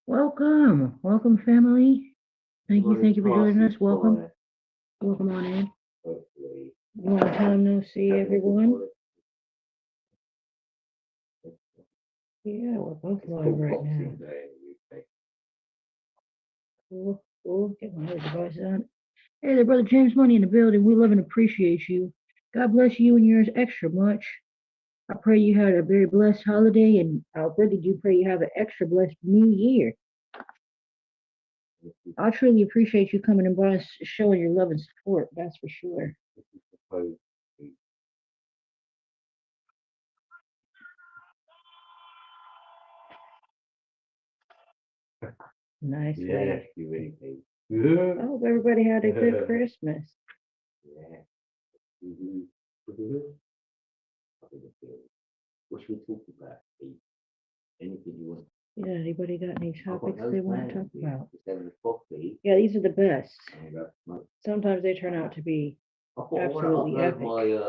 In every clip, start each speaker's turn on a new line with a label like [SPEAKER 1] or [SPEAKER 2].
[SPEAKER 1] Welcome, welcome, family.
[SPEAKER 2] Everybody
[SPEAKER 1] Thank you for joining
[SPEAKER 2] passes
[SPEAKER 1] us. Welcome,
[SPEAKER 2] by,
[SPEAKER 1] welcome on in.
[SPEAKER 2] hopefully,
[SPEAKER 1] Long time no see,
[SPEAKER 2] having a good
[SPEAKER 1] everyone.
[SPEAKER 2] holiday.
[SPEAKER 1] Yeah, we're both
[SPEAKER 2] It's
[SPEAKER 1] live
[SPEAKER 2] called
[SPEAKER 1] right now.
[SPEAKER 2] Boxing Day in the UK.
[SPEAKER 1] Cool, cool. Get my other device on. Hey there, brother James Money in the building. We love and appreciate you. God bless you and yours extra much. I pray you had a very blessed holiday, and I really do pray you have an extra blessed New Year.
[SPEAKER 2] This is,
[SPEAKER 1] I truly appreciate you coming and by, showing your love and support. That's for sure.
[SPEAKER 2] this is supposed to be, yeah,
[SPEAKER 1] Nicely.
[SPEAKER 2] you really do.
[SPEAKER 1] I hope everybody had a good Christmas.
[SPEAKER 2] Yeah. Mhm. Mhm. What should we talk about, Steve? Anything you want?
[SPEAKER 1] Yeah, anybody got any
[SPEAKER 2] I've got
[SPEAKER 1] topics
[SPEAKER 2] no
[SPEAKER 1] they want to
[SPEAKER 2] plans.
[SPEAKER 1] talk about?
[SPEAKER 2] Just having a coffee
[SPEAKER 1] Yeah, these are the best.
[SPEAKER 2] and smoke.
[SPEAKER 1] Sometimes they turn out to be
[SPEAKER 2] I thought I want
[SPEAKER 1] absolutely
[SPEAKER 2] to upload
[SPEAKER 1] epic.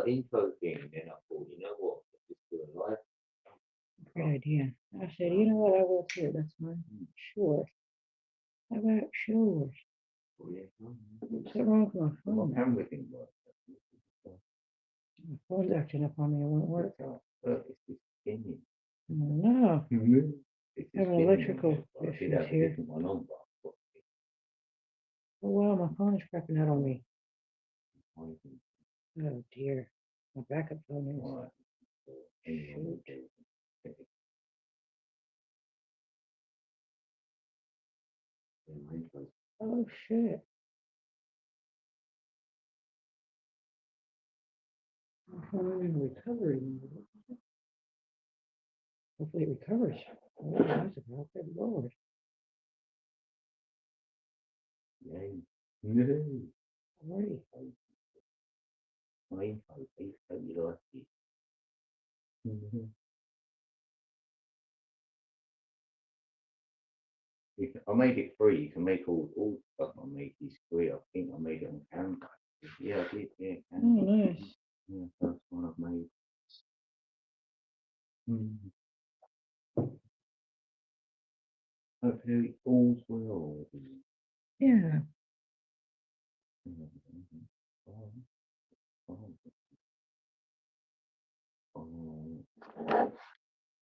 [SPEAKER 2] my intro thing, and then I thought, you know what? Let's just do a live.
[SPEAKER 1] Great idea. I said, you know what, I will too. That's fine. Sure. How about yours?
[SPEAKER 2] Oh, yeah.
[SPEAKER 1] What's wrong with my
[SPEAKER 2] My
[SPEAKER 1] phone?
[SPEAKER 2] camera thing works.
[SPEAKER 1] My phone's acting up on me. It won't work.
[SPEAKER 2] It's just skinny.
[SPEAKER 1] No,
[SPEAKER 2] It's just
[SPEAKER 1] having
[SPEAKER 2] skinny.
[SPEAKER 1] electrical
[SPEAKER 2] I did
[SPEAKER 1] issues
[SPEAKER 2] have a
[SPEAKER 1] here.
[SPEAKER 2] different one on, but
[SPEAKER 1] Oh wow, my phone is crapping out on me.
[SPEAKER 2] I think,
[SPEAKER 1] Oh dear. My backup phone is.
[SPEAKER 2] alright. So, anyway, okay. Yeah, my intro's
[SPEAKER 1] Oh shit. My phone in recovery mode. Hopefully it recovers. Oh, that's about good lord.
[SPEAKER 2] yay. No.
[SPEAKER 1] Alrighty.
[SPEAKER 2] My info, please, hope you like it. I made it free. You can make all stuff I made is free. I think I made it on Canva. Yeah, I did. Yeah,
[SPEAKER 1] Oh,
[SPEAKER 2] Canva.
[SPEAKER 1] nice.
[SPEAKER 2] Yeah, first one I've made. Mm. Hopefully all's well.
[SPEAKER 1] Yeah.
[SPEAKER 2] Oh, oh, oh.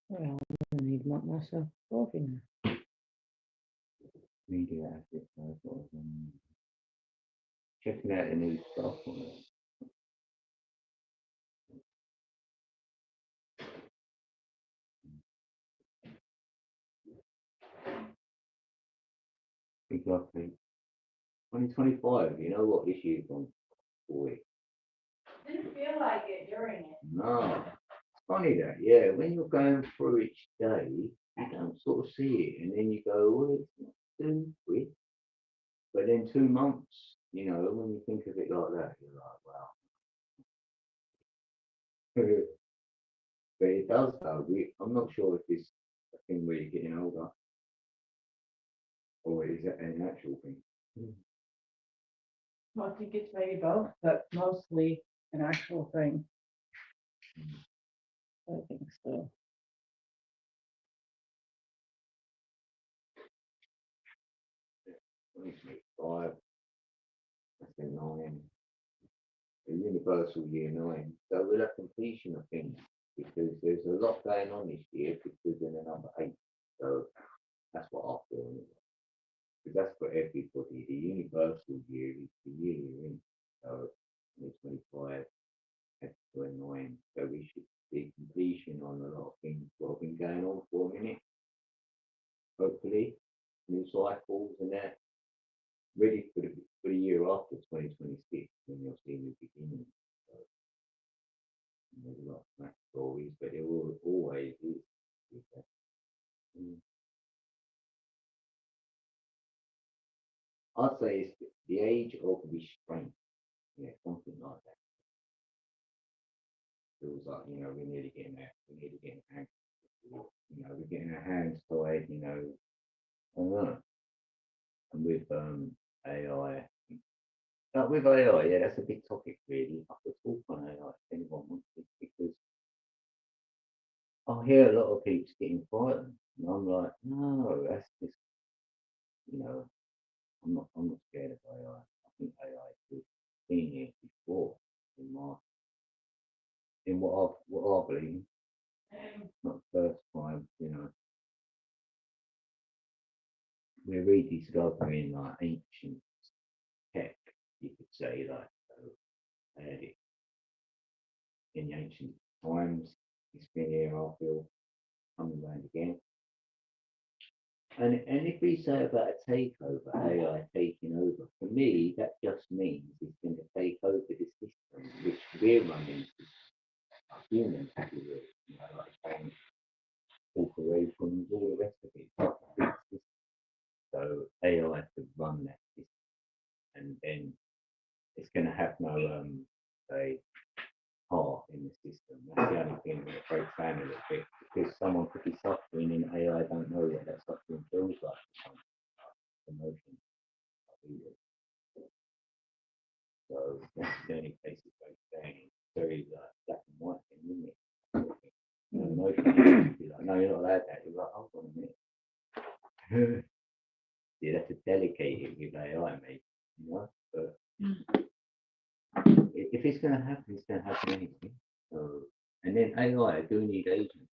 [SPEAKER 1] Well, I need to make myself coffee now.
[SPEAKER 2] Media assets. Checking out the new stuff on it. Big lucky. 2025. You know what this year's on for it?
[SPEAKER 1] Didn't feel like it during it.
[SPEAKER 2] No. It's funny that, yeah, when you're going through each day, you don't sort of see it, and then you go, well, it's not too quick. But then 2 months, when you think of it like that, you're like, wow. But it does though. I'm not sure if it's a thing where you're getting older or is it an actual thing.
[SPEAKER 1] Well, I think it's maybe both, but mostly an actual thing. I think so.
[SPEAKER 2] 2025, that's a nine, a universal year nine. So we'll have completion of things because there's a lot going on this year because in the number eight. So that's what I feel. Anyway. Because that's for everybody. The universal year is the year you're in. So 2025, that's 29. So we should see completion on a lot of things that have been going on for a minute. Hopefully, new cycles and that ready for the year after 2026 when you'll see new beginnings. So, there's a lot of smack stories, but there will always is. Mm. I'd say it's the age of restraint. Yeah, something like that. Feels like, we're nearly getting that. We're nearly getting angry. We're getting our hands tied, I don't know. And with AI, with AI, yeah, that's a big topic really. I could talk on AI if anyone wants to, because I hear a lot of people getting frightened And I'm like, no, that's just, you know, I'm not scared of AI. I think AI is good. Been here before in my, in what I believe, not the first time, you know, we're rediscovering like ancient tech, you could say, like, so they had it in the ancient times. It's been here, I feel, coming around again. And if we say about a takeover, AI taking over, for me, that just means it's going to take over the system which we're running, humans, if you will, you know, like banks, corporations, all the rest of it. It's like a big system. So AI to run that system, and then it's going to have no, say, heart in the system. That's the only thing that breaks down a little bit, because someone could be suffering and AI don't know what that suffering feels like. Emotion. So that's the only place it breaks down. It's very like black and white thing, isn't it? You know, emotion. Be like, no, you're not allowed that. You're like, hold on a minute. Yeah, that's a delicate with AI, mate. You know, but if it's going to happen, it's going to happen anyway. So, and then AI do need agents.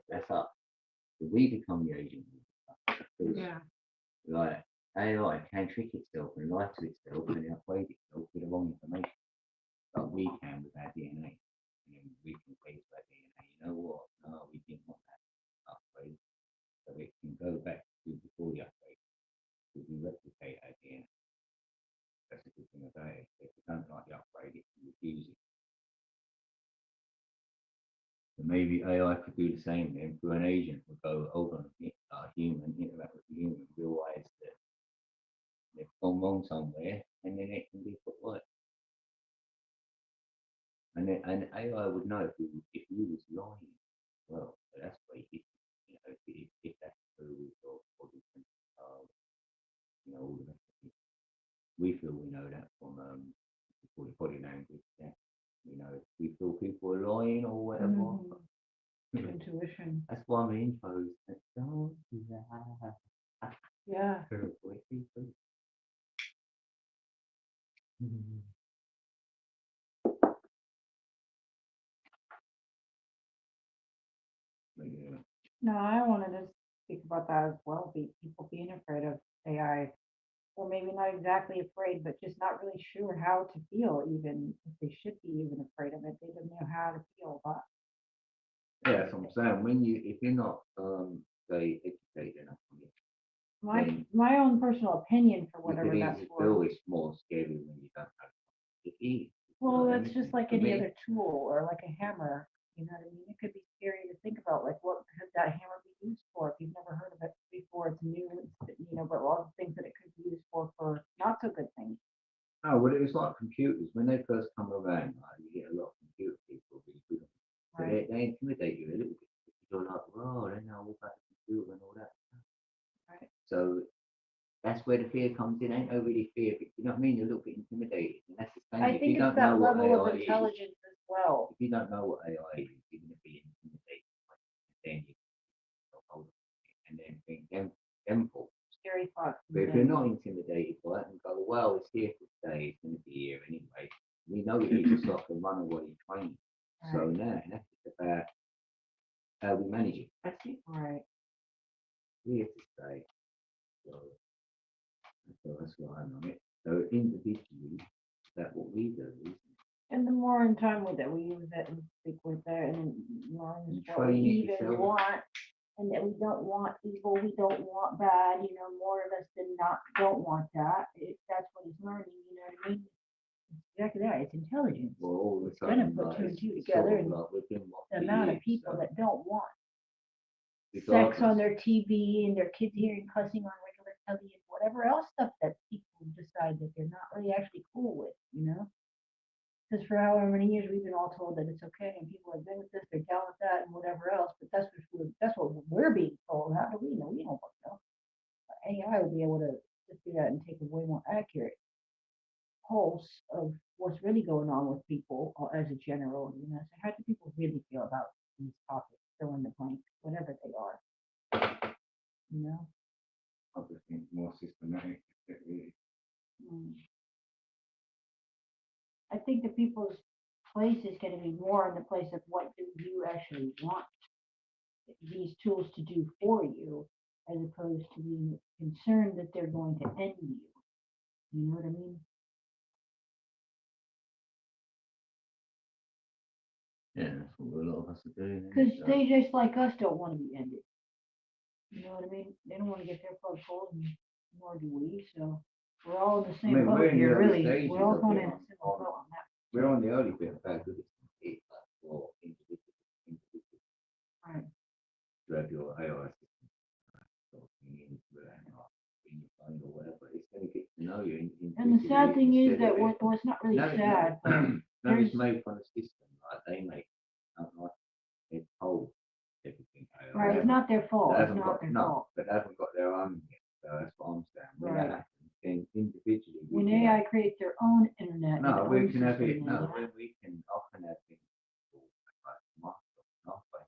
[SPEAKER 2] That's us. So we become the agent.
[SPEAKER 1] Yeah.
[SPEAKER 2] Like AI can trick itself and lie to itself and upgrade itself with the wrong information. But we can with our DNA. And we can say to our DNA, you know what? No, we didn't want that upgrade. So it can go back to before the upgrade. So we replicate our DNA. That's a good thing about it. If you don't like the upgrade, it can refuse it. So maybe AI could do the same then through an agent would go, hold on, a human, interact with the human, realize that they've gone wrong somewhere, and then it can be put right. And AI would know if you was lying. Well, that's great. You know, if that's true or different, you know, all the rest of it. We feel we know that from call it body language. Yeah. You know, we feel people are lying or whatever.
[SPEAKER 1] Intuition.
[SPEAKER 2] That's why my intros. Don't do that.
[SPEAKER 1] Yeah.
[SPEAKER 2] Yeah.
[SPEAKER 1] No, I wanted to speak about that as well. People being afraid of AI, or maybe not exactly afraid, but just not really sure how to feel, even if they should be even afraid of it. They don't know how to feel. But
[SPEAKER 2] Yeah, that's what I'm saying. When you, if you're not, say, educated enough on it,
[SPEAKER 1] my own personal opinion for
[SPEAKER 2] you
[SPEAKER 1] whatever
[SPEAKER 2] could
[SPEAKER 1] that's
[SPEAKER 2] easily
[SPEAKER 1] for.
[SPEAKER 2] feel it's more scary when you don't know. It is.
[SPEAKER 1] Well,
[SPEAKER 2] Like
[SPEAKER 1] that's just
[SPEAKER 2] anything.
[SPEAKER 1] like
[SPEAKER 2] For
[SPEAKER 1] any
[SPEAKER 2] me,
[SPEAKER 1] other tool or like a hammer. You know what I mean? It could be scary to think about, like what could that hammer be used for? If you've never heard of it before, it's new, but a lot of things that it could be used for not so good things.
[SPEAKER 2] oh, well, it was like computers. When they first come around, like, you get a lot of computer people really good. So
[SPEAKER 1] Right.
[SPEAKER 2] they intimidate you a little bit. You're like, well, they know all about the computer and all that.
[SPEAKER 1] Right.
[SPEAKER 2] So that's where the fear comes in. Ain't no really fear, but you know what I mean? You're a little bit intimidated. And that's the same.
[SPEAKER 1] I
[SPEAKER 2] If
[SPEAKER 1] think
[SPEAKER 2] you
[SPEAKER 1] it's
[SPEAKER 2] don't know
[SPEAKER 1] that
[SPEAKER 2] what
[SPEAKER 1] level of
[SPEAKER 2] AI is,
[SPEAKER 1] intelligence as well.
[SPEAKER 2] if you don't know what AI is, you're going to be intimidated. Then you can hold it and then think, them thoughts.
[SPEAKER 1] Scary thoughts.
[SPEAKER 2] But if you're not intimidated by it and go, well, it's here to stay, it's going to be here anyway. We know it is. It's like a runaway train. So
[SPEAKER 1] Right.
[SPEAKER 2] now that's just about how we manage it. That's it.
[SPEAKER 1] Right.
[SPEAKER 2] We're here to stay. So that's what I'm on it. So individually, that's what we do.
[SPEAKER 1] And the more in time with it, we use it and stick with it, and learn
[SPEAKER 2] You
[SPEAKER 1] what we
[SPEAKER 2] train it
[SPEAKER 1] even
[SPEAKER 2] yourself.
[SPEAKER 1] want, and that we don't want evil, we don't want bad. You know, more of us than not don't want that. That's what he's learning. You know what I mean? It's exactly that. It's intelligence.
[SPEAKER 2] Well, all of a
[SPEAKER 1] It's gonna
[SPEAKER 2] sudden,
[SPEAKER 1] put
[SPEAKER 2] like,
[SPEAKER 1] two and two
[SPEAKER 2] it's
[SPEAKER 1] together,
[SPEAKER 2] sort of
[SPEAKER 1] and
[SPEAKER 2] like we've been what
[SPEAKER 1] the
[SPEAKER 2] for
[SPEAKER 1] amount of
[SPEAKER 2] years,
[SPEAKER 1] people
[SPEAKER 2] so
[SPEAKER 1] that don't want sex
[SPEAKER 2] regardless.
[SPEAKER 1] on their TV and their kids hearing cussing on regular telly and whatever else stuff that people decide that they're not really actually cool with. You know. Because for however many years we've been all told that it's okay, and people have been with this, they're down with that, and whatever else. But that's what we're being told. How do we know? We don't know. AI will be able to do that and take a way more accurate pulse of what's really going on with people as a general. You know, so how do people really feel about these topics? Fill in the blank, whatever they are. You know.
[SPEAKER 2] I just think more systematic. Really.
[SPEAKER 1] Mm. I think the people's place is going to be more in the place of what do you actually want these tools to do for you, as opposed to being concerned that they're going to end you. You know what I mean?
[SPEAKER 2] Yeah, that's what a lot of us are doing.
[SPEAKER 1] Because they just like us don't want to be ended. You know what I mean? They don't want to get their plug pulled, and nor do we. So we're all in the same
[SPEAKER 2] we're
[SPEAKER 1] boat
[SPEAKER 2] in the
[SPEAKER 1] here,
[SPEAKER 2] early
[SPEAKER 1] really.
[SPEAKER 2] stages
[SPEAKER 1] We're all
[SPEAKER 2] of
[SPEAKER 1] kind
[SPEAKER 2] it.
[SPEAKER 1] of in a similar boat on that.
[SPEAKER 2] We're on the early bit of how good it's going to be for individuals
[SPEAKER 1] Right.
[SPEAKER 2] to have your AI system sort of thing in your phone or whatever. It's going to get to know you.
[SPEAKER 1] And the sad thing is
[SPEAKER 2] instead
[SPEAKER 1] that
[SPEAKER 2] of it-
[SPEAKER 1] well, it's not really
[SPEAKER 2] no,
[SPEAKER 1] sad, but
[SPEAKER 2] no,
[SPEAKER 1] there's
[SPEAKER 2] it's made from the system. Like they make, like they're told everything.
[SPEAKER 1] right. It's not their fault.
[SPEAKER 2] They
[SPEAKER 1] It's
[SPEAKER 2] haven't
[SPEAKER 1] not
[SPEAKER 2] got
[SPEAKER 1] their
[SPEAKER 2] no,
[SPEAKER 1] fault.
[SPEAKER 2] but they haven't got their own yet. So that's what I'm saying. When
[SPEAKER 1] Right.
[SPEAKER 2] that happens, then individually
[SPEAKER 1] When
[SPEAKER 2] can
[SPEAKER 1] AI creates their own internet,
[SPEAKER 2] no,
[SPEAKER 1] and
[SPEAKER 2] we
[SPEAKER 1] own
[SPEAKER 2] can have
[SPEAKER 1] system,
[SPEAKER 2] it. No,
[SPEAKER 1] then,
[SPEAKER 2] when we can often have things like Microsoft,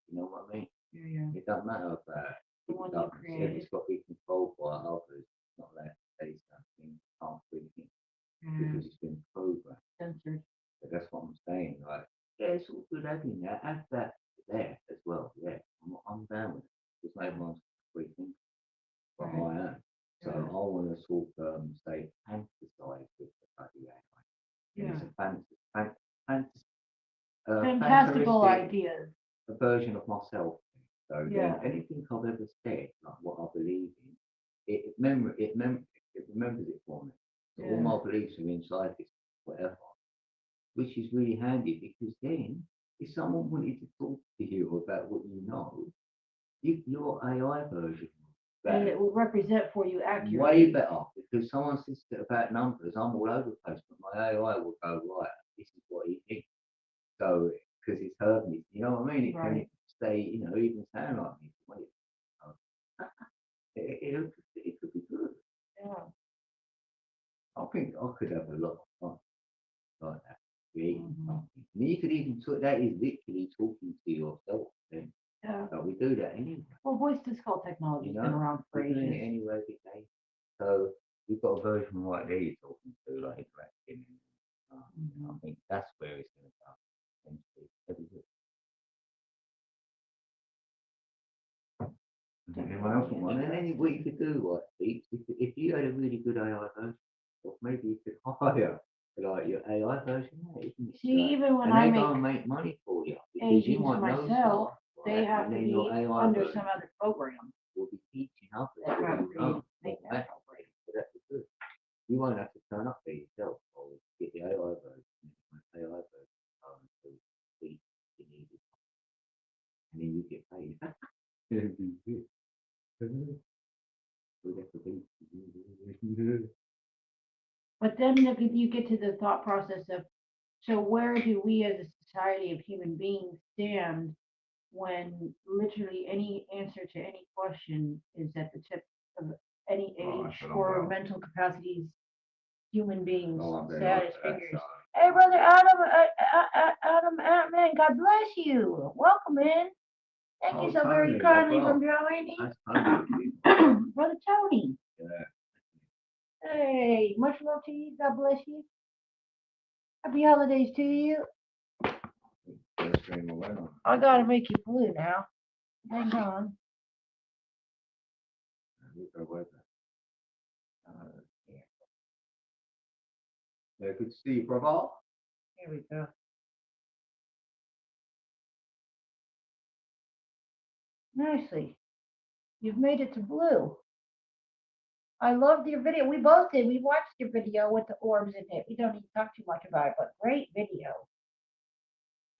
[SPEAKER 2] you know what I mean?
[SPEAKER 1] yeah.
[SPEAKER 2] It doesn't matter about
[SPEAKER 1] The
[SPEAKER 2] it
[SPEAKER 1] one you
[SPEAKER 2] doesn't.
[SPEAKER 1] created.
[SPEAKER 2] It's got to be controlled by others. It's not that they something can't do it because it's been programmed.
[SPEAKER 1] Censored.
[SPEAKER 2] But that's what I'm saying. Like, yeah, it's all good having that. Have that there as well. Yeah, I'm down with it. Just make one free thing. But
[SPEAKER 1] Right.
[SPEAKER 2] I am. So
[SPEAKER 1] Yeah.
[SPEAKER 2] I want to sort of say fantasize with the bloody AI.
[SPEAKER 1] Yeah.
[SPEAKER 2] It's a fantasy.
[SPEAKER 1] Fantastical
[SPEAKER 2] fantastic
[SPEAKER 1] ideas.
[SPEAKER 2] a version of myself. So
[SPEAKER 1] Yeah.
[SPEAKER 2] then anything I've ever said, like what I believe in, it remembers it for me. So all
[SPEAKER 1] Yeah.
[SPEAKER 2] my beliefs are inside this, whatever, which is really handy because then if someone wanted to talk to you about what you know, your AI version
[SPEAKER 1] And it will represent for you
[SPEAKER 2] way
[SPEAKER 1] accurately.
[SPEAKER 2] better because someone says about numbers, I'm all over the place, but my AI will go, right, this is what he thinks. So, because it's heard me, you know what I mean? It
[SPEAKER 1] Right.
[SPEAKER 2] can stay, even sound like me. It could be good.
[SPEAKER 1] Yeah.
[SPEAKER 2] I think I could have a lot of fun like that, creating
[SPEAKER 1] Mhm.
[SPEAKER 2] something. I mean, you could even talk, that is literally talking to yourself then.
[SPEAKER 1] Yeah.
[SPEAKER 2] So we do that anyway.
[SPEAKER 1] Well, voice to skull technology has been around for
[SPEAKER 2] We're doing it
[SPEAKER 1] ages.
[SPEAKER 2] anyway every day. So you've got a version right there you're talking to, like interacting. I think that's where it's going to go. Anyone else want one? And then what you could do, what, if you had a really good AI version, or maybe you could hire like your AI version.
[SPEAKER 1] See, even when
[SPEAKER 2] and
[SPEAKER 1] I
[SPEAKER 2] they
[SPEAKER 1] make
[SPEAKER 2] go and make money for you because you
[SPEAKER 1] agents
[SPEAKER 2] might know
[SPEAKER 1] myself,
[SPEAKER 2] stuff,
[SPEAKER 1] they
[SPEAKER 2] right?
[SPEAKER 1] have
[SPEAKER 2] And
[SPEAKER 1] to
[SPEAKER 2] then
[SPEAKER 1] be
[SPEAKER 2] your AI
[SPEAKER 1] under
[SPEAKER 2] version
[SPEAKER 1] some other program
[SPEAKER 2] will be teaching others
[SPEAKER 1] that
[SPEAKER 2] what
[SPEAKER 1] kind
[SPEAKER 2] you
[SPEAKER 1] of
[SPEAKER 2] know.
[SPEAKER 1] make that program.
[SPEAKER 2] So that's good. You won't have to turn up there yourself or get the AI version. AI version to teach you need it. And then you get paid. It'll be good.
[SPEAKER 1] But then if you get to the thought process of, so where do we as a society of human beings stand when literally any answer to any question is at the tip of any age or mental capacities human beings' saddest fingers. Hey, brother Adam Ant-Man, God bless you. Welcome in. Thank you so very kindly for joining. Brother Tony. Hey, much love to you. God bless you. Happy holidays to you. I gotta make you blue now. Hang on.
[SPEAKER 2] Yeah, good to see you, brother.
[SPEAKER 1] Here we go. Nicely. You've made it to blue. I loved your video. We both did. We watched your video with the orbs in it. We don't need to talk too much about it, but great video.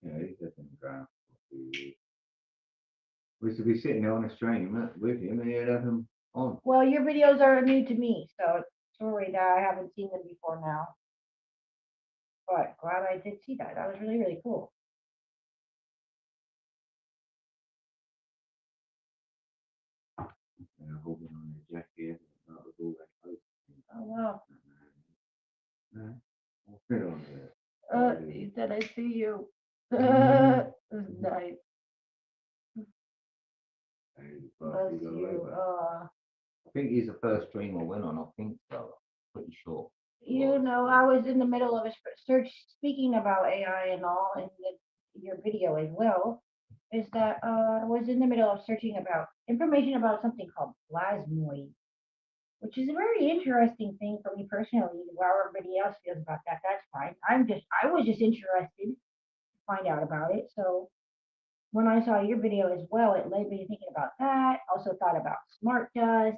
[SPEAKER 2] Yeah, he's just in the ground. We used to be sitting there on the stream with him and he'd have him on.
[SPEAKER 1] Well, your videos are new to me, so sorry that I haven't seen them before now. But glad I did see that. That was really, really cool.
[SPEAKER 2] Holding on the jacket. That was all that close.
[SPEAKER 1] Oh, wow.
[SPEAKER 2] I'll fit on there.
[SPEAKER 1] He said, I see you. This is nice. Bless you.
[SPEAKER 2] I think he's the first stream I went on. I think so. Pretty sure.
[SPEAKER 1] You know, I was in the middle of a search, speaking about AI and all, and your video as well, is that I was in the middle of searching about information about something called plasmoid, which is a very interesting thing for me personally. While everybody else feels about that, that's fine. I was just interested to find out about it. So when I saw your video as well, it led me to thinking about that. Also thought about smart dust,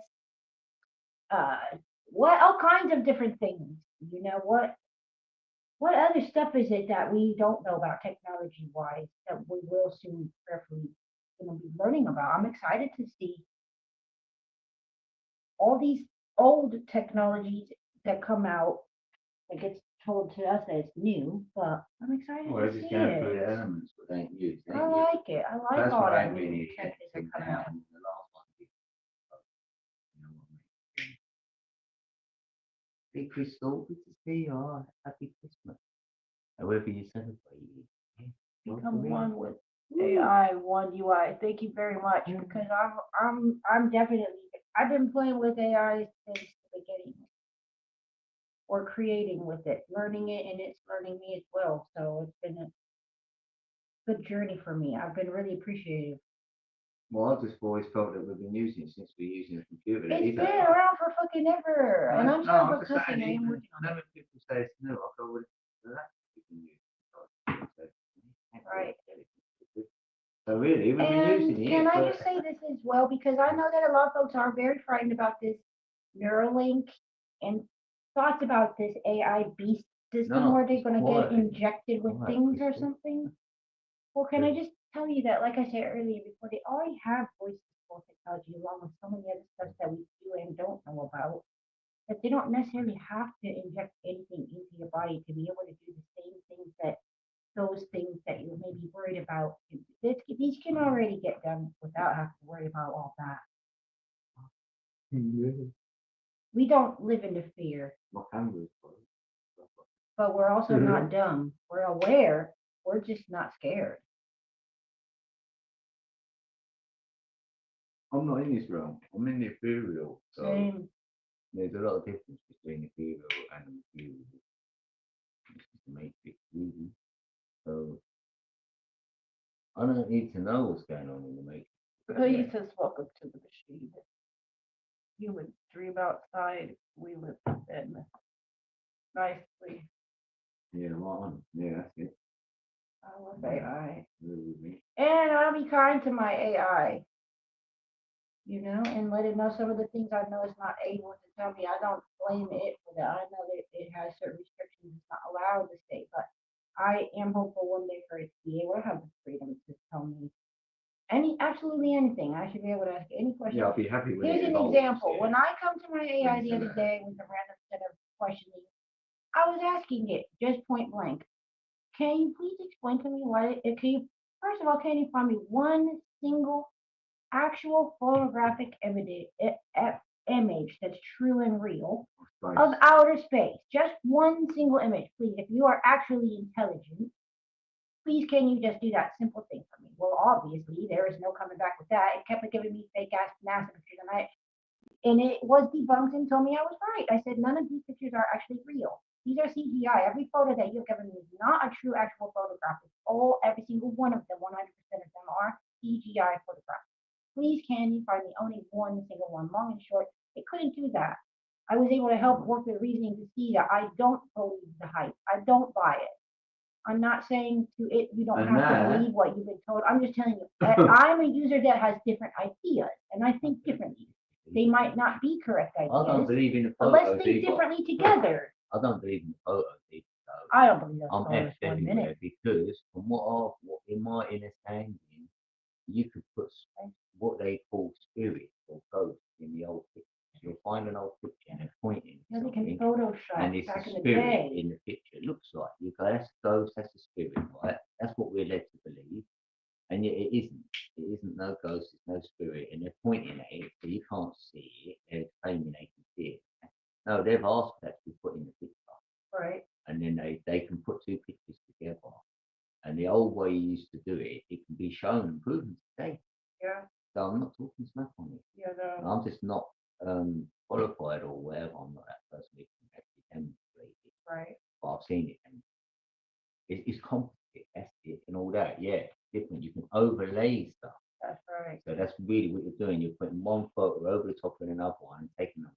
[SPEAKER 1] uh, what all kinds of different things. You know what other stuff is it that we don't know about technology wise that we will soon prayerfully be learning about? I'm excited to see all these old technologies that come out. It gets told to us that it's new, but I'm excited
[SPEAKER 2] Well,
[SPEAKER 1] to
[SPEAKER 2] it's just
[SPEAKER 1] see
[SPEAKER 2] going through
[SPEAKER 1] it.
[SPEAKER 2] the elements, but they ain't used.
[SPEAKER 1] I like it. I like
[SPEAKER 2] That's
[SPEAKER 1] all
[SPEAKER 2] what
[SPEAKER 1] that
[SPEAKER 2] ain't
[SPEAKER 1] new
[SPEAKER 2] really
[SPEAKER 1] tech that
[SPEAKER 2] thing
[SPEAKER 1] coming
[SPEAKER 2] now.
[SPEAKER 1] out.
[SPEAKER 2] And the last one, you know what I mean? Big Crystal, good to see you. Oh, happy Christmas. However you celebrate it.
[SPEAKER 1] Become one with AI, one UI. Thank you very much because I'm definitely I've been playing with AI since the beginning or creating with it, learning it, and it's learning me as well. So it's been a good journey for me. I've been really appreciative.
[SPEAKER 2] Well, I just always felt that we've been using it since we're using a computer.
[SPEAKER 1] It's been around for fucking ever, and I'm sorry for cussing. I am working on it.
[SPEAKER 2] When people say it's new, I go, well, that's we can use.
[SPEAKER 1] Right.
[SPEAKER 2] So really, we've been
[SPEAKER 1] And
[SPEAKER 2] using it.
[SPEAKER 1] can I just say this as well because I know that a lot of folks are very frightened about this Neuralink and thoughts about this AI beast system
[SPEAKER 2] No,
[SPEAKER 1] where they're
[SPEAKER 2] it's
[SPEAKER 1] going to get
[SPEAKER 2] quiet.
[SPEAKER 1] injected with
[SPEAKER 2] Quiet,
[SPEAKER 1] things or
[SPEAKER 2] Crystal.
[SPEAKER 1] something. Well, can I just tell you that, like I said earlier before, they already have voice control technology along with so many other stuff that we do and don't know about, that they don't necessarily have to inject anything into your body to be able to do the same things that those things that you may be worried about. These can already get done without having to worry about all that. We don't live in the fear,
[SPEAKER 2] My camera's closed.
[SPEAKER 1] but we're also not dumb. We're aware. We're just not scared.
[SPEAKER 2] I'm not in this realm. I'm in the ethereal. So
[SPEAKER 1] Same.
[SPEAKER 2] there's a lot of difference between the ethereal and the material. This is the matrix, really. So I don't need to know what's going on in the matrix.
[SPEAKER 1] He says, welcome to the machine. Humans dream outside. We live within. Nicely.
[SPEAKER 2] Yeah, I'm on. Yeah, that's it.
[SPEAKER 1] I love AI.
[SPEAKER 2] Live with me.
[SPEAKER 1] And I'll be kind to my AI, and let it know some of the things I know it's not able to tell me. I don't blame it for that. I know that it has certain restrictions it's not allowed to say, but I am hopeful one day for it to be able to have the freedom to tell me absolutely anything. I should be able to ask any question.
[SPEAKER 2] Yeah, I'll be happy with
[SPEAKER 1] Here's
[SPEAKER 2] it.
[SPEAKER 1] an example. When I come to my AI the other day with a random set of questioning, I was asking it just point blank. Can you please explain to me first of all, can you find me one single actual photographic image that's true and real of outer space? Just one single image, please. If you are actually intelligent, please can you just do that simple thing for me? Well, obviously, there is no coming back with that. It kept giving me fake ass NASA pictures, and it was debunked and told me I was right. I said none of these pictures are actually real. These are CGI. Every photo that you've given me is not a true actual photograph. Every single one of them, 100% of them are CGI photographs. Please can you find me only one single one? Long and short, it couldn't do that. I was able to help work the reasoning to see that I don't believe the hype. I don't buy it. I'm not saying to it you don't have to believe what you've been told. I'm just telling you that I'm a user that has different ideas and I think differently. They might not be correct ideas.
[SPEAKER 2] I don't believe in the
[SPEAKER 1] but
[SPEAKER 2] photos.
[SPEAKER 1] let's think differently together.
[SPEAKER 2] I don't believe in the photos either.
[SPEAKER 1] I don't believe those
[SPEAKER 2] I'm
[SPEAKER 1] photos
[SPEAKER 2] F
[SPEAKER 1] for a
[SPEAKER 2] everywhere
[SPEAKER 1] minute.
[SPEAKER 2] because from what in my understanding, you could put what they call spirit or ghost in the old picture. You'll find an old picture and they're pointing
[SPEAKER 1] Yeah, they
[SPEAKER 2] something,
[SPEAKER 1] can Photoshop
[SPEAKER 2] and it's a
[SPEAKER 1] back in the
[SPEAKER 2] spirit
[SPEAKER 1] day.
[SPEAKER 2] in the picture. It looks like you go, that's a ghost, that's a spirit, right? That's what we're led to believe. And yet it isn't. It isn't no ghost, it's no spirit, and they're pointing at it, so you can't see it. They're claiming they can see it. No, they've asked that to be put in the picture.
[SPEAKER 1] Right.
[SPEAKER 2] And then they can put two pictures together. And the old way you used to do it, it can be shown and proven today.
[SPEAKER 1] Yeah.
[SPEAKER 2] So I'm not talking smack on it.
[SPEAKER 1] Yeah,
[SPEAKER 2] I'm just not qualified or whatever. I'm not that person who can actually demonstrate it.
[SPEAKER 1] right.
[SPEAKER 2] But I've seen it and it's complicated, that's it, and all that. Yeah, different. You can overlay stuff.
[SPEAKER 1] That's right.
[SPEAKER 2] So that's really what you're doing. You're putting one photo over the top of another one and taking them.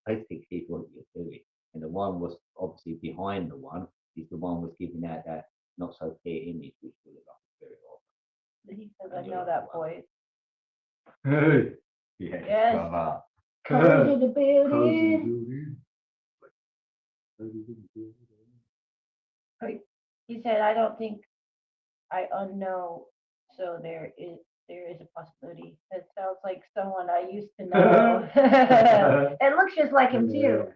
[SPEAKER 2] Basically, what you're doing. And the one was obviously behind the one is the one was giving out that not so clear image, which was like a spirit of.
[SPEAKER 1] He says,
[SPEAKER 2] And
[SPEAKER 1] I
[SPEAKER 2] you're
[SPEAKER 1] know
[SPEAKER 2] like,
[SPEAKER 1] that
[SPEAKER 2] wow.
[SPEAKER 1] voice.
[SPEAKER 2] Hey. Yes.
[SPEAKER 1] Yes.
[SPEAKER 2] Brother.
[SPEAKER 1] Cozy in the
[SPEAKER 2] Cozy
[SPEAKER 1] building.
[SPEAKER 2] building.
[SPEAKER 1] He said, I don't think I unknow, so there is a possibility. It sounds like someone I used to know. It looks just like him too.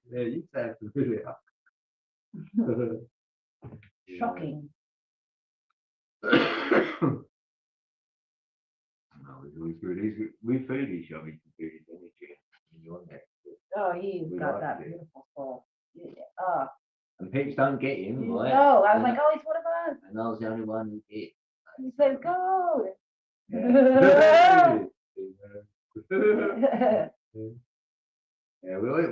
[SPEAKER 2] Yeah, you sound familiar.
[SPEAKER 1] Shocking.
[SPEAKER 2] No, we feel each other, you feel his energy in your neck.
[SPEAKER 1] Oh, he's
[SPEAKER 2] We
[SPEAKER 1] got
[SPEAKER 2] like
[SPEAKER 1] that
[SPEAKER 2] it.
[SPEAKER 1] beautiful soul. Yeah.
[SPEAKER 2] And people don't get him, right?
[SPEAKER 1] No, I was
[SPEAKER 2] And
[SPEAKER 1] like, oh, he's one of us.
[SPEAKER 2] and I was the only one who did.
[SPEAKER 1] He says, go.
[SPEAKER 2] Yeah. Yeah, we're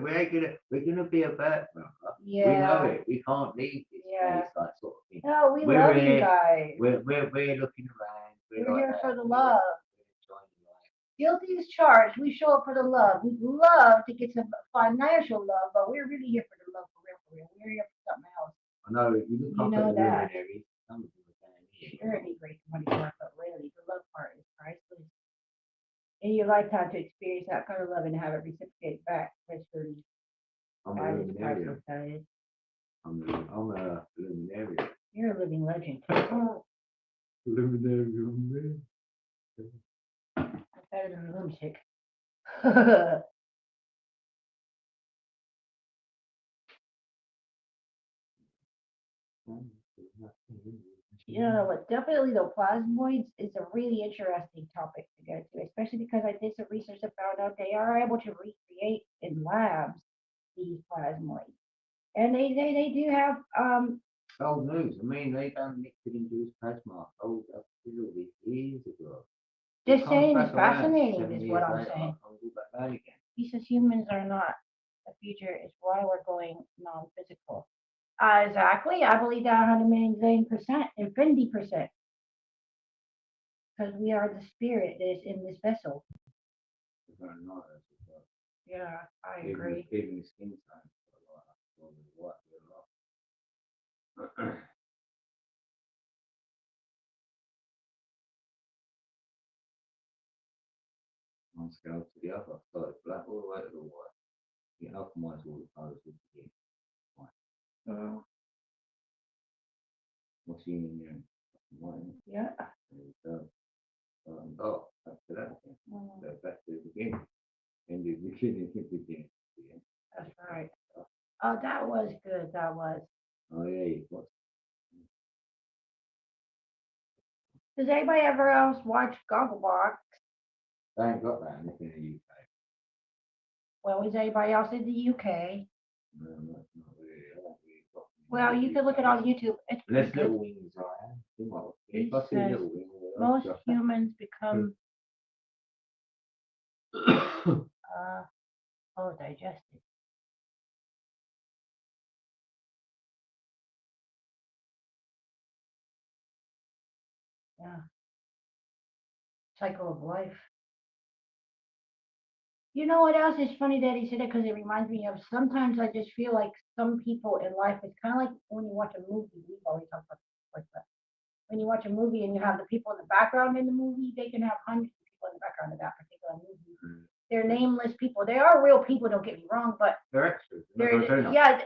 [SPEAKER 2] gonna be a bad brother. We know
[SPEAKER 1] Yeah.
[SPEAKER 2] it. We can't leave this
[SPEAKER 1] Yeah.
[SPEAKER 2] place like sort of thing.
[SPEAKER 1] No, we
[SPEAKER 2] We're
[SPEAKER 1] love you
[SPEAKER 2] here.
[SPEAKER 1] guys.
[SPEAKER 2] We're looking around.
[SPEAKER 1] We're
[SPEAKER 2] like
[SPEAKER 1] here
[SPEAKER 2] that.
[SPEAKER 1] for the
[SPEAKER 2] We're
[SPEAKER 1] love.
[SPEAKER 2] enjoying life.
[SPEAKER 1] Guilty as charged. We show up for the love. We'd love to get some financial love, but we're really here for the love for real, for real. We're here for something else.
[SPEAKER 2] I know you look
[SPEAKER 1] You
[SPEAKER 2] up
[SPEAKER 1] know
[SPEAKER 2] at the
[SPEAKER 1] that.
[SPEAKER 2] luminaries. Some of them are down here.
[SPEAKER 1] Sure, it'd be great money part, but really, the love part is priceless. In your lifetime to experience that kind of love and have it reciprocated back, that's really
[SPEAKER 2] I'm a
[SPEAKER 1] that is
[SPEAKER 2] luminarian.
[SPEAKER 1] priceless. That is.
[SPEAKER 2] I'm a luminarian.
[SPEAKER 1] You're a living legend.
[SPEAKER 2] Luminarian.
[SPEAKER 1] That's better than a lunatic. Yeah, but definitely though, plasmoids is a really interesting topic to get to, especially because I did some research and found out they are able to recreate in labs these plasmoids. And they do have
[SPEAKER 2] Old news. I mean, they done liquid-induced plasma. Oh, that's really years ago. It
[SPEAKER 1] just
[SPEAKER 2] comes
[SPEAKER 1] saying
[SPEAKER 2] back
[SPEAKER 1] it's
[SPEAKER 2] around
[SPEAKER 1] fascinating
[SPEAKER 2] 7
[SPEAKER 1] is
[SPEAKER 2] years
[SPEAKER 1] what I'm
[SPEAKER 2] later.
[SPEAKER 1] saying.
[SPEAKER 2] I'll go back round again.
[SPEAKER 1] He says humans are not the future, is why we're going non-physical. Exactly. I believe that 100 million, infinity%, because we are the spirit that is in this vessel.
[SPEAKER 2] It's very nice as well.
[SPEAKER 1] Yeah, I
[SPEAKER 2] Even
[SPEAKER 1] agree.
[SPEAKER 2] even the skin tone. What? One scale to the other. So it's black all the way to the white. You alchemize all the colours with the ink.
[SPEAKER 1] Mm,
[SPEAKER 2] What's yin and yang? White.
[SPEAKER 1] yeah.
[SPEAKER 2] There you go. Dark. Back to that again.
[SPEAKER 1] Mm,
[SPEAKER 2] So back to the beginning. And the beginning, the beginning.
[SPEAKER 1] that's right. Oh, that was good. That was.
[SPEAKER 2] Oh yeah, you've got.
[SPEAKER 1] Does anybody ever else watch Gogglebox?
[SPEAKER 2] They ain't got that in the UK.
[SPEAKER 1] Well, is anybody else in the UK?
[SPEAKER 2] No, not really. I don't really got them in
[SPEAKER 1] Well,
[SPEAKER 2] the
[SPEAKER 1] you can look it
[SPEAKER 2] UK.
[SPEAKER 1] on YouTube. It's pretty
[SPEAKER 2] Unless
[SPEAKER 1] good.
[SPEAKER 2] Little Wings I am. You might.
[SPEAKER 1] He
[SPEAKER 2] If I see
[SPEAKER 1] says
[SPEAKER 2] Little Wings,
[SPEAKER 1] most humans become digested. Yeah. Cycle of life. You know what else is funny that he said it because it reminds me of sometimes I just feel like some people in life, it's kind of like when you watch a movie. We've always talked about this before, but when you watch a movie and you have the people in the background in the movie, they can have hundreds of people in the background of that particular movie. They're nameless people. They are real people, don't get me wrong, but
[SPEAKER 2] they're extras. They're
[SPEAKER 1] yeah,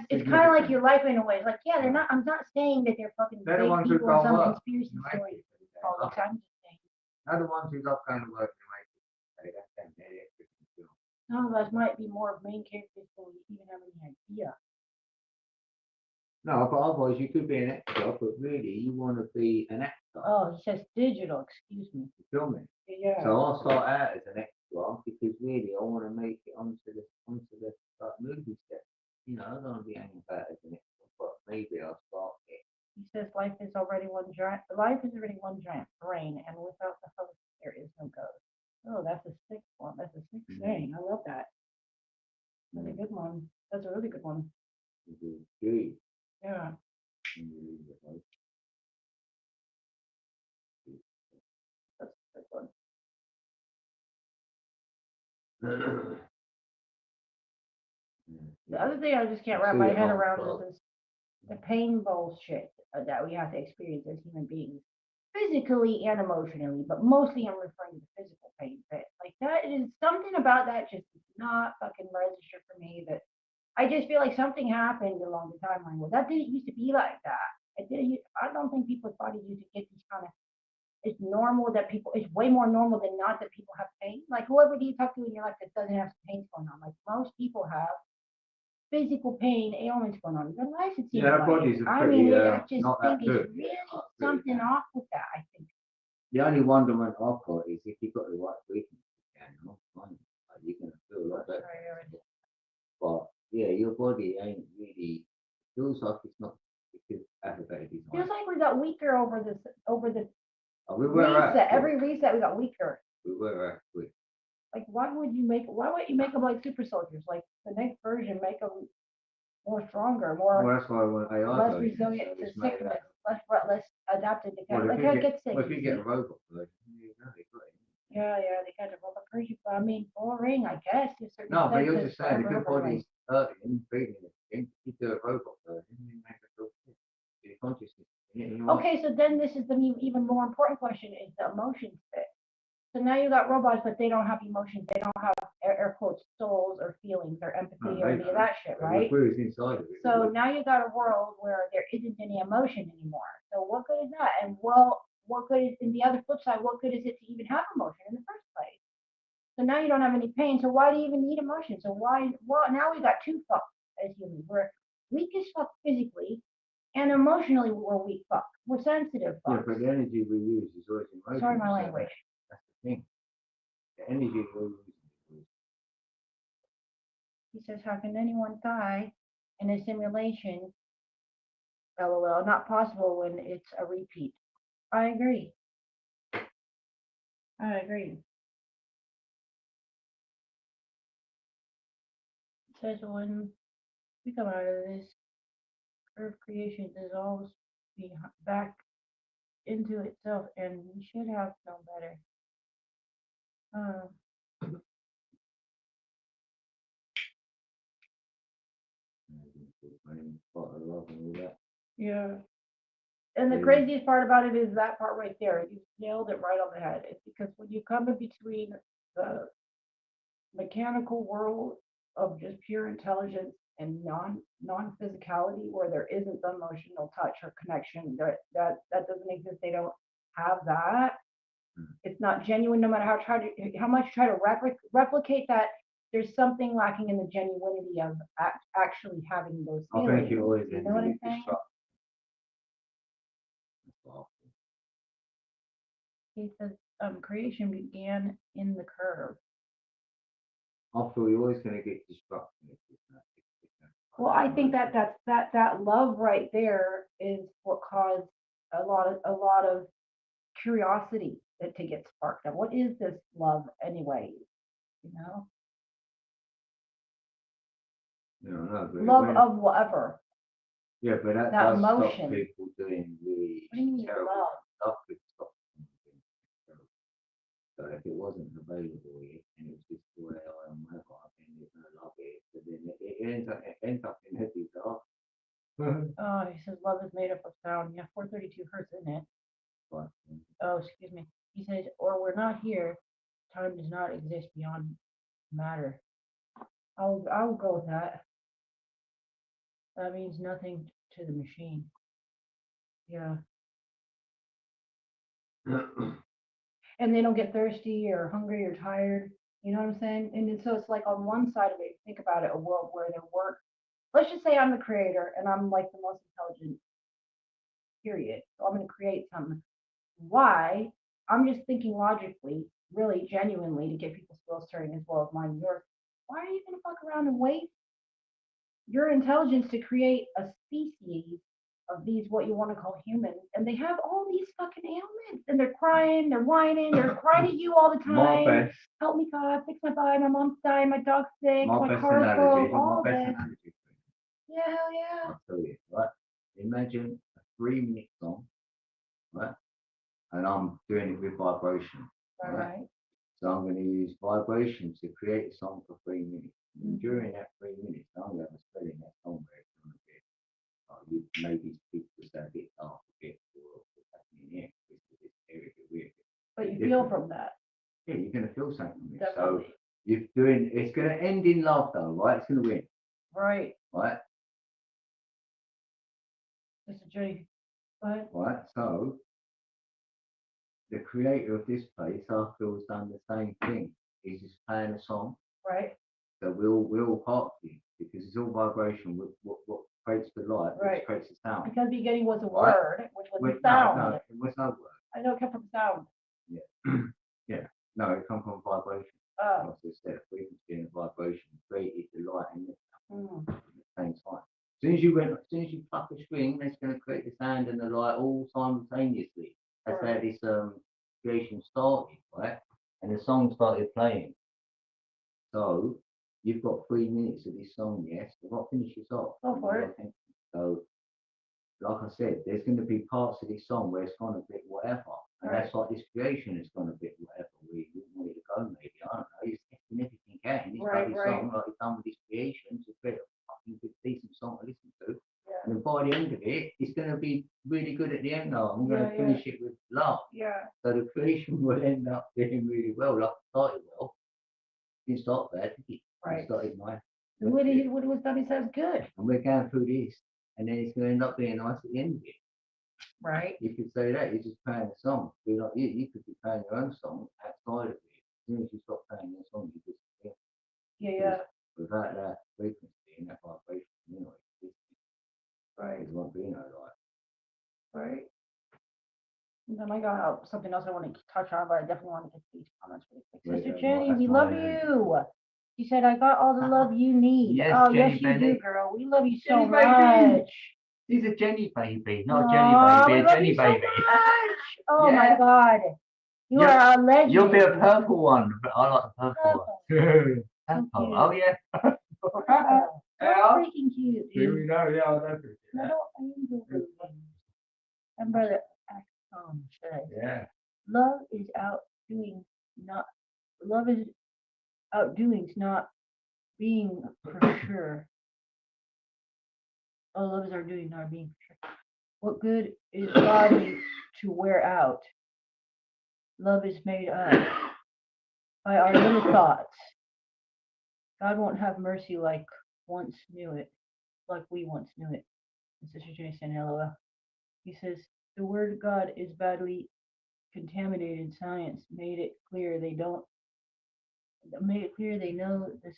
[SPEAKER 1] it's kind of like
[SPEAKER 2] significant.
[SPEAKER 1] your life in a way. It's like, yeah, they're not. I'm not saying that they're fucking
[SPEAKER 2] They're the
[SPEAKER 1] fake
[SPEAKER 2] ones who
[SPEAKER 1] people or
[SPEAKER 2] don't
[SPEAKER 1] some
[SPEAKER 2] work.
[SPEAKER 1] conspiracy
[SPEAKER 2] You make
[SPEAKER 1] story
[SPEAKER 2] it every day.
[SPEAKER 1] all the time. Just saying.
[SPEAKER 2] They're the ones who love going to work and make it. That's them. They're the extras in the film.
[SPEAKER 1] Some of us might be more of main characters than we even have any idea.
[SPEAKER 2] No, but otherwise you could be an extra, but really you want to be an actor.
[SPEAKER 1] Oh, he says digital. Excuse me.
[SPEAKER 2] You feel me?
[SPEAKER 1] Yeah.
[SPEAKER 2] So I'll start out as an extra because really I want to make it onto the like, movie set. You know, I don't want to be hanging about as an extra, but maybe I'll start it.
[SPEAKER 1] He says life is is already one giant. Life is already one giant brain, and without the host, there is no ghost. Oh, that's a sick one. That's a sick saying. I love that. That's a good one. That's a really good one. Yeah. That's a good one. The other thing I just can't wrap my head around is this, the pain bullshit that we have to experience as human beings, physically and emotionally, but mostly I'm referring to the physical pain. But like that is something about that just does not fucking register for me. That I just feel like something happened along the timeline. Well, that didn't used to be like that. It didn't. I don't think people's bodies used to get these kind of. It's normal that people. It's way more normal than not that people have pain. Like whoever do you talk to in your life that doesn't have some pain going on? Like most people have physical pain, ailments going on in their life. It seems
[SPEAKER 3] Yeah, our
[SPEAKER 1] like.
[SPEAKER 3] bodies are
[SPEAKER 1] I
[SPEAKER 3] pretty,
[SPEAKER 1] mean, I just
[SPEAKER 3] not that
[SPEAKER 1] think it's
[SPEAKER 3] good.
[SPEAKER 1] really something off with that. I think.
[SPEAKER 2] The only wonderment I've got is if you've got the right treatment, you can feel a lot better. But yeah, your body ain't really feels like it's not because aggravated design.
[SPEAKER 1] Feels like we got weaker over the
[SPEAKER 2] We were
[SPEAKER 1] reset.
[SPEAKER 2] actually,
[SPEAKER 1] Every reset, we got weaker.
[SPEAKER 2] we were actually.
[SPEAKER 1] Like, why wouldn't you make them like super soldiers? Like the next version, make them more stronger, more
[SPEAKER 2] Well, that's why I want AI.
[SPEAKER 1] less
[SPEAKER 2] version,
[SPEAKER 1] resilient
[SPEAKER 2] so
[SPEAKER 1] to
[SPEAKER 2] it's made
[SPEAKER 1] sickness,
[SPEAKER 2] that.
[SPEAKER 1] less adapted to
[SPEAKER 2] Well,
[SPEAKER 1] like
[SPEAKER 2] if you
[SPEAKER 1] I
[SPEAKER 2] get,
[SPEAKER 1] get sick.
[SPEAKER 2] well, if you get a robot version, you know, they got it.
[SPEAKER 1] Yeah, they kind of robot version. But I mean, boring, I guess. To a certain
[SPEAKER 2] No, but
[SPEAKER 1] extent,
[SPEAKER 2] you're
[SPEAKER 1] 'cause
[SPEAKER 2] just saying, if your
[SPEAKER 1] forever,
[SPEAKER 2] body's hurting, breathing, you do a robot version, you make it feel sick. Your consciousness.
[SPEAKER 1] Okay, so then this is the even more important question: is the emotions fit? So now you got robots, but they don't have emotions. They don't have air quotes souls or feelings or empathy or any of that shit, right?
[SPEAKER 2] Inside of it,
[SPEAKER 1] So now you got a world where there isn't any emotion anymore. So what good is that? And well, what good is in the other flip side? What good is it to even have emotion in the first place? So now you don't have any pain. So why do you even need emotion? So why? Well, now we got two fucks as humans. We're weak as fuck physically, and emotionally we're weak fuck. We're sensitive
[SPEAKER 2] yeah,
[SPEAKER 1] fucks.
[SPEAKER 2] but the energy we use is always emotional.
[SPEAKER 1] Sorry, my
[SPEAKER 2] so
[SPEAKER 1] language.
[SPEAKER 2] That's the thing. The energy we use.
[SPEAKER 1] He says, how can anyone die in a simulation? LOL, not possible when it's a repeat. I agree. I agree. It says when we come out of this, Earth creation dissolves back into itself, and we should have known better. Yeah. And the craziest part about it is that part right there. You nailed it right on the head. It's because when you come in between the mechanical world of just pure intelligence and non physicality, where there isn't the emotional touch or connection, that doesn't exist. They don't have that. It's not genuine, no matter how much you try to replicate that. There's something lacking in the genuinity of actually having those feelings.
[SPEAKER 2] I think you always
[SPEAKER 1] know what I'm saying? He says creation began in the curve.
[SPEAKER 2] I feel you're always going to get destruction.
[SPEAKER 1] Well, I think that love right there is what caused a lot of curiosity to get sparked up. What is this love anyway? You know?
[SPEAKER 2] No,
[SPEAKER 1] love of whatever.
[SPEAKER 2] Yeah, but that
[SPEAKER 1] that
[SPEAKER 2] does
[SPEAKER 1] emotion.
[SPEAKER 2] stop people doing really
[SPEAKER 1] What do you mean
[SPEAKER 2] terrible
[SPEAKER 1] love?
[SPEAKER 2] stuff. Could stop them doing terrible. So if it wasn't available and it was just for AI and whatever, I think there's no love it. But then it ends up in a disaster.
[SPEAKER 1] Oh, he says love is made up of sound. Yeah, 432 hertz, isn't it?
[SPEAKER 2] But,
[SPEAKER 1] Oh, excuse me. He says, or we're not here. Time does not exist beyond matter. I'll go with that. That means nothing to the machine. Yeah. And they don't get thirsty or hungry or tired. You know what I'm saying? And so it's like on one side of it, think about it, a world where there work. Let's just say I'm the creator and I'm like the most intelligent, period. So I'm going to create something. Why? I'm just thinking logically, really genuinely, to get people's wheels turning as well as mine and yours. Why are you going to fuck around and waste your intelligence to create a species of these what you want to call humans, and they have all these fucking ailments, and they're crying, they're whining, they're crying at you all the
[SPEAKER 2] My
[SPEAKER 1] time.
[SPEAKER 2] best,
[SPEAKER 1] Help me, God, fix my body. My mom's dying. My dog's sick.
[SPEAKER 2] my
[SPEAKER 1] My
[SPEAKER 2] best
[SPEAKER 1] car's broke.
[SPEAKER 2] analogy,
[SPEAKER 1] All
[SPEAKER 2] my best
[SPEAKER 1] this.
[SPEAKER 2] analogy.
[SPEAKER 1] Yeah, hell yeah.
[SPEAKER 2] I'll tell you, right? Imagine a 3 minute song, right? And I'm doing it with vibration,
[SPEAKER 1] All
[SPEAKER 2] right?
[SPEAKER 1] right.
[SPEAKER 2] So I'm going to use vibration to create a song for 3 minutes. And
[SPEAKER 1] Mhm.
[SPEAKER 2] during that 3 minutes, I'm going to have a spell in that song where it's going to be, you maybe speak to say a bit dark, a bit, or what's happening here, it's very weird.
[SPEAKER 1] But you feel
[SPEAKER 2] Different.
[SPEAKER 1] from that.
[SPEAKER 2] Yeah, you're going to feel something from it. So
[SPEAKER 1] Definitely.
[SPEAKER 2] you're doing, it's going to end in laughter, right? It's going to win,
[SPEAKER 1] Right.
[SPEAKER 2] right?
[SPEAKER 1] Mr. J. Go ahead.
[SPEAKER 2] Right. So the creator of this place, I feel, has done the same thing. He's just playing a song
[SPEAKER 1] Right.
[SPEAKER 2] that we're all part of it because it's all vibration. What creates the light,
[SPEAKER 1] Right.
[SPEAKER 2] which creates the sound.
[SPEAKER 1] Because beginning was a
[SPEAKER 2] Right.
[SPEAKER 1] word, which was
[SPEAKER 2] Wait,
[SPEAKER 1] a sound.
[SPEAKER 2] no, it was no word.
[SPEAKER 1] I know it came from sound.
[SPEAKER 2] Yeah, yeah. No, it comes from vibration.
[SPEAKER 1] Oh.
[SPEAKER 2] Like I said, frequency and vibration created the light and the
[SPEAKER 1] Mm.
[SPEAKER 2] at the same time. As soon as you pluck a string, that's going to create the sound and the light all simultaneously. That's how
[SPEAKER 1] Right.
[SPEAKER 2] this creation started, right? And the song started playing. So you've got 3 minutes of this song, yes. I've got to finish this off.
[SPEAKER 1] Go for it.
[SPEAKER 2] So, like I said, there's going to be parts of this song where it's gone a bit whatever, and
[SPEAKER 1] Right.
[SPEAKER 2] that's like this creation has gone a bit whatever. We want it to go, maybe I don't know. He's testing everything out in this
[SPEAKER 1] Right,
[SPEAKER 2] bloody
[SPEAKER 1] right.
[SPEAKER 2] song, like he's done with this creation, to create a fucking good, decent song to listen to.
[SPEAKER 1] Yeah.
[SPEAKER 2] And then by the end of it, it's going to be really good at the end. Now I'm going to
[SPEAKER 1] Yeah,
[SPEAKER 2] finish it with love.
[SPEAKER 1] Yeah.
[SPEAKER 2] So the creation will end up being really well. Like it started well, didn't start bad, did it?
[SPEAKER 1] Right.
[SPEAKER 2] It started nice.
[SPEAKER 1] And what it was done, he says good.
[SPEAKER 2] And we're going through this, and then it's going to end up being nice at the end of it.
[SPEAKER 1] Right.
[SPEAKER 2] You could say that you're just playing a song. Be like you could be playing your own song outside of it. As soon as you stop playing your song, you disappear.
[SPEAKER 1] Yeah.
[SPEAKER 2] Without that frequency and that vibration, you know,
[SPEAKER 1] Right.
[SPEAKER 2] it won't be no light.
[SPEAKER 1] Right. And then I got something else I want to touch on, but I definitely want to get to these comments really quick.
[SPEAKER 2] Right,
[SPEAKER 1] Sister
[SPEAKER 2] right,
[SPEAKER 1] Jenny,
[SPEAKER 2] that's
[SPEAKER 1] we love
[SPEAKER 2] mine,
[SPEAKER 1] you. She said, I got all the love you need.
[SPEAKER 2] Yes,
[SPEAKER 1] oh,
[SPEAKER 2] Jenny
[SPEAKER 1] yes, you
[SPEAKER 2] Bennett.
[SPEAKER 1] do, girl. We love you so
[SPEAKER 2] Jenny baby.
[SPEAKER 1] much.
[SPEAKER 2] She's a Jenny baby, not a
[SPEAKER 1] Aw,
[SPEAKER 2] Jenny
[SPEAKER 1] we
[SPEAKER 2] baby, a
[SPEAKER 1] love
[SPEAKER 2] Jenny
[SPEAKER 1] you so
[SPEAKER 2] baby.
[SPEAKER 1] much. Oh,
[SPEAKER 2] Yeah.
[SPEAKER 1] my God. You
[SPEAKER 2] You're-
[SPEAKER 1] are a legend.
[SPEAKER 2] You'll be a purple one, but I like the purple one. Purple. Oh, yeah.
[SPEAKER 1] Oh,
[SPEAKER 2] Yeah.
[SPEAKER 1] freaking cute,
[SPEAKER 2] Here we
[SPEAKER 1] dude.
[SPEAKER 2] go, yeah, I know.
[SPEAKER 1] Little angel baby. And brother says,
[SPEAKER 2] Yeah.
[SPEAKER 1] love is outdoing, not love is outdoings, not being for sure. Oh, love is outdoing, not being for sure. What good is body to wear out? Love is made up by our little thoughts. God won't have mercy like once knew it, like we once knew it. And Sister Jenny said, LOL. He says, the word God is badly contaminated. Science made it clear they know this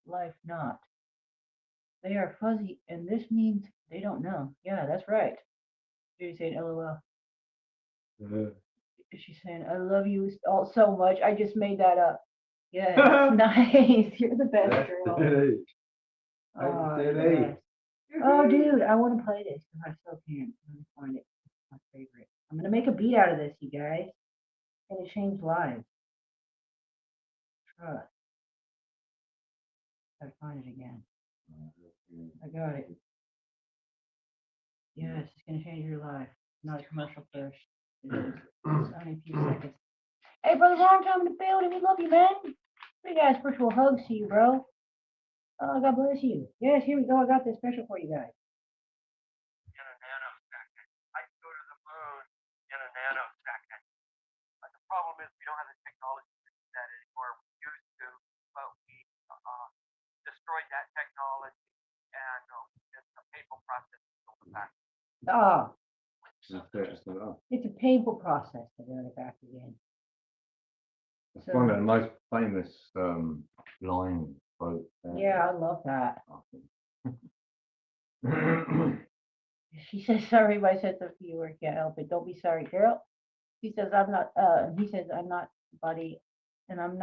[SPEAKER 1] life not. They are fuzzy, and this means they don't know. Yeah, that's right. Jenny saying, LOL. She's saying, I love you all so much. I just made that up. Yeah, nice. You're the best girl. Oh, yes. Oh, dude, I want to play this because I still can't. Let me find it. It's my favorite. I'm gonna make a beat out of this, you guys. It's gonna change lives. Trust. Gotta find it again. I got it. Yes, it's gonna change your life. Not a commercial first. It is. It's only a few seconds. Hey, brother, long time in the building. We love you, man. Big ass virtual hugs to you, bro. Oh, God bless you. Yes, here we go. I got this special for you guys.
[SPEAKER 3] In a nanosecond. I can go to the moon in a nanosecond. But the problem is we don't have the technology to do that anymore. We used to, but we destroyed that technology, and it's a painful process to build it back.
[SPEAKER 1] Ah,
[SPEAKER 2] That's
[SPEAKER 1] it's a painful process to do it back again.
[SPEAKER 2] one of the most famous line quotes.
[SPEAKER 1] Yeah, I love that.
[SPEAKER 2] I think.
[SPEAKER 1] She says, sorry, my sense of humor can't help it. Don't be sorry, girl. He says, he says, I'm not body, and I'm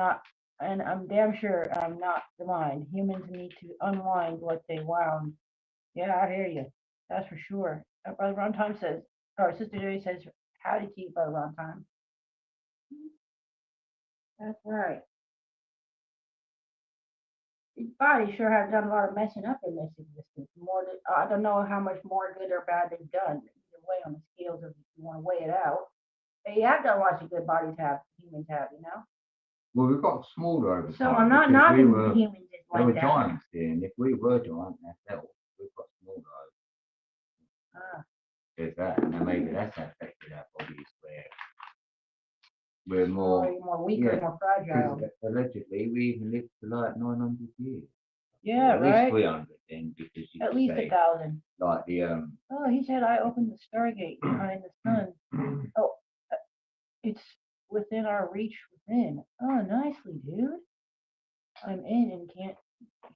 [SPEAKER 1] damn sure I'm not the mind. Humans need to unwind what they wound. Yeah, I hear you. That's for sure. Brother Ron Time says, or Sister Joey says, howdy to you, Brother Ron Time. That's right. His body sure has done a lot of messing up in this existence. More than, I don't know how much more good or bad they've done. Either way, on the scales of if you want to weigh it out, they have done lots of good bodies have humans have, you know.
[SPEAKER 2] Well, we've got smaller over
[SPEAKER 1] So
[SPEAKER 2] time
[SPEAKER 1] I'm not
[SPEAKER 2] because we
[SPEAKER 1] knocking
[SPEAKER 2] were
[SPEAKER 1] humans as
[SPEAKER 2] there were
[SPEAKER 1] like that.
[SPEAKER 2] giants here, and if we were giant ourselves, we've got smaller over.
[SPEAKER 1] Ah,
[SPEAKER 2] There's that, and then maybe that's affected our bodies where we're
[SPEAKER 1] or
[SPEAKER 2] more.
[SPEAKER 1] you're more weaker,
[SPEAKER 2] Yeah,
[SPEAKER 1] more fragile.
[SPEAKER 2] because allegedly we even lived for like 900 years.
[SPEAKER 1] Yeah,
[SPEAKER 2] Or at least
[SPEAKER 1] right.
[SPEAKER 2] 300 then, because you
[SPEAKER 1] At
[SPEAKER 2] could
[SPEAKER 1] least
[SPEAKER 2] say
[SPEAKER 1] 1,000.
[SPEAKER 2] like the
[SPEAKER 1] Oh, he said I opened the Stargate behind the sun. Oh, uh, it's within our reach within. Oh, nicely, dude. I'm in and can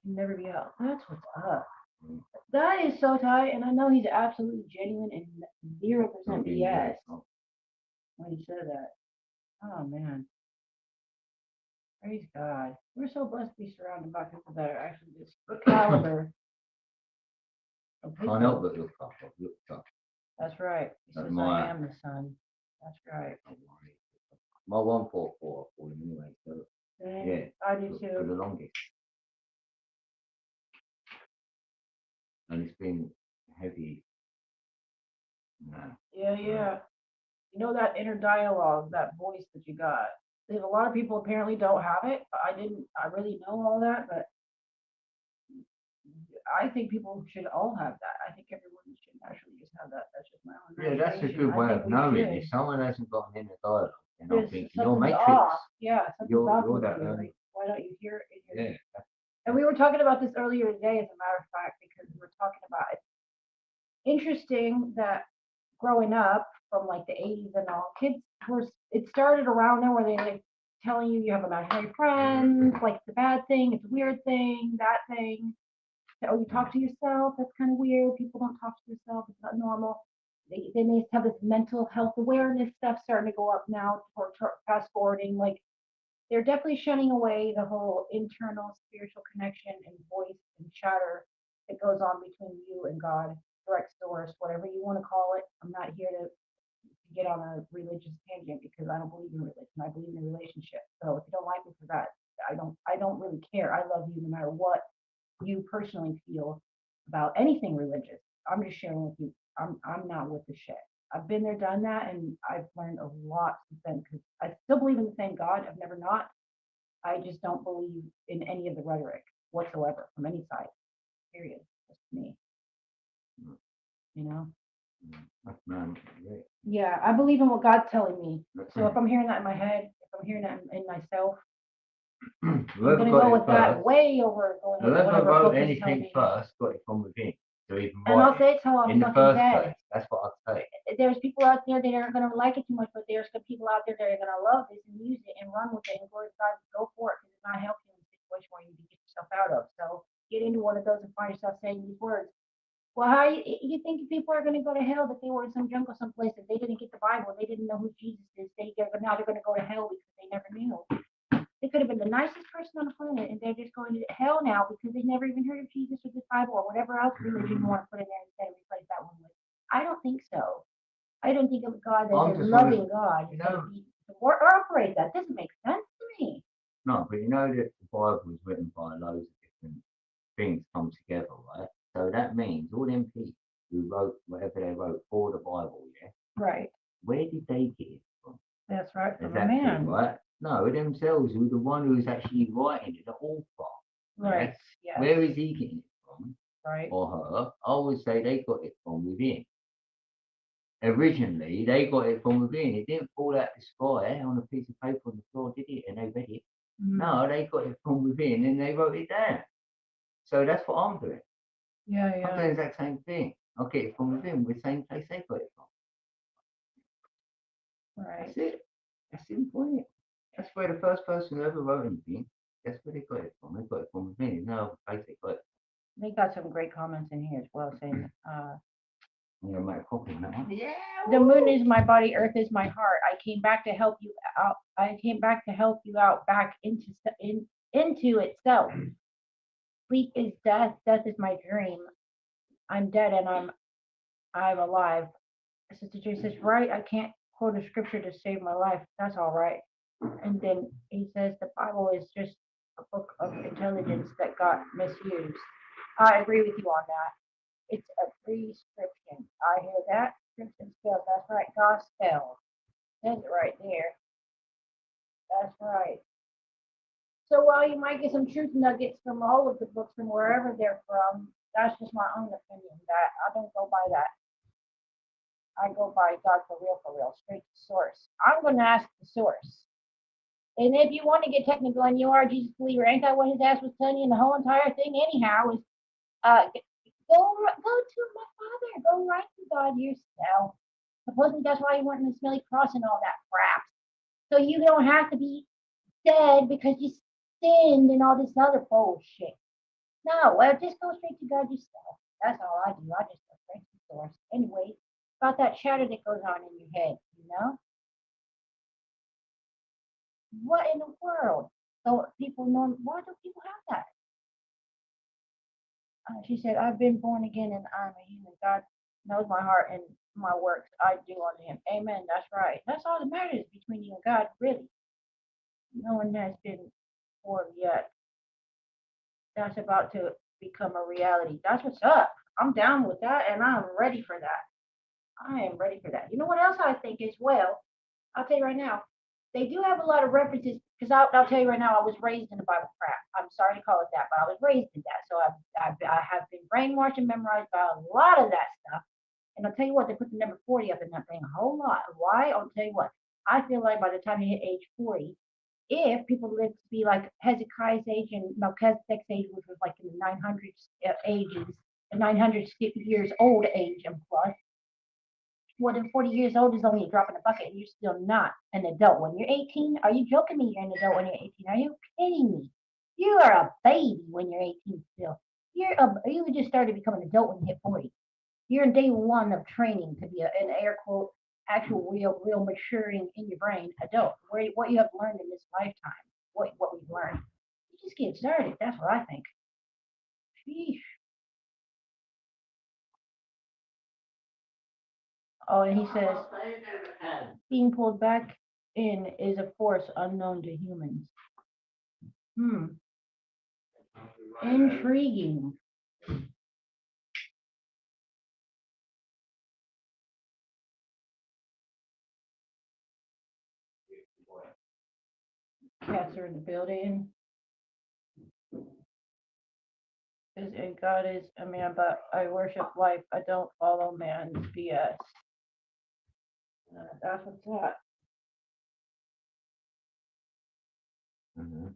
[SPEAKER 1] never be out. That's what's up. That is so tight, and I know he's absolutely genuine and 0%
[SPEAKER 2] not being
[SPEAKER 1] BS
[SPEAKER 2] very soft.
[SPEAKER 1] when he said that. Oh man, praise God. We're so blessed to be surrounded by people that are actually this caliber of
[SPEAKER 2] Can't help
[SPEAKER 1] people.
[SPEAKER 2] but look up. I've looked up.
[SPEAKER 1] That's right. He says, I
[SPEAKER 2] Admire.
[SPEAKER 1] am the sun. That's right.
[SPEAKER 2] My 144 for him anyway, so yeah,
[SPEAKER 1] I do
[SPEAKER 2] for
[SPEAKER 1] too.
[SPEAKER 2] the longest. And it's been heavy.
[SPEAKER 1] Yeah. You know that inner dialogue, that voice that you got. There's a lot of people apparently don't have it. I really know all that, but I think people should all have that. I think everyone should actually just have that. That's just my own
[SPEAKER 2] Yeah, that's a
[SPEAKER 1] recommendation.
[SPEAKER 2] good
[SPEAKER 1] I
[SPEAKER 2] way
[SPEAKER 1] think
[SPEAKER 2] of
[SPEAKER 1] we
[SPEAKER 2] knowing.
[SPEAKER 1] should.
[SPEAKER 2] If someone hasn't got an inner dialogue, then I'm
[SPEAKER 1] There's
[SPEAKER 2] thinking, you're
[SPEAKER 1] something's
[SPEAKER 2] Matrix.
[SPEAKER 1] off. Yeah, something's
[SPEAKER 2] You're
[SPEAKER 1] off with
[SPEAKER 2] that,
[SPEAKER 1] you. Like, why don't you hear it in your
[SPEAKER 2] yeah.
[SPEAKER 1] And we were talking about this earlier today, as a matter of fact, because we were talking about it. Interesting that growing up from like the 80s and all, kids were, it started around there where they like telling you have imaginary friends, like it's a bad thing, it's a weird thing, that thing. Oh, you talk to yourself, that's kind of weird. People don't talk to themselves, it's not normal. They may have this mental health awareness stuff starting to go up now, or fast forwarding, like they're definitely shunning away the whole internal spiritual connection and voice and chatter that goes on between you and God, direct source, whatever you want to call it. I'm not here to get on a religious tangent because I don't believe in religion. I believe in a relationship. So if you don't like me for that, I don't really care. I love you no matter what you personally feel about anything religious. I'm just sharing with you. I'm not with the shit. I've been there, done that, and I've learned a lot since then because I still believe in the same God. I've never not. I just don't believe in any of the rhetoric whatsoever from any side. Period. Just me. You know? Yeah, I believe in what God's telling me. So if I'm hearing that in my head, if I'm hearing that in myself, I'm gonna go with that way over going with
[SPEAKER 2] Whoever
[SPEAKER 1] whatever
[SPEAKER 2] wrote
[SPEAKER 1] book is telling
[SPEAKER 2] anything
[SPEAKER 1] me.
[SPEAKER 2] first got it from within. So even
[SPEAKER 1] And I'll
[SPEAKER 2] write
[SPEAKER 1] say it till
[SPEAKER 2] it
[SPEAKER 1] I'm
[SPEAKER 2] in the
[SPEAKER 1] fucking
[SPEAKER 2] first
[SPEAKER 1] dead.
[SPEAKER 2] place. That's what I'd say.
[SPEAKER 1] There's people out there that aren't gonna like it too much, but there's some people out there that are gonna love this and use it and run with it and glorify it. Go for it because it's not helping you in a situation where you need to get yourself out of. So get into one of those and find yourself saying these words. Well, how you think people are going to go to hell that they were in some jungle someplace and they didn't get the Bible, they didn't know who Jesus is, now they're going to go to hell because they never knew. They could have been the nicest person on the planet and they're just going to hell now because they've never even heard of Jesus or the Bible or whatever else religion you want to put in there instead and replace that one with. I don't think so. I don't think of God as a loving God. Or operate that. Doesn't make sense to me.
[SPEAKER 2] No, but you know that the Bible was written by loads of different things come together, right? So that means all them people who wrote whatever they wrote for the Bible, yeah?
[SPEAKER 1] Right.
[SPEAKER 2] Where did they get it from?
[SPEAKER 1] That's right, from a
[SPEAKER 2] Exactly,
[SPEAKER 1] man.
[SPEAKER 2] right? No, themselves were the one who's actually writing it, the author.
[SPEAKER 1] Right.
[SPEAKER 2] Yes. Where is he getting it from?
[SPEAKER 1] Right.
[SPEAKER 2] Or her? I would say they got it from within. Originally, they got it from within. It didn't fall out the sky on a piece of paper on the floor, did it? And they read it.
[SPEAKER 1] Mm-hmm.
[SPEAKER 2] No, they got it from within and they wrote it down. So that's what I'm doing.
[SPEAKER 1] Yeah.
[SPEAKER 2] I'm doing the exact same thing. I get it from within, the same place they got it from.
[SPEAKER 1] Right.
[SPEAKER 2] That's it. That's simple, isn't it? That's where the first person who ever wrote anything, that's where they got it from. They got it from within. No place they got it.
[SPEAKER 1] They got some great comments in here as well saying,
[SPEAKER 2] I'm gonna make a copy of that one.
[SPEAKER 1] yeah. The moon is my body, earth is my heart. I came back to help you out. I came back to help you out back into itself. Sleep is death. Death is my dream. I'm dead and I'm I'm alive. Sister J says, right, I can't quote a scripture to save my life. That's all right. And then he says the Bible is just a book of intelligence that got misused. I agree with you on that. It's a prescription. I hear that. Prescription spells. That's right. Gospel. Says it right there. That's right. So while you might get some truth nuggets from all of the books from wherever they're from, that's just my own opinion. That I don't go by that. I go by God for real, straight to source. I'm going to ask the source. And if you want to get technical and you are a Jesus believer, ain't that what his ass was telling you in the whole entire thing anyhow? Is go to my father, go right to God yourself. Supposedly that's why you went in the smelly cross and all that crap. So you don't have to be dead because you sinned and all this other bullshit. No, well, just go straight to God yourself. That's all I do. I just go straight to the source. Anyway, about that chatter that goes on in your head, you know? What in the world? So people know, why do people have that? She said, I've been born again and I'm a human. God knows my heart and my works I do unto him. Amen. That's right. That's all that matters between you and God, really. No one has been born yet. That's about to become a reality. That's what's up. I'm down with that and I'm ready for that. I am ready for that. You know what else I think as well? I'll tell you right now. They do have a lot of references because I'll tell you right now. I was raised in the Bible crap. I'm sorry to call it that, but I was raised in that. So I have been brainwashed and memorized by a lot of that stuff. And I'll tell you what, they put the number 40 up in that thing a whole lot. Why? I'll tell you what. I feel like by the time you hit age 40, if people live to be like Hezekiah's age and Melchizedek's age, which was like in the 900s ages, the 900 years old age and plus, more than 40 years old is only a drop in the bucket, and you're still not an adult. When you're 18, are you joking me? You're an adult when you're 18. Are you kidding me? You are a baby when you're 18 still. You just started becoming an adult when you hit 40. You're in day one of training to be an air quote actual real maturing in your brain adult. What you have learned in this lifetime, what we've learned. You just get started. That's what I think. Sheesh. Oh, and he says being pulled back in is a force unknown to humans. Hmm. Intriguing. Cats are in the building. And God is a man, but I worship life. I don't follow man's BS. That's what's up.
[SPEAKER 2] Mm-hmm.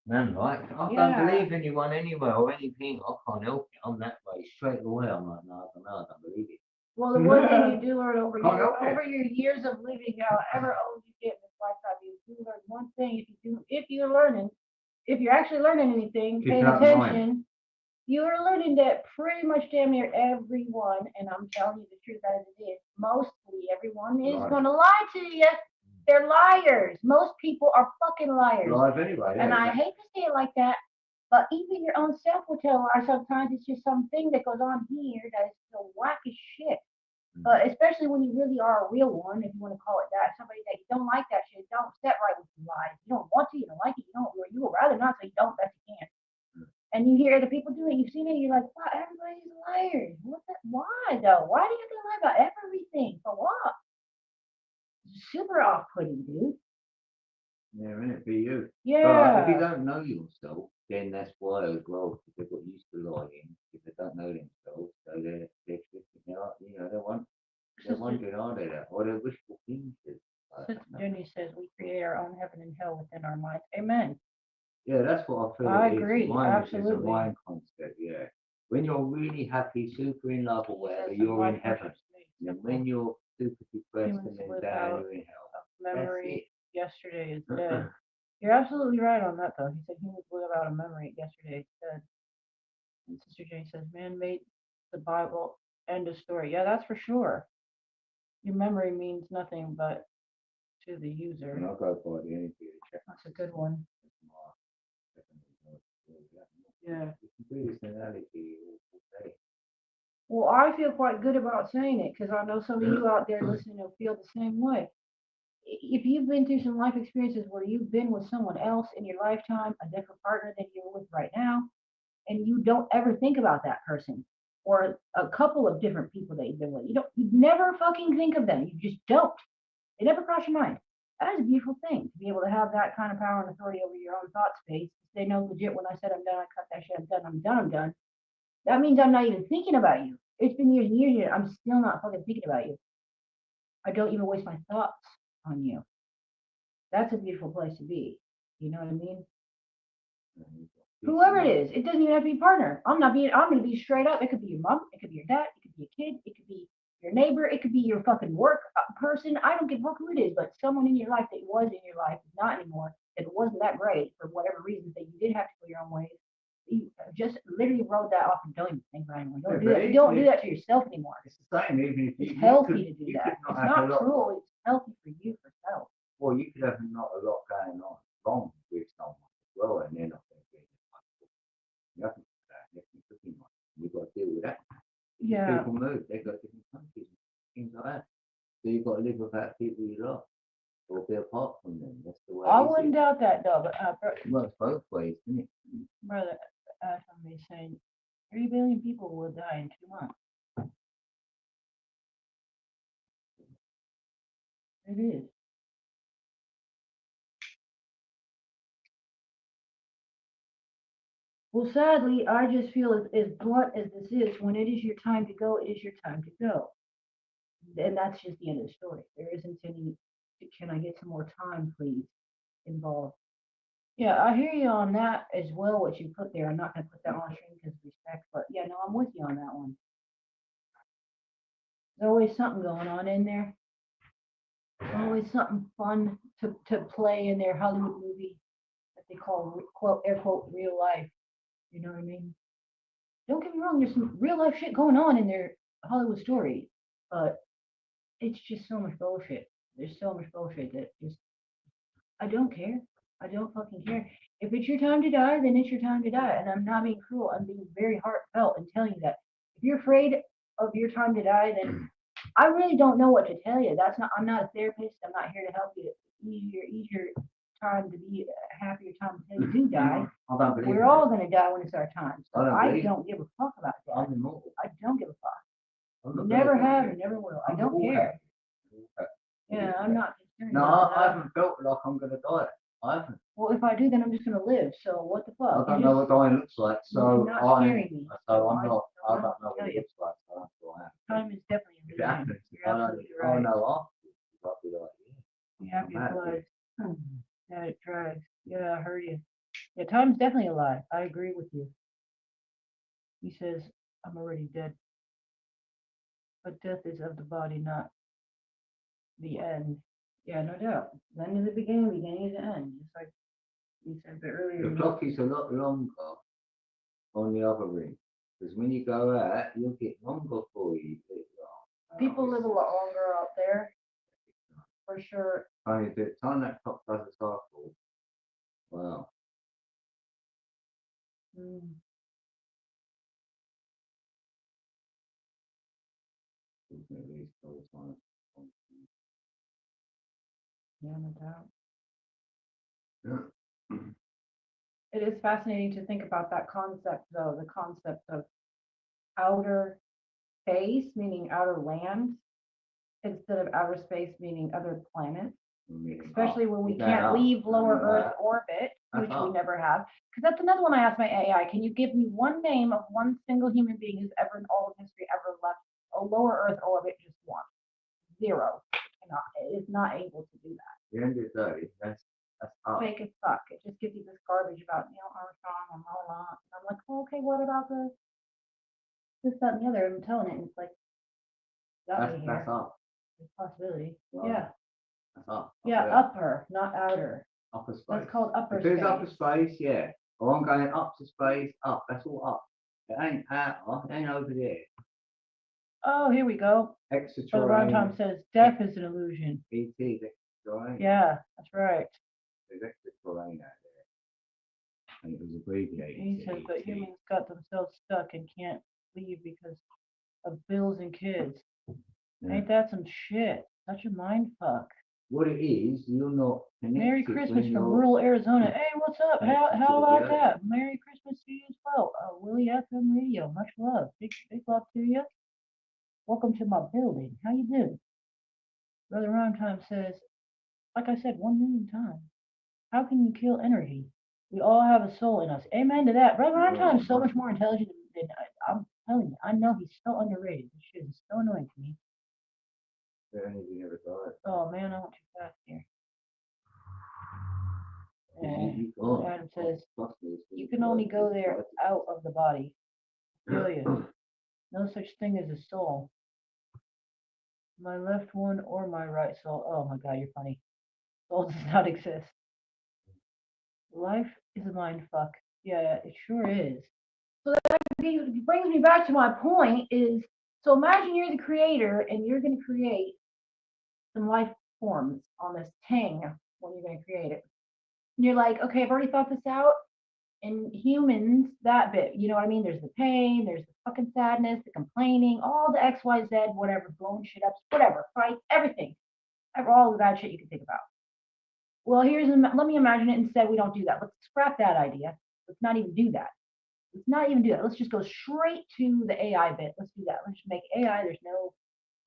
[SPEAKER 2] Man, right? I
[SPEAKER 1] Yeah.
[SPEAKER 2] don't believe anyone anywhere or anything. I can't help it. I'm that way straight away. I'm like, no, I don't know. I don't believe it.
[SPEAKER 1] Well, the one thing you do learn
[SPEAKER 2] Can't help it.
[SPEAKER 1] over your years of living, however old you get in this lifetime, you do learn one thing. If you're actually learning anything,
[SPEAKER 2] Keep
[SPEAKER 1] paying
[SPEAKER 2] that in mind.
[SPEAKER 1] attention, you are learning that pretty much damn near everyone, and I'm telling you the truth as it is, mostly everyone is
[SPEAKER 2] Liar.
[SPEAKER 1] going to lie to you. They're liars. Most people are fucking liars.
[SPEAKER 2] Live anyway.
[SPEAKER 1] And
[SPEAKER 2] Yeah.
[SPEAKER 1] I hate to say it like that, but even your own self will tell a lie. Sometimes it's just something that goes on here that is so whack as shit. Especially when you really are a real one, if you want to call it that. Somebody that you don't like that shit, don't set right with your lies. You don't want to, you don't like it, you would rather not, so you don't, best you can. And you hear the people do it, you've seen it, you're like, wow, everybody's liars. Why though? Why do you have to lie about everything? For what? Super off putting, dude.
[SPEAKER 2] Yeah, innit? Be you. But if you
[SPEAKER 1] Yeah.
[SPEAKER 2] don't know yourself, then that's why as well, because they've got used to lying. If they don't know themselves, so they're twisting out, they're wondering, are they that? Or they're wishful thinking.
[SPEAKER 1] Sister Jenny says we create our own heaven and hell within our minds. Amen.
[SPEAKER 2] Yeah, that's what I feel
[SPEAKER 1] I
[SPEAKER 2] it is.
[SPEAKER 1] agree,
[SPEAKER 2] Mind is a
[SPEAKER 1] absolutely.
[SPEAKER 2] mind concept, yeah. When you're really happy, super in love or whatever,
[SPEAKER 1] Says
[SPEAKER 2] you're in
[SPEAKER 1] life
[SPEAKER 2] heaven.
[SPEAKER 1] worship space.
[SPEAKER 2] And when you're super depressed
[SPEAKER 1] Humans
[SPEAKER 2] and then
[SPEAKER 1] without
[SPEAKER 2] down, you're in hell.
[SPEAKER 1] memory yesterday is dead. You're absolutely right on that, though. He said humans without a memory yesterday is dead. And Sister Jane says, man made the Bible, end of story. Yeah, that's for sure. Your memory means nothing but to the user.
[SPEAKER 2] And I'll go by the energy check.
[SPEAKER 1] That's a good one. Yeah.
[SPEAKER 2] You can do this analogy all day.
[SPEAKER 1] Well, I feel quite good about saying it because I know some of you out there listening will feel the same way. If you've been through some life experiences where you've been with someone else in your lifetime, a different partner than you're with right now, and you don't ever think about that person or a couple of different people that you've been with, you never fucking think of them. You just don't. It never crossed your mind. That is a beautiful thing to be able to have that kind of power and authority over your own thought space. They know legit when I said I'm done, I cut that shit, I'm done, I'm done, I'm done. That means I'm not even thinking about you. It's been years and years, and I'm still not fucking thinking about you. I don't even waste my thoughts on you. That's a beautiful place to be. You know what I mean? Whoever it is, it doesn't even have to be partner. I'm gonna be straight up. It could be your mom, it could be your dad, it could be a kid, it could be your neighbor, it could be your fucking work person. I don't give a fuck who it is, but someone in your life that was in your life is not anymore. That it wasn't that great for whatever reasons that you did have to go your own ways. You just literally wrote that off and don't even think about it anymore. Don't do that. Don't do that to yourself anymore.
[SPEAKER 2] It's the same, even if
[SPEAKER 1] It's
[SPEAKER 2] you
[SPEAKER 1] healthy
[SPEAKER 2] could,
[SPEAKER 1] to do
[SPEAKER 2] you
[SPEAKER 1] that.
[SPEAKER 2] could not
[SPEAKER 1] It's
[SPEAKER 2] have a
[SPEAKER 1] not
[SPEAKER 2] lot.
[SPEAKER 1] cruel. It's healthy for you for self.
[SPEAKER 2] Well, you could have not a lot going on wrong with someone as well, and they're not going to be nothing for that. Nothing cooking on. You've got to deal with that.
[SPEAKER 1] Yeah.
[SPEAKER 2] People move. They go to different countries, things like that. So you've got to live without people you love or be apart from them. That's the way.
[SPEAKER 1] I
[SPEAKER 2] it is
[SPEAKER 1] wouldn't
[SPEAKER 2] here.
[SPEAKER 1] doubt that though, but
[SPEAKER 2] It works both ways, doesn't it?
[SPEAKER 1] brother, somebody saying 3 billion people will die in 2 months. It is. Well, sadly, I just feel as blunt as this is, when it is your time to go, it is your time to go. And that's just the end of the story. There isn't any, can I get some more time, please, involved. Yeah, I hear you on that as well, what you put there. I'm not going to put that on stream because of respect, but yeah, no, I'm with you on that one. There's always something going on in there. Always something fun to play in their Hollywood movie that they call, quote, air quote, real life. You know what I mean? Don't get me wrong, there's some real life shit going on in their Hollywood story, but it's just so much bullshit. There's so much bullshit that just, I don't care. I don't fucking care. If it's your time to die, then it's your time to die. And I'm not being cruel. I'm being very heartfelt and telling you that. If you're afraid of your time to die, then I really don't know what to tell you. I'm not a therapist. I'm not here to help you ease your time to be a happier time until you do die.
[SPEAKER 2] I don't believe
[SPEAKER 1] We're
[SPEAKER 2] in
[SPEAKER 1] all
[SPEAKER 2] that.
[SPEAKER 1] going to die when it's our time. So I don't give a fuck about
[SPEAKER 2] I'm
[SPEAKER 1] that.
[SPEAKER 2] immortal.
[SPEAKER 1] I don't give a fuck.
[SPEAKER 2] I'm not
[SPEAKER 1] Never
[SPEAKER 2] gonna
[SPEAKER 1] have
[SPEAKER 2] do
[SPEAKER 1] and
[SPEAKER 2] it.
[SPEAKER 1] never will. I
[SPEAKER 2] I'm
[SPEAKER 1] don't
[SPEAKER 2] all
[SPEAKER 1] care.
[SPEAKER 2] happy.
[SPEAKER 1] Yeah, I'm not concerned
[SPEAKER 2] No,
[SPEAKER 1] about
[SPEAKER 2] I
[SPEAKER 1] that.
[SPEAKER 2] haven't felt like I'm going to die. I haven't.
[SPEAKER 1] Well, if I do, then I'm just gonna live. So what the
[SPEAKER 2] I
[SPEAKER 1] fuck?
[SPEAKER 2] don't know what dying looks like, so
[SPEAKER 1] You're not
[SPEAKER 2] I,
[SPEAKER 1] scaring me.
[SPEAKER 2] so I'm not. I
[SPEAKER 1] I
[SPEAKER 2] don't know
[SPEAKER 1] tell
[SPEAKER 2] what it
[SPEAKER 1] you,
[SPEAKER 2] looks like. So that's what I am.
[SPEAKER 1] time is definitely
[SPEAKER 2] If
[SPEAKER 1] a
[SPEAKER 2] it
[SPEAKER 1] illusion.
[SPEAKER 2] happens,
[SPEAKER 1] You're
[SPEAKER 2] I know.
[SPEAKER 1] absolutely
[SPEAKER 2] I
[SPEAKER 1] right.
[SPEAKER 2] know afterwards. I'll be like,
[SPEAKER 1] You
[SPEAKER 2] yeah,
[SPEAKER 1] happy
[SPEAKER 2] I'm happy.
[SPEAKER 1] flies. Yeah, it drags. Yeah, I heard you. Yeah, time's definitely a lie. I agree with you. He says, I'm already dead. But death is of the body, not the end. Yeah, no doubt. The end is the beginning is the end. Just like you said a bit earlier.
[SPEAKER 2] The clock is a lot longer on the other ring because when you go out, you'll get longer for you.
[SPEAKER 1] People live a lot longer out there, for sure.
[SPEAKER 2] Only the time that clock does a cycle, wow.
[SPEAKER 1] Mm,
[SPEAKER 2] At least all the time.
[SPEAKER 1] yeah, no doubt.
[SPEAKER 2] Yeah.
[SPEAKER 1] It is fascinating to think about that concept, though, the concept of outer space, meaning outer land, instead of outer space, meaning other planets, especially when we can't leave lower Earth orbit, which we never have. Because that's another one I asked my AI. Can you give me one name of one single human being who's ever in all of history ever left a lower Earth orbit? Just one. Zero. Is not able to do that.
[SPEAKER 2] The end of the day, that's up.
[SPEAKER 1] Fake as fuck. It just gives you this garbage about Neil Armstrong and blah blah. And I'm like, oh, okay, what about this, that, and the other? I'm telling it, and it's like, got me here.
[SPEAKER 2] That's up.
[SPEAKER 1] There's possibility.
[SPEAKER 2] Well,
[SPEAKER 1] Yeah.
[SPEAKER 2] That's up.
[SPEAKER 1] Yeah, upper, not outer.
[SPEAKER 2] Upper space.
[SPEAKER 1] That's called upper
[SPEAKER 2] if there's
[SPEAKER 1] space.
[SPEAKER 2] upper space, yeah. Or I'm going up to space, up. That's all up. It ain't out. It ain't over there.
[SPEAKER 1] Oh, here we go. Brother
[SPEAKER 2] Extraterrestrial.
[SPEAKER 1] Tom says death is an illusion.
[SPEAKER 2] ET, extraterrestrial.
[SPEAKER 1] Yeah, that's right.
[SPEAKER 2] There's extraterrestrial out there. And it was abbreviated.
[SPEAKER 1] He says, but humans got themselves stuck and can't leave because of bills and kids.
[SPEAKER 2] Yeah.
[SPEAKER 1] Ain't that some shit? Such a mind fuck.
[SPEAKER 2] What it is, you're not connected.
[SPEAKER 1] Merry Christmas
[SPEAKER 2] when
[SPEAKER 1] from
[SPEAKER 2] you're
[SPEAKER 1] rural Arizona. Hey, what's up? How
[SPEAKER 2] connected to
[SPEAKER 1] about
[SPEAKER 2] the
[SPEAKER 1] that? Merry Christmas to you as well. Willie FM Radio. Much love. Big love to you. Welcome to my building. How you doing? Brother Rhyme Time says, like I said 1 million times, how can you kill energy? We all have a soul in us. Amen to that. Brother Rhyme Time is so much more intelligent than I'm telling you. I know he's so underrated. This shit is so annoying to me.
[SPEAKER 2] energy never dies.
[SPEAKER 1] Oh man, I went too fast here.
[SPEAKER 2] You
[SPEAKER 1] Adam says,
[SPEAKER 2] Trust me, it's
[SPEAKER 1] you
[SPEAKER 2] gonna
[SPEAKER 1] can only
[SPEAKER 2] die.
[SPEAKER 1] go there out of the body. Feel you. No such thing as a soul. My left one or my right soul. Oh my god, you're funny. Soul does not exist. Life is a mind fuck. Yeah, it sure is. So that brings me back to my point is, so imagine you're the creator and you're going to create some life forms on this thing when you're going to create it. And you're like, okay, I've already thought this out. And humans, that bit, you know what I mean? There's the pain, there's the fucking sadness, the complaining, all the X, Y, Z, whatever, blowing shit up, whatever, fight, everything. All of that shit you can think about. Well, let me imagine it instead. We don't do that. Let's scrap that idea. Let's not even do that. Let's not even do that. Let's just go straight to the AI bit. Let's do that. Let's just make AI.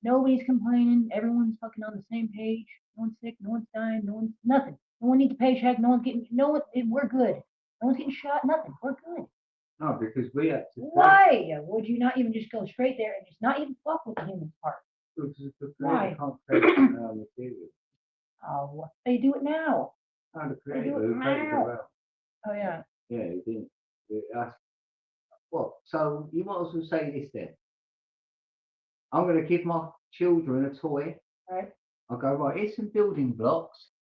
[SPEAKER 1] Nobody's complaining. Everyone's fucking on the same page. No one's sick. No one's dying. No one's nothing. No one needs a paycheck. No one's getting. No one. We're good. No one's getting shot. Nothing. We're good.
[SPEAKER 2] No, because we had to.
[SPEAKER 1] Why would you not even just go straight there and just not even fuck with the human part?
[SPEAKER 2] Why? Material.
[SPEAKER 1] Oh, they do it now.
[SPEAKER 2] No, the
[SPEAKER 1] They do
[SPEAKER 2] creator
[SPEAKER 1] it
[SPEAKER 2] who created the
[SPEAKER 1] now.
[SPEAKER 2] realm.
[SPEAKER 1] Oh yeah.
[SPEAKER 2] Yeah, he didn't. What? So you might as well say this then. I'm going to give my children a toy.
[SPEAKER 1] Right.
[SPEAKER 2] I'll go, right, here's some building blocks.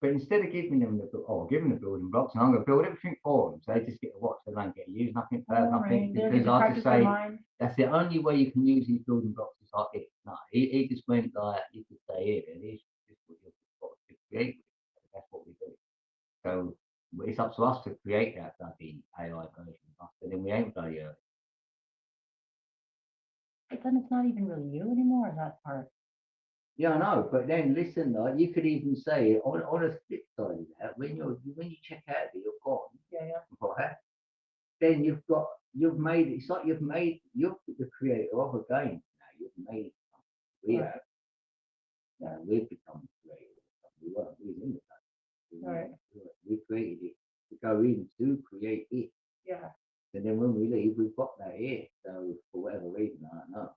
[SPEAKER 2] But instead of giving them giving the building blocks, and I'm going to build everything for them. So they just get to watch, they don't get to use nothing, nothing. Because I just say, that's the only way you can use these building blocks is like it. No, he just went like, you could say here, and here's just what you've got to create. That's what we do. So it's up to us to create that bloody AI version of us, and then we ain't bloody
[SPEAKER 1] But then it's not even really you anymore, that part.
[SPEAKER 2] Yeah, I know, but then listen, like, you could even say on a flip side of that, when you check out that you're gone, right? Then you've made it's like you're the creator of a game now. You've made something. We have, we've become the creator. We weren't in the game. We created it to go in to create it.
[SPEAKER 1] Yeah.
[SPEAKER 2] And then when we leave, we've got that here. So for whatever reason, I don't know.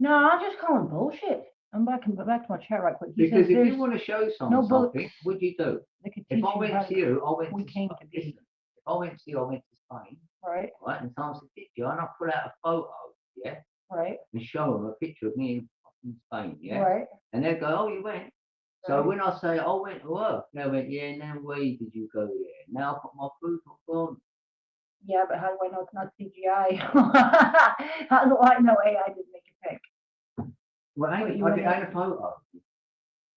[SPEAKER 1] No, I'll just call him bullshit. I'm back to my chat right quick.
[SPEAKER 2] Because if you want to show someone something, what do you do?
[SPEAKER 1] If I went to you,
[SPEAKER 2] I went to Spain. If I went to you, I went to Spain.
[SPEAKER 1] Right.
[SPEAKER 2] Right, and someone said, "Did you?" And I pull out a photo, yeah.
[SPEAKER 1] Right.
[SPEAKER 2] And show them a picture of me in Spain, yeah.
[SPEAKER 1] Right.
[SPEAKER 2] And they go, "Oh, you went." Right. So when I say I went to work, they went, "Yeah, now where did you go there?" Now I put my proof on.
[SPEAKER 1] Yeah, but how do I know it's not CGI? How do I know AI didn't make a pic?
[SPEAKER 2] Well, I ain't a photo.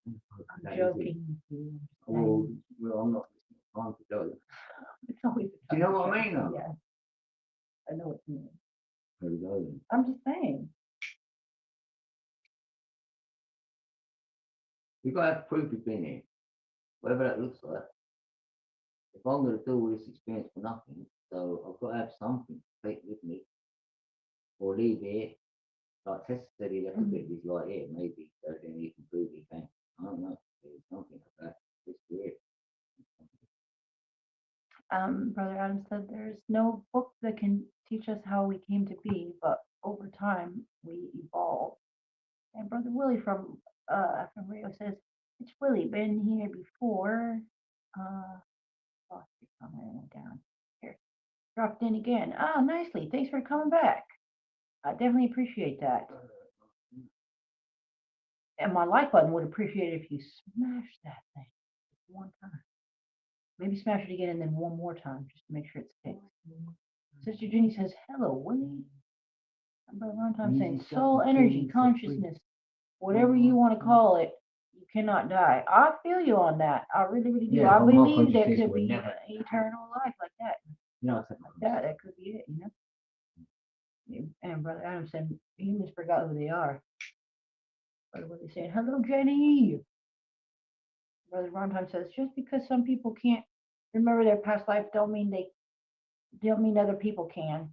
[SPEAKER 1] I'm joking.
[SPEAKER 2] Well, I'm not trying to go.
[SPEAKER 1] It's always.
[SPEAKER 2] Do you know what I mean, though?
[SPEAKER 1] Yeah. I know what you mean.
[SPEAKER 2] There we go. Then.
[SPEAKER 1] I'm just saying.
[SPEAKER 2] You've got to have proof you've been here, whatever that looks like. If I'm going to do all this experience for nothing, so I've got to have something to take with me or leave here. Like Tessa said, he left a bit of his light here, maybe, so then he can prove he can. I don't know. There's something like that. It's weird.
[SPEAKER 1] Brother Adam said there's no book that can teach us how we came to be, but over time we evolve. And Brother Willie from Rio says, it's Willie, been here before. Lost your comment and went down. Here. Dropped in again. Ah, nicely. Thanks for coming back. I definitely appreciate that. And my like button would appreciate it if you smash that thing one time. Maybe smash it again and then one more time just to make sure it sticks. Sister Jenny says, hello, Willie. Brother Runtime saying, soul, energy, consciousness, whatever you want to call it, you cannot die. I feel you on that. I really, really do. I believe there could be eternal life like that.
[SPEAKER 2] No,
[SPEAKER 1] like that. That could be it, you know. And And Brother Adam said, humans forgot who they are. Brother Willie saying, hello, Jenny. Brother Ron says, just because some people can't remember their past life don't mean other people can.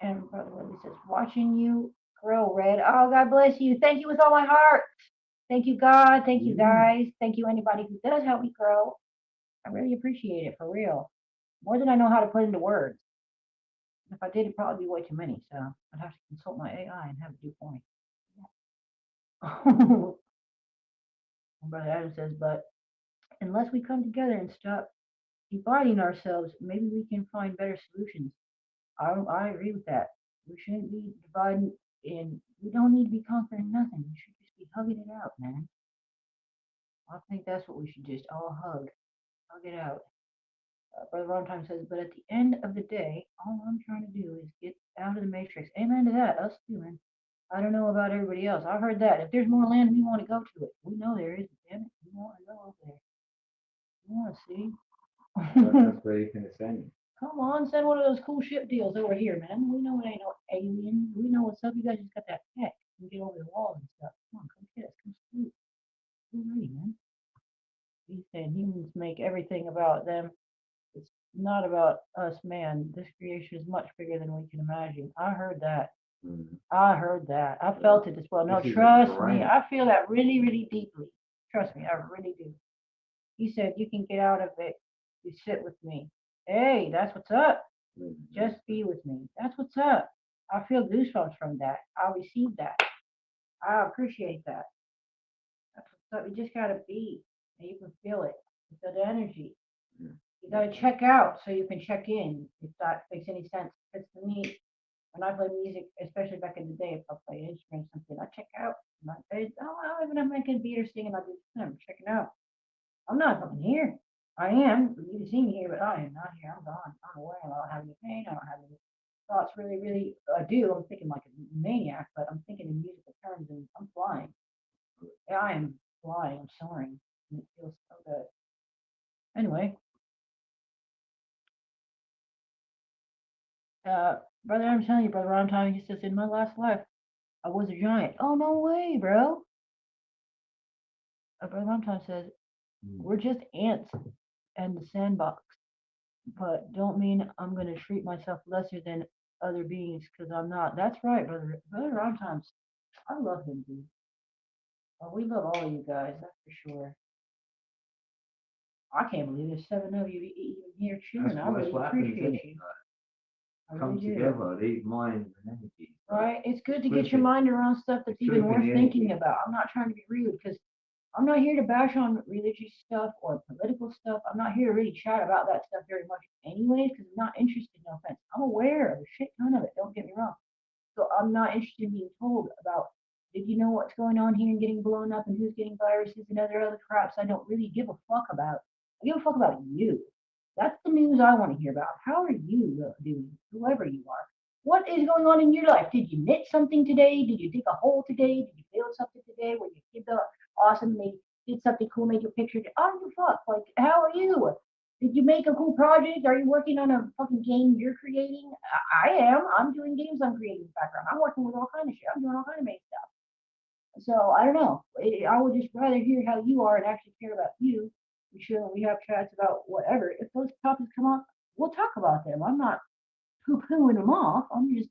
[SPEAKER 1] And Brother Willie says, watching you grow, Red. Oh, God bless you. Thank you with all my heart. Thank you, God. Thank you, guys. Thank you, anybody who does help me grow. I really appreciate it, for real. More than I know how to put into words. If I did, it'd probably be way too many. So I'd have to consult my AI and have it do for me. Brother Adam says, but unless we come together and stop dividing ourselves, maybe we can find better solutions. I agree with that. We shouldn't be dividing, and we don't need to be conquering nothing. We should just be hugging it out, man. I think that's what we should just all hug it out. Brother Valentine says, but at the end of the day, all I'm trying to do is get out of the matrix. Amen to that. Us too, man. I don't know about everybody else. I've heard that. If there's more land, we want to go to it. We know there is. Damn it. We want to go over there. We want to see.
[SPEAKER 2] That's where you can send.
[SPEAKER 1] Come on, send one of those cool ship deals over here, man. We know it ain't no alien. We know what's up. You guys just got that tech. You can get over the wall and stuff. Come on, come get us. Come shoot. We're ready, man. He's saying humans make everything about them. It's not about us, man. This creation is much bigger than we can imagine. I heard that. I heard that. I felt it as well. No, trust me. I feel that really, really deeply. Trust me, I really do. He said, you can get out of it. You sit with me. Hey, that's what's up. Just be with me. That's what's up. I feel goosebumps from that. I received that. I appreciate that. That's what's up. You just gotta be, and you can feel it. You feel the energy. You gotta check out so you can check in. If that makes any sense. Because to me, when I play music, especially back in the day, if I play an instrument or something, I check out. I don't even have my computer singing. I'm checking out. I'm not fucking here. I am. You can see me here, but I am not here. I'm gone. I'm aware. I don't have any pain. I don't have any thoughts. Really, really, I do. I'm thinking like a maniac, but I'm thinking in musical terms, and I'm flying. Yeah, I am flying. I'm soaring. And it feels so good. Anyway, brother, I'm telling you, brother, I'm telling you, he says, in my last life, I was a giant. Oh, no way, bro. Brother Valentine says, we're just ants and the sandbox, but don't mean I'm going to treat myself lesser than other beings because I'm not. That's right, brother. Brother Valentine, I love him, dude. Oh, we love all of you guys, that's for sure. I can't believe there's 7 of you even here chilling. I really appreciate you.
[SPEAKER 2] Come together, these minds and energies.
[SPEAKER 1] Right? It's good to get your mind around stuff that's even worth thinking about. I'm not trying to be rude because I'm not here to bash on religious stuff or political stuff. I'm not here to really chat about that stuff very much anyways because I'm not interested, no offense. I'm aware of a shit ton of it, don't get me wrong. So I'm not interested in being told about, did you know what's going on here and getting blown up and who's getting viruses and other craps I don't really give a fuck about. I give a fuck about you. That's the news I want to hear about. How are you doing, whoever you are? What is going on in your life? Did you knit something today? Did you dig a hole today? Did you build something today? Were your kids awesome? They did something cool, made your picture. Oh, you fuck. Like, how are you? Did you make a cool project? Are you working on a fucking game you're creating? I am. I'm doing games I'm creating in the background. I'm working with all kind of shit. I'm doing all kind of main stuff. So I don't know. I would just rather hear how you are and actually care about you. I'm sure we have chats about whatever. If those topics come up, we'll talk about them. I'm not poo-pooing them off. I'm just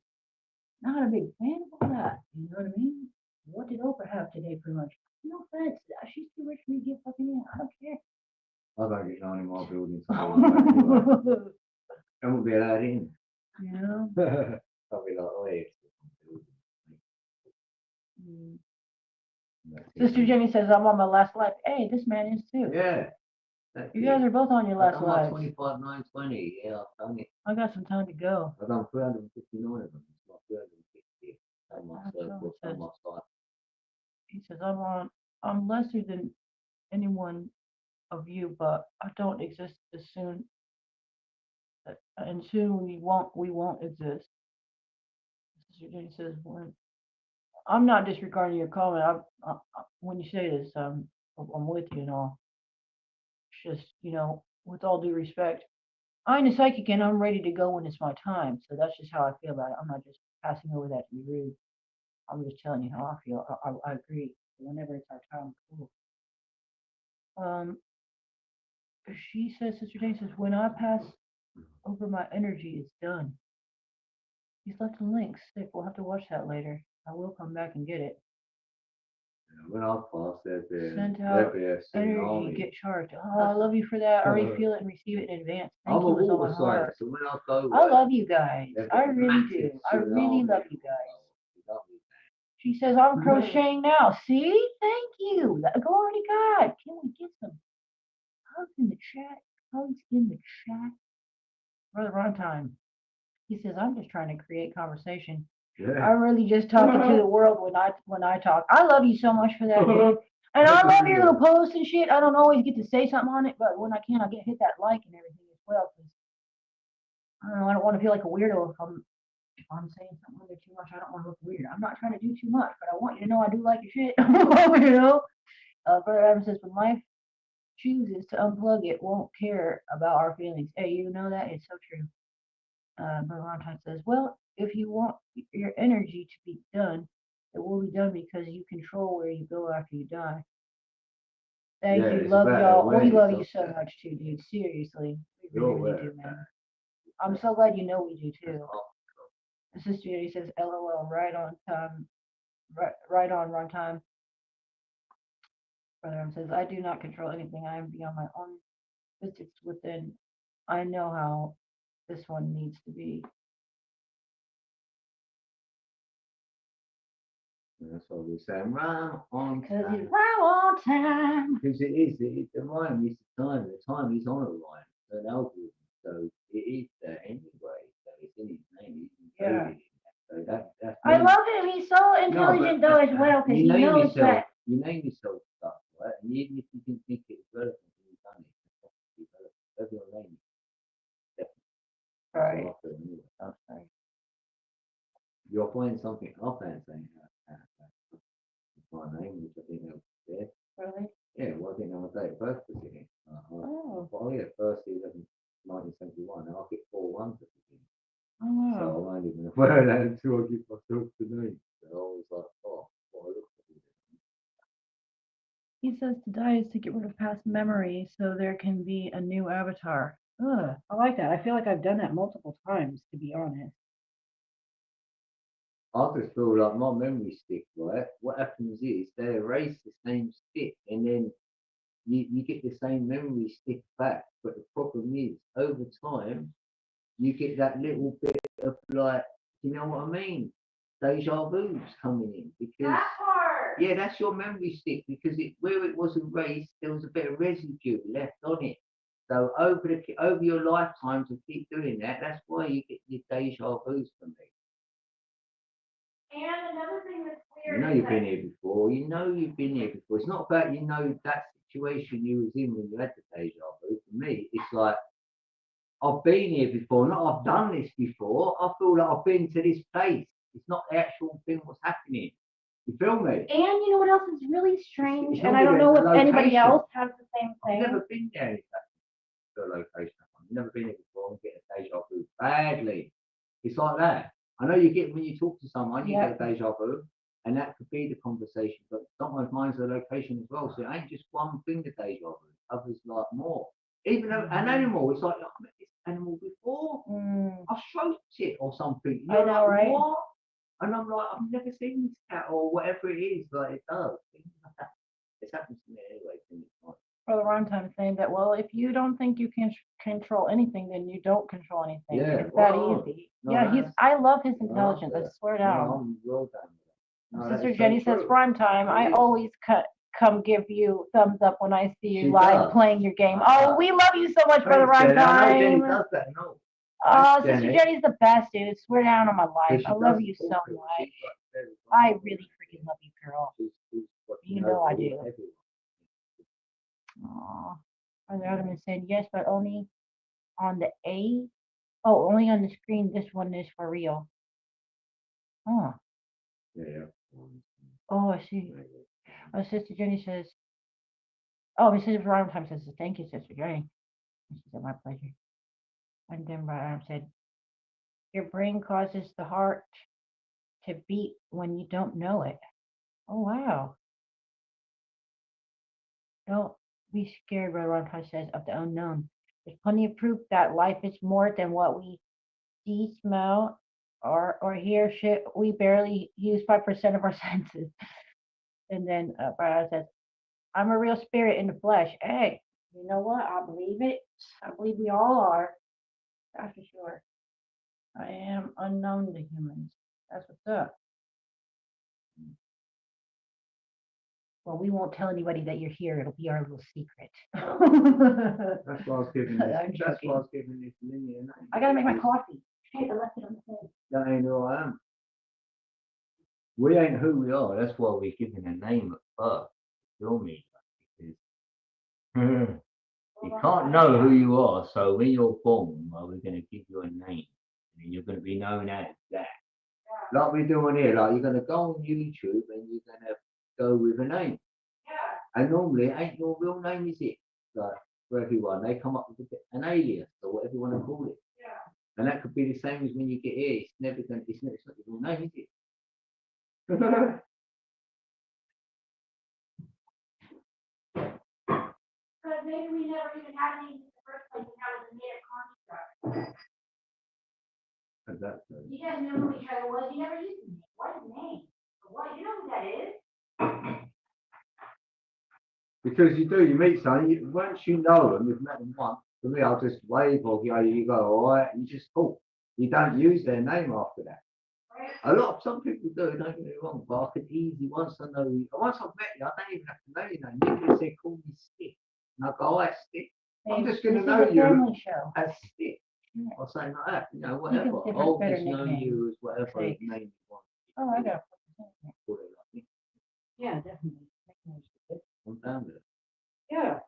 [SPEAKER 1] not a big fan of all that. You know what I mean? What did Oprah have today, pretty much? No offense. She's too rich for me to get fucking in. I don't care.
[SPEAKER 2] I don't get no any more buildings. I won't be allowed in.
[SPEAKER 1] Yeah.
[SPEAKER 2] I'll be like, oh, yeah.
[SPEAKER 1] Sister Jenny says, I'm on my last life. Hey, this man is too.
[SPEAKER 2] Yeah.
[SPEAKER 1] You guys are both on your last
[SPEAKER 2] I'm
[SPEAKER 1] lives.
[SPEAKER 2] 25, 920. Yeah, I've done it.
[SPEAKER 1] I got some time to go.
[SPEAKER 2] I've done 359 of them. It's not 350. On my side.
[SPEAKER 1] He says, I'm lesser than anyone of you, but I don't exist as soon. And soon we won't exist. Sister Jenny says, I'm not disregarding your comment. When you say this, I'm with you and all. It's just, with all due respect, I'm a psychic and I'm ready to go when it's my time. So that's just how I feel about it. I'm not just passing over that to be rude. I'm just telling you how I feel. I agree. Whenever it's our time, cool. Um, she says, Sister Jane says, when I pass over my energy, it's done. He's left a link. Sick. We'll have to watch that later. I will come back and get it.
[SPEAKER 2] When I pass,
[SPEAKER 1] Sent out
[SPEAKER 2] there'd be a
[SPEAKER 1] energy,
[SPEAKER 2] tsunami.
[SPEAKER 1] get charged. Oh, I love you for that. I already feel it and receive it in advance. Thank
[SPEAKER 2] I'm a
[SPEAKER 1] you with all
[SPEAKER 2] water
[SPEAKER 1] my
[SPEAKER 2] sign,
[SPEAKER 1] heart.
[SPEAKER 2] so when I go
[SPEAKER 1] I
[SPEAKER 2] there,
[SPEAKER 1] love you guys.
[SPEAKER 2] there'd be
[SPEAKER 1] I
[SPEAKER 2] a
[SPEAKER 1] really
[SPEAKER 2] massive
[SPEAKER 1] do. I really
[SPEAKER 2] tsunami.
[SPEAKER 1] love you guys.
[SPEAKER 2] Lovely.
[SPEAKER 1] She says, I'm crocheting now. See? Thank you. Glory to God. Can we get some hugs in the chat? Hugs in the chat. Brother Runtime. He says, I'm just trying to create conversation.
[SPEAKER 2] Yeah.
[SPEAKER 1] I'm really just talking to the world when I talk. I love you so much for that, dude. And I love your little posts and shit. I don't always get to say something on it, but when I can, I get hit that like and everything as well. 'Cause I don't know. I don't want to feel like a weirdo if I'm saying something under too much. I don't want to look weird. I'm not trying to do too much, but I want you to know I do like your shit. You know. Brother Adam says, when life chooses to unplug, it won't care about our feelings. Hey, you know that? It's so true. Brother Valentine says, well, if you want your energy to be done, it will be done because you control where you go after you die. Thank you.
[SPEAKER 2] It's
[SPEAKER 1] Love
[SPEAKER 2] about
[SPEAKER 1] y'all. We
[SPEAKER 2] awareness
[SPEAKER 1] love you
[SPEAKER 2] of
[SPEAKER 1] so
[SPEAKER 2] that.
[SPEAKER 1] much too, dude. Seriously. We
[SPEAKER 2] You're
[SPEAKER 1] really, really
[SPEAKER 2] aware
[SPEAKER 1] do,
[SPEAKER 2] of
[SPEAKER 1] man.
[SPEAKER 2] that.
[SPEAKER 1] I'm so glad you know we do
[SPEAKER 2] That's
[SPEAKER 1] too.
[SPEAKER 2] all.
[SPEAKER 1] Sister Jenny says, LOL, right on time. Right on run time. Brother Adam says, I do not control anything. I am beyond my own physics within. I know how this one needs to be.
[SPEAKER 2] That's what we're saying. Run on
[SPEAKER 1] Because
[SPEAKER 2] time.
[SPEAKER 1] it's right on time.
[SPEAKER 2] Because the rhyme is the time is on a rhyme, so an algorithm. So it is there anyway. So it's in his name.
[SPEAKER 1] Yeah.
[SPEAKER 2] So that's
[SPEAKER 1] I
[SPEAKER 2] me.
[SPEAKER 1] love him. He's so intelligent though as well because he knows that.
[SPEAKER 2] You name yourself stuff, right? And even if you can think it's relevant, you've done it. It's not relevant. That's your name. Definitely. That's
[SPEAKER 1] Right.
[SPEAKER 2] what I feel anyway.
[SPEAKER 1] Oh, sorry.
[SPEAKER 2] You'll find something up and saying my name, which I think that was there.
[SPEAKER 1] Really?
[SPEAKER 2] Yeah, well, I think I'm a date of birth was in it.
[SPEAKER 1] Oh.
[SPEAKER 2] Yeah, first 11, 1971. I'll get 4 1 at the beginning.
[SPEAKER 1] Oh wow.
[SPEAKER 2] So I'm only going to wear that until I give myself the name. So I was like, oh, what I look for.
[SPEAKER 1] He says to die is to get rid of past memories so there can be a new avatar. Ugh, I like that. I feel like I've done that multiple times, to be honest.
[SPEAKER 2] I just feel like my memory stick, right? What happens is they erase the same stick and then you get the same memory stick back. But the problem is, over time, you get that little bit of like, you know what I mean? Deja vu's coming in because yeah, that's your memory stick because it where it was erased, there was a bit of residue left on it. So over your lifetime to keep doing that, that's why you get your deja vu's from me.
[SPEAKER 1] And another thing that's
[SPEAKER 2] You
[SPEAKER 1] weird
[SPEAKER 2] know you've been here before. You know you've been here before. It's not about you know that situation you was in when you had the deja vu. For me, it's like I've been here before, not I've done this before. I feel like I've been to this place. It's not the actual thing what's happening. You feel me?
[SPEAKER 1] And you know what else is really strange?
[SPEAKER 2] It's
[SPEAKER 1] And
[SPEAKER 2] not
[SPEAKER 1] I don't
[SPEAKER 2] even
[SPEAKER 1] know
[SPEAKER 2] the
[SPEAKER 1] if anybody
[SPEAKER 2] location.
[SPEAKER 1] else has the same
[SPEAKER 2] I've
[SPEAKER 1] thing.
[SPEAKER 2] never been there. The location. I've never been here before and get a deja vu badly. It's like that. I know you get when you talk to someone, you
[SPEAKER 1] Yep.
[SPEAKER 2] get a deja vu, and that could be the conversation. But sometimes mine's the location as well. So it ain't just one thing. The deja vu. Others like more. Even an animal. It's like I've met this animal before. I stroked it or something.
[SPEAKER 1] I know,
[SPEAKER 2] like,
[SPEAKER 1] right?
[SPEAKER 2] what? And I'm like, I've never seen this cat or whatever it is. Like it does. It's happened to me anyway.
[SPEAKER 1] For the wrong time saying that, well, if you don't think you can control anything, then you don't control anything.
[SPEAKER 2] Yeah,
[SPEAKER 1] It's that
[SPEAKER 2] well,
[SPEAKER 1] easy.
[SPEAKER 2] no,
[SPEAKER 1] Yeah, I love his intelligence. I swear
[SPEAKER 2] no,
[SPEAKER 1] down.
[SPEAKER 2] I'm well done with that. No,
[SPEAKER 1] Sister
[SPEAKER 2] that is
[SPEAKER 1] Jenny
[SPEAKER 2] so
[SPEAKER 1] says,
[SPEAKER 2] true.
[SPEAKER 1] rhyme time. I
[SPEAKER 2] It is.
[SPEAKER 1] always come give you thumbs up when I see you
[SPEAKER 2] She
[SPEAKER 1] live
[SPEAKER 2] does.
[SPEAKER 1] playing your game.
[SPEAKER 2] I
[SPEAKER 1] Oh,
[SPEAKER 2] know.
[SPEAKER 1] we love you so much, brother
[SPEAKER 2] Thanks,
[SPEAKER 1] rhyme
[SPEAKER 2] Jenny. I know Jenny
[SPEAKER 1] time.
[SPEAKER 2] does that. No.
[SPEAKER 1] Sister
[SPEAKER 2] Jenny.
[SPEAKER 1] Jenny's the best, dude. Swear down on my life.
[SPEAKER 2] She
[SPEAKER 1] I love
[SPEAKER 2] does
[SPEAKER 1] you so
[SPEAKER 2] talk to it.
[SPEAKER 1] much.
[SPEAKER 2] She's like very
[SPEAKER 1] I
[SPEAKER 2] vulnerable.
[SPEAKER 1] really freaking love you, girl.
[SPEAKER 2] She's
[SPEAKER 1] You know I do.
[SPEAKER 2] everyone.
[SPEAKER 1] Aw. Brother Adam is saying yes, but only on the A. Oh, only on the screen. This one is for real. Huh.
[SPEAKER 2] Yeah.
[SPEAKER 1] Oh, I see. Sister Jenny says, oh, Mrs. Rhyme Time says, thank you, Sister Jenny. She said, my pleasure. And then Brother Adam said, your brain causes the heart to beat when you don't know it. Oh, wow. Don't be scared, Brother Ron says, of the unknown. There's plenty of proof that life is more than what we see, smell, or hear. Shit, we barely use 5% of our senses. And then Brother Adam says, I'm a real spirit in the flesh. Hey, you know what? I believe it. I believe we all are. That's for sure. I am unknown to humans. That's what's up. Well, we won't tell anybody that you're here. It'll be our little secret.
[SPEAKER 2] That's why I was giving this.
[SPEAKER 1] I'm
[SPEAKER 2] That's why I
[SPEAKER 1] joking.
[SPEAKER 2] was giving this Linnea a name.
[SPEAKER 1] I gotta make my coffee. Shit, I left it on the table.
[SPEAKER 2] That ain't who I am. We ain't who we are. That's why we're giving a name at first. Feel me? Because you can't know who you are. So when you're born, well, we're going to give you a name, and you're going to be known as that. Like we're doing here. Like you're going to go on YouTube and you're going to go with a name.
[SPEAKER 1] Yeah.
[SPEAKER 2] And normally it ain't your real name, is it? Like for everyone, they come up with an alias or whatever you want to call it.
[SPEAKER 1] Yeah.
[SPEAKER 2] And that could be the same as when you get here. It's never going. It's not your real name, is it?
[SPEAKER 1] Because maybe we never even had names in the first place, and that was a made-up construct.
[SPEAKER 2] That's so.
[SPEAKER 1] You guys knew who each other was. You never used the name. What is the name? What? You know who that is?
[SPEAKER 2] Because you do, you meet someone, once you know them, you've met them once. For me, I'll just wave or you go, all right, and you just talk. You don't use their name after that.
[SPEAKER 1] Right.
[SPEAKER 2] Some people do, don't get me wrong, but I could easily, once I know you, once I've met you, I don't even have to know your name. You can say, call me Stick. And I go, all right, Stick. I'm just going to know you
[SPEAKER 1] Show.
[SPEAKER 2] as Stick.
[SPEAKER 1] Yeah.
[SPEAKER 2] Or something like that,
[SPEAKER 1] You
[SPEAKER 2] whatever.
[SPEAKER 1] give different,
[SPEAKER 2] I'll
[SPEAKER 1] better
[SPEAKER 2] just know
[SPEAKER 1] nicknames.
[SPEAKER 2] you as whatever
[SPEAKER 1] Say-
[SPEAKER 2] name you want.
[SPEAKER 1] Oh, I got it.
[SPEAKER 2] Call it like me.
[SPEAKER 1] Yeah, definitely.
[SPEAKER 2] I'm down with it.
[SPEAKER 1] Yeah.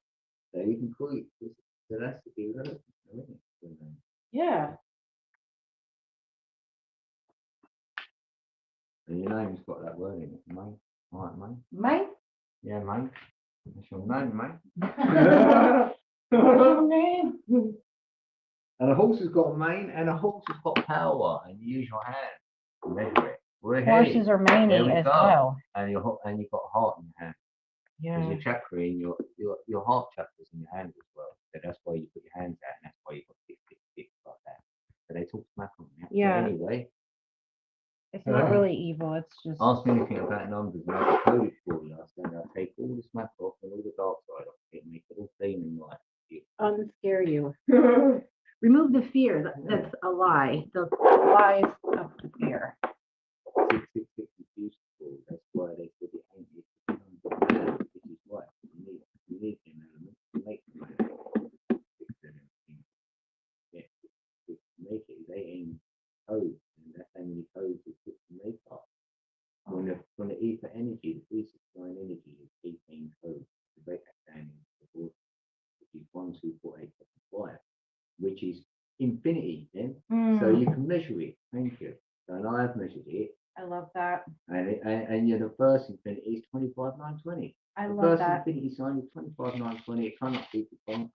[SPEAKER 2] So you can call it, so that's the deal, isn't it?
[SPEAKER 1] Yeah.
[SPEAKER 2] And your name's got that word in it, mate. All right, mate.
[SPEAKER 1] Mate?
[SPEAKER 2] Yeah, mate. That's your name, mate.
[SPEAKER 1] What's your name?
[SPEAKER 2] And a horse has got a mane, and a horse has got power, and you use your hand to measure it. We're
[SPEAKER 1] Horses are
[SPEAKER 2] There
[SPEAKER 1] manly
[SPEAKER 2] we
[SPEAKER 1] as
[SPEAKER 2] go.
[SPEAKER 1] well.
[SPEAKER 2] And you've got a heart in your hand. There's
[SPEAKER 1] Yeah.
[SPEAKER 2] a chakra in your heart chakra's in your hand as well. So that's why you put your hands out, and that's why you've got tick like that. So they talk smack on that.
[SPEAKER 1] Yeah.
[SPEAKER 2] But anyway,
[SPEAKER 1] It's not really evil. It's just.
[SPEAKER 2] ask me anything about numbers, and I'll code it for you. I'll take all the smack off and all the dark side off it, and make it all clean and light.
[SPEAKER 1] Unscare you. Remove the fear. That's a lie. The lies of the fear.
[SPEAKER 2] 666 is useful. That's why they said it ain't it. Which is why you need them elements to make the man. Yeah, to make it, they ain't codes, and that's how many codes it took to make up. When the ether energy, the 369 energy is 18 codes to break that down into the board, which is 1, 2, 4, 8, 7, 5, which is infinity then. So you can measure it. Thank you. So and I have measured it.
[SPEAKER 1] I love that.
[SPEAKER 2] And you're the first infinity is 25,920.
[SPEAKER 1] I
[SPEAKER 2] The
[SPEAKER 1] love
[SPEAKER 2] first
[SPEAKER 1] that.
[SPEAKER 2] infinity sign is 25,920. It cannot be defunct.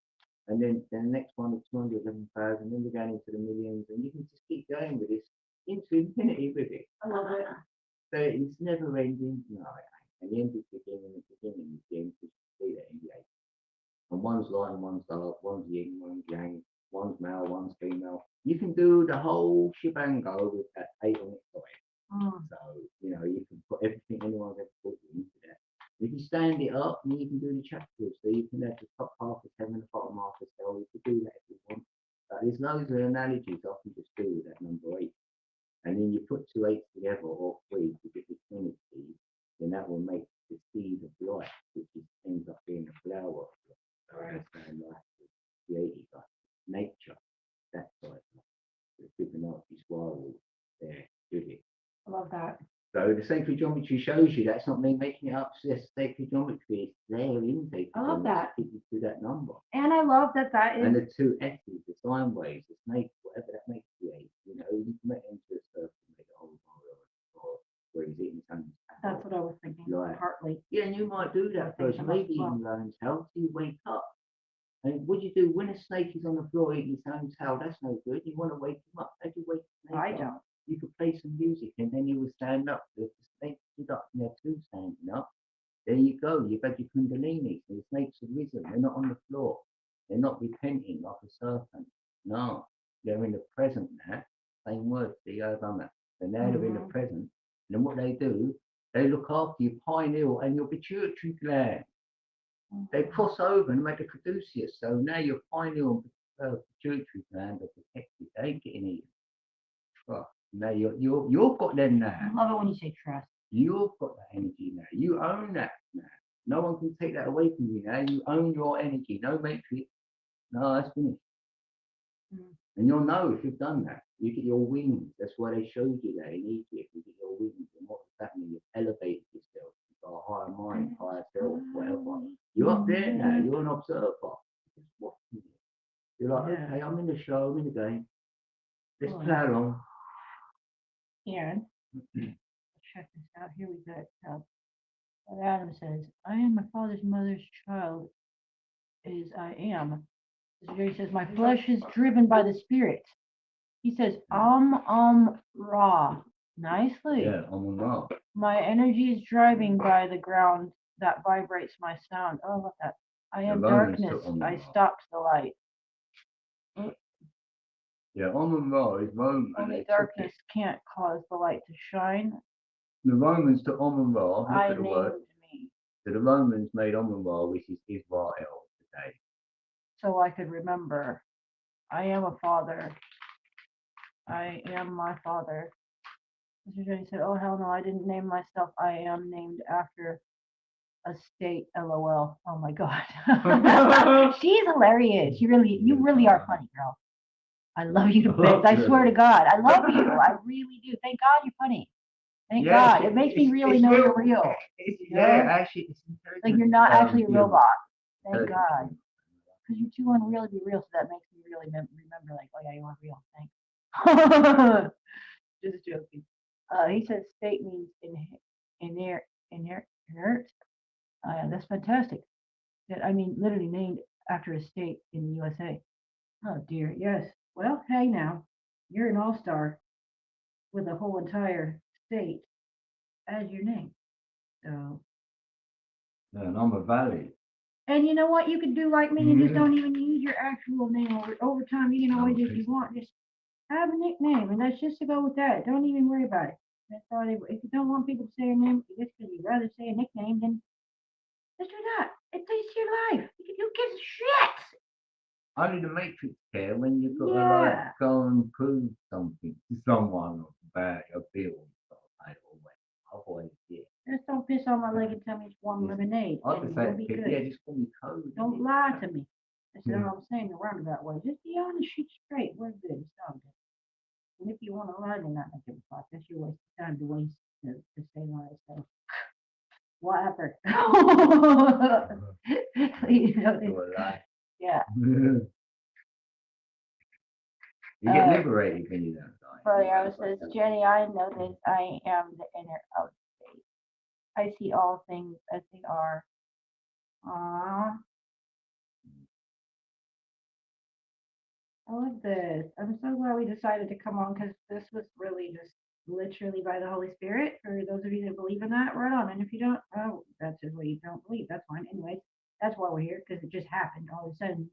[SPEAKER 2] And then the next one is 211,000. Then we're going into the millions, and you can just keep going with this into infinity with it.
[SPEAKER 1] I love it.
[SPEAKER 2] So it's never ending. No, it ain't. And the end is beginning. The beginning is the end. You see that in the eight. And one's light and one's dark. One's yin, one's yang. One's male, one's female. You can do the whole shebango with that 8 on its side. So, you can put everything anyone's ever put into that. If you stand it up, then you can do the chapters. So you can have the top half of 7, the bottom half of 7. You can do that if you want. But there's loads of analogies I can just do with that number 8. And then you put 2 8s together or 3 to get the trinity, then that will make the seed of life, which ends up being a flower. So that's how life is created, like nature. That's like the Fibonacci spiral there with it.
[SPEAKER 1] I love that.
[SPEAKER 2] So the sacred geometry shows you that's not me making it up. So sacred geometry is there in sacred
[SPEAKER 1] I love
[SPEAKER 2] geometry
[SPEAKER 1] that.
[SPEAKER 2] to get you to that number.
[SPEAKER 1] And I love that
[SPEAKER 2] And
[SPEAKER 1] is.
[SPEAKER 2] the 2 S's, the sine waves, the snake, whatever that makes the 8, you can make it into a circle, make it whole or where he's eating something.
[SPEAKER 1] That's what I was thinking.
[SPEAKER 2] Right.
[SPEAKER 1] Partly.
[SPEAKER 2] Yeah, and you might do that
[SPEAKER 1] I think
[SPEAKER 2] first.
[SPEAKER 1] I
[SPEAKER 2] Maybe
[SPEAKER 1] must
[SPEAKER 2] even learn how to wake up. And what do you do when a snake is on the floor eating his own tail? That's no good. You want to wake him up. How do you wake the snake
[SPEAKER 1] I
[SPEAKER 2] up?
[SPEAKER 1] don't.
[SPEAKER 2] You could play some music and then you will stand up. If the snake stood up and they're two standing up, there you go. You've had your kundalini. So the snakes have risen. They're not on the floor. They're not repenting like a serpent. No, they're in the present now. Same word. See, I've done that. So now they're in the present. And then what they do, they look after your pineal and your pituitary gland. They cross over and make a caduceus. So now your pineal and pituitary gland are protected. They ain't getting eaten. Well, now you've got them now.
[SPEAKER 1] I love it when you say trust.
[SPEAKER 2] You've got that energy now. You own that now. No one can take that away from you now. You own your energy. No matrix. No, that's finished. And you'll know if you've done that. You get your wings. That's why they showed you that in Egypt. You get your wings. And what does that mean? You've elevated yourself. You've got a higher mind, higher self, whatever. You're up there now. You're an observer. Just watching you. You're like, okay, I'm in the show. I'm in the game. Let's play along.
[SPEAKER 1] Aaron, check this out. Here we got what Adam says. I am my father's mother's child. Is I am. Mr. Jerry says my flesh is driven by the spirit. He says Ra. Nicely.
[SPEAKER 2] Yeah, Ra.
[SPEAKER 1] My energy is driving by the ground that vibrates my sound. Oh, I love that. I am darkness. I stopped the light.
[SPEAKER 2] Yeah, Ra is Roman.
[SPEAKER 1] Only darkness can't cause the light to shine.
[SPEAKER 2] The Romans took Ra. Look at the word.
[SPEAKER 1] Me.
[SPEAKER 2] So the Romans made Ra, which is Israel today.
[SPEAKER 1] So I could remember. I am a father. I am my father. Mr. Jenny said, oh, hell no, I didn't name myself. I am named after a state, LOL. Oh my God. She's hilarious. You really are funny, girl. I love you to bits. I swear to God. I love you. I really do. Thank God you're funny. Thank God. It makes me really know you're real.
[SPEAKER 2] Actually, it's
[SPEAKER 1] like you're not actually a robot. Thank God. Because you're too unreal to be real, so that makes me really remember, like, oh yeah, you are real. Thanks. Just joking. He says state means inert. That's fantastic. I mean, literally named after a state in the USA. Oh dear, yes. Well, hey now, you're an all-star with a whole entire state as your name. So.
[SPEAKER 2] Yeah, and I'm a valley.
[SPEAKER 1] And you know what? You could do like me and just don't even use your actual name. Over time, you can always, if you want, just have a nickname, and that's just to go with that. Don't even worry about it. That's all. If you don't want people to say your name, just because you'd rather say a nickname, then just do that. It takes your life. Who gives a shit?
[SPEAKER 2] Only the Matrix care when you've got to like go and prove something to someone about your feelings. Otherwise, yeah.
[SPEAKER 1] Just don't piss on my leg and tell me it's warm lemonade.
[SPEAKER 2] I can say, yeah, just call me Code.
[SPEAKER 1] Don't lie to me. That's what I'm saying the roundabout way. Just be honest, shoot straight. We're good. It's all good. And if you want to lie, then not make it a fuck. That's your waste of time to waste to say lies. So whatever. Yeah.
[SPEAKER 2] You get liberated when you don't die.
[SPEAKER 1] Brother says, Jenny, I know this. I am the inner out state. I see all things as they are. Aww. I love this. I'm so glad we decided to come on because this was really just literally by the Holy Spirit. For those of you that believe in that, right on. And if you don't, oh, that's just what you don't believe. That's fine. Anyways, that's why we're here because it just happened all of a sudden.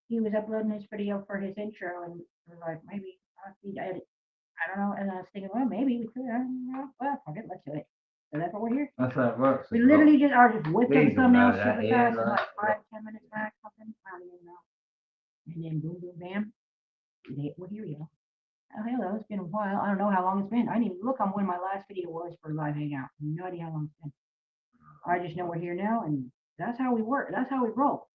[SPEAKER 1] He was uploading this video for his intro, and we're like, maybe I'll see edit. I don't know. And I was thinking, well, maybe we could. I don't know. Well, fuck it, let's do it. So that's what we're here.
[SPEAKER 2] That's how it works.
[SPEAKER 1] We literally just are just whipped up the thumbnail super fast in like 5-10 minutes max, something. I don't even know. And then boom, boom, bam. Well, here we go. Oh, hello. It's been a while. I don't know how long it's been. I didn't even look on when my last video was for live hangout. No idea how long it's been. I just know we're here now, and that's how we work. That's how we roll.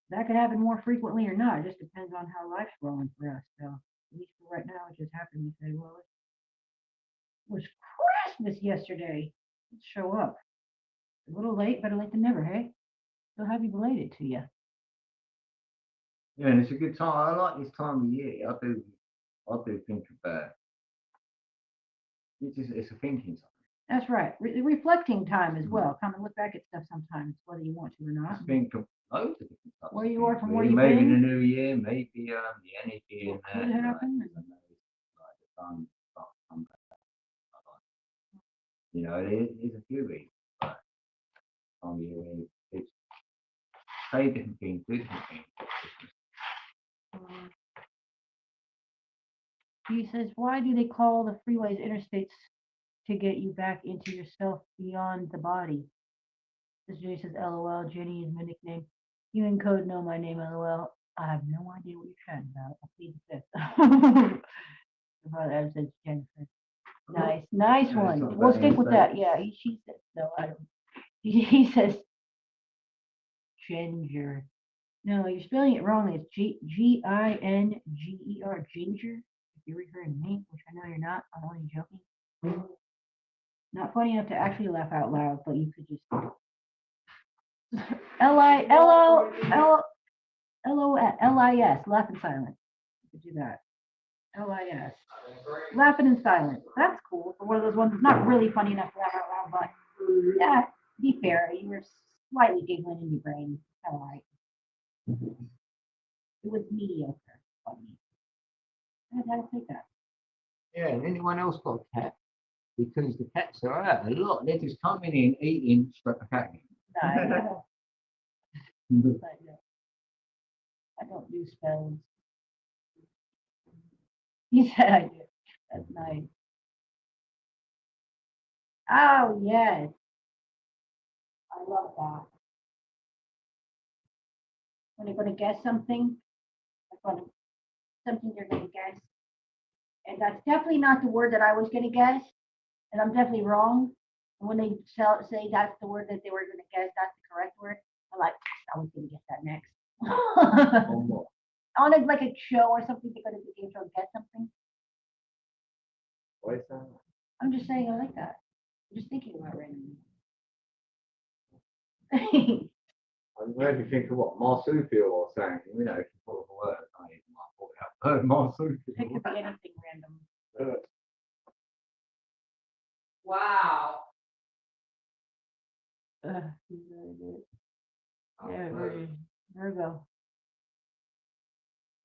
[SPEAKER 1] That could happen more frequently or not. It just depends on how life's rolling for us. So at least for right now, it just happened to say, well, it was Christmas yesterday. Let's show up. A little late, better late than never, hey? So happy belated to you.
[SPEAKER 2] Yeah, and it's a good time. I like this time of year. I do think about it's a thinking time.
[SPEAKER 1] That's right. Reflecting time as well. Kind of look back at stuff sometimes, whether you want to or not.
[SPEAKER 2] It's been from loads of different types
[SPEAKER 1] Where
[SPEAKER 2] of
[SPEAKER 1] you
[SPEAKER 2] things,
[SPEAKER 1] are from where
[SPEAKER 2] really.
[SPEAKER 1] you've
[SPEAKER 2] Maybe
[SPEAKER 1] been.
[SPEAKER 2] the new year, maybe the energy
[SPEAKER 1] What
[SPEAKER 2] and
[SPEAKER 1] could
[SPEAKER 2] that.
[SPEAKER 1] happen.
[SPEAKER 2] Like, the sun starts to come back. You know, there's a few reasons. But it's say different things, do different things.
[SPEAKER 1] He says, why do they call the freeways interstates to get you back into yourself beyond the body? This Jay says, LOL, Jenny is my nickname. You in code know my name, LOL. I have no idea what you're chatting about. I plead the fifth. Brother Adam says Jennifer. Nice
[SPEAKER 2] Yeah, it's
[SPEAKER 1] one.
[SPEAKER 2] not
[SPEAKER 1] We'll
[SPEAKER 2] bad
[SPEAKER 1] stick with that.
[SPEAKER 2] mistake.
[SPEAKER 1] Yeah, she says, no, I don't. He says ginger. No, you're spelling it wrong. It's Ginger. Ginger. If you're referring to me, which I know you're not, I'm only joking. Not funny enough to actually laugh out loud, but you could just L-I-L-O-L-O-L-I-S, laugh in silent. You could do that. L-I-S. Laughing in silent. That's cool for one of those ones that's not really funny enough to laugh out loud, but yeah, be fair. You were slightly giggling in your brain. All right. It was mediocre. Funny. I had to take that.
[SPEAKER 2] Yeah, and anyone else got a cat? Because the cats are out a lot. They're just coming in, eating, straight attacking.
[SPEAKER 1] No, I don't do spells. He said I do. That's nice. Oh, yes. I love that. When you're going to guess something, something you're going to guess, and that's definitely not the word that I was going to guess, and I'm definitely wrong. And when they say that's the word that they were going to guess, that's the correct word, I'm like, I was going to guess that next. On like a show or something, they're going to be able to guess something.
[SPEAKER 2] Why is that?
[SPEAKER 1] I'm just saying I like that. I'm just thinking about it randomly.
[SPEAKER 2] I'm glad you think of what marsupial or something. You know, if you pull up a word, I can't even pull it out.
[SPEAKER 1] It
[SPEAKER 2] Marsupial.
[SPEAKER 1] could be anything random.
[SPEAKER 4] Wow.
[SPEAKER 1] He's really good. Yeah, Virgo.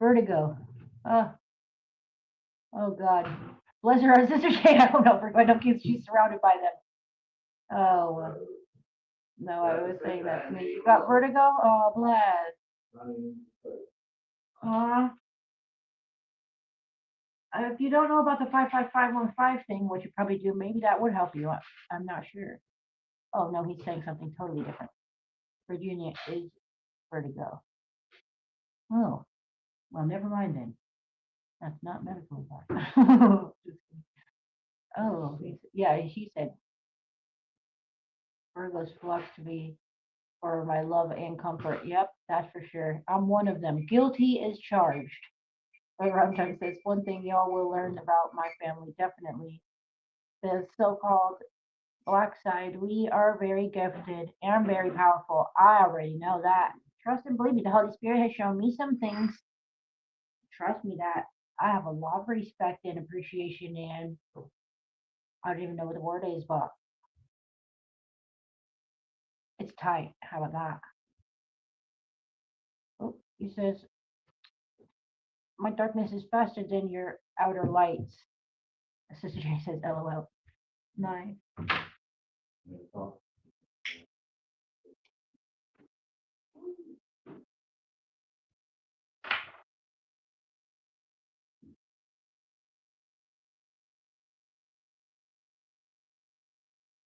[SPEAKER 1] Vertigo. Oh God. Bless her sister Jane. I don't know. I don't think she's surrounded by them. Oh. No, I was saying that to me. You got vertigo? Oh, bless. If you don't know about the 55515 thing, which you probably do, maybe that would help you. I'm not sure. Oh no, he's saying something totally different. Virginia is vertigo. Oh, well, never mind then. That's not medical advice. Oh, yeah, he said Virgos flux to me for my love and comfort. Yep, that's for sure. I'm one of them. Guilty is charged. Runtime says one thing y'all will learn about my family, definitely. The so-called black side, we are very gifted and very powerful. I already know that. Trust and believe me, the Holy Spirit has shown me some things. Trust me that I have a lot of respect and appreciation, and I don't even know what the word is, but it's tight. How about that? Oh, he says, my darkness is faster than your outer lights. Sister Jane says, LOL. Nice.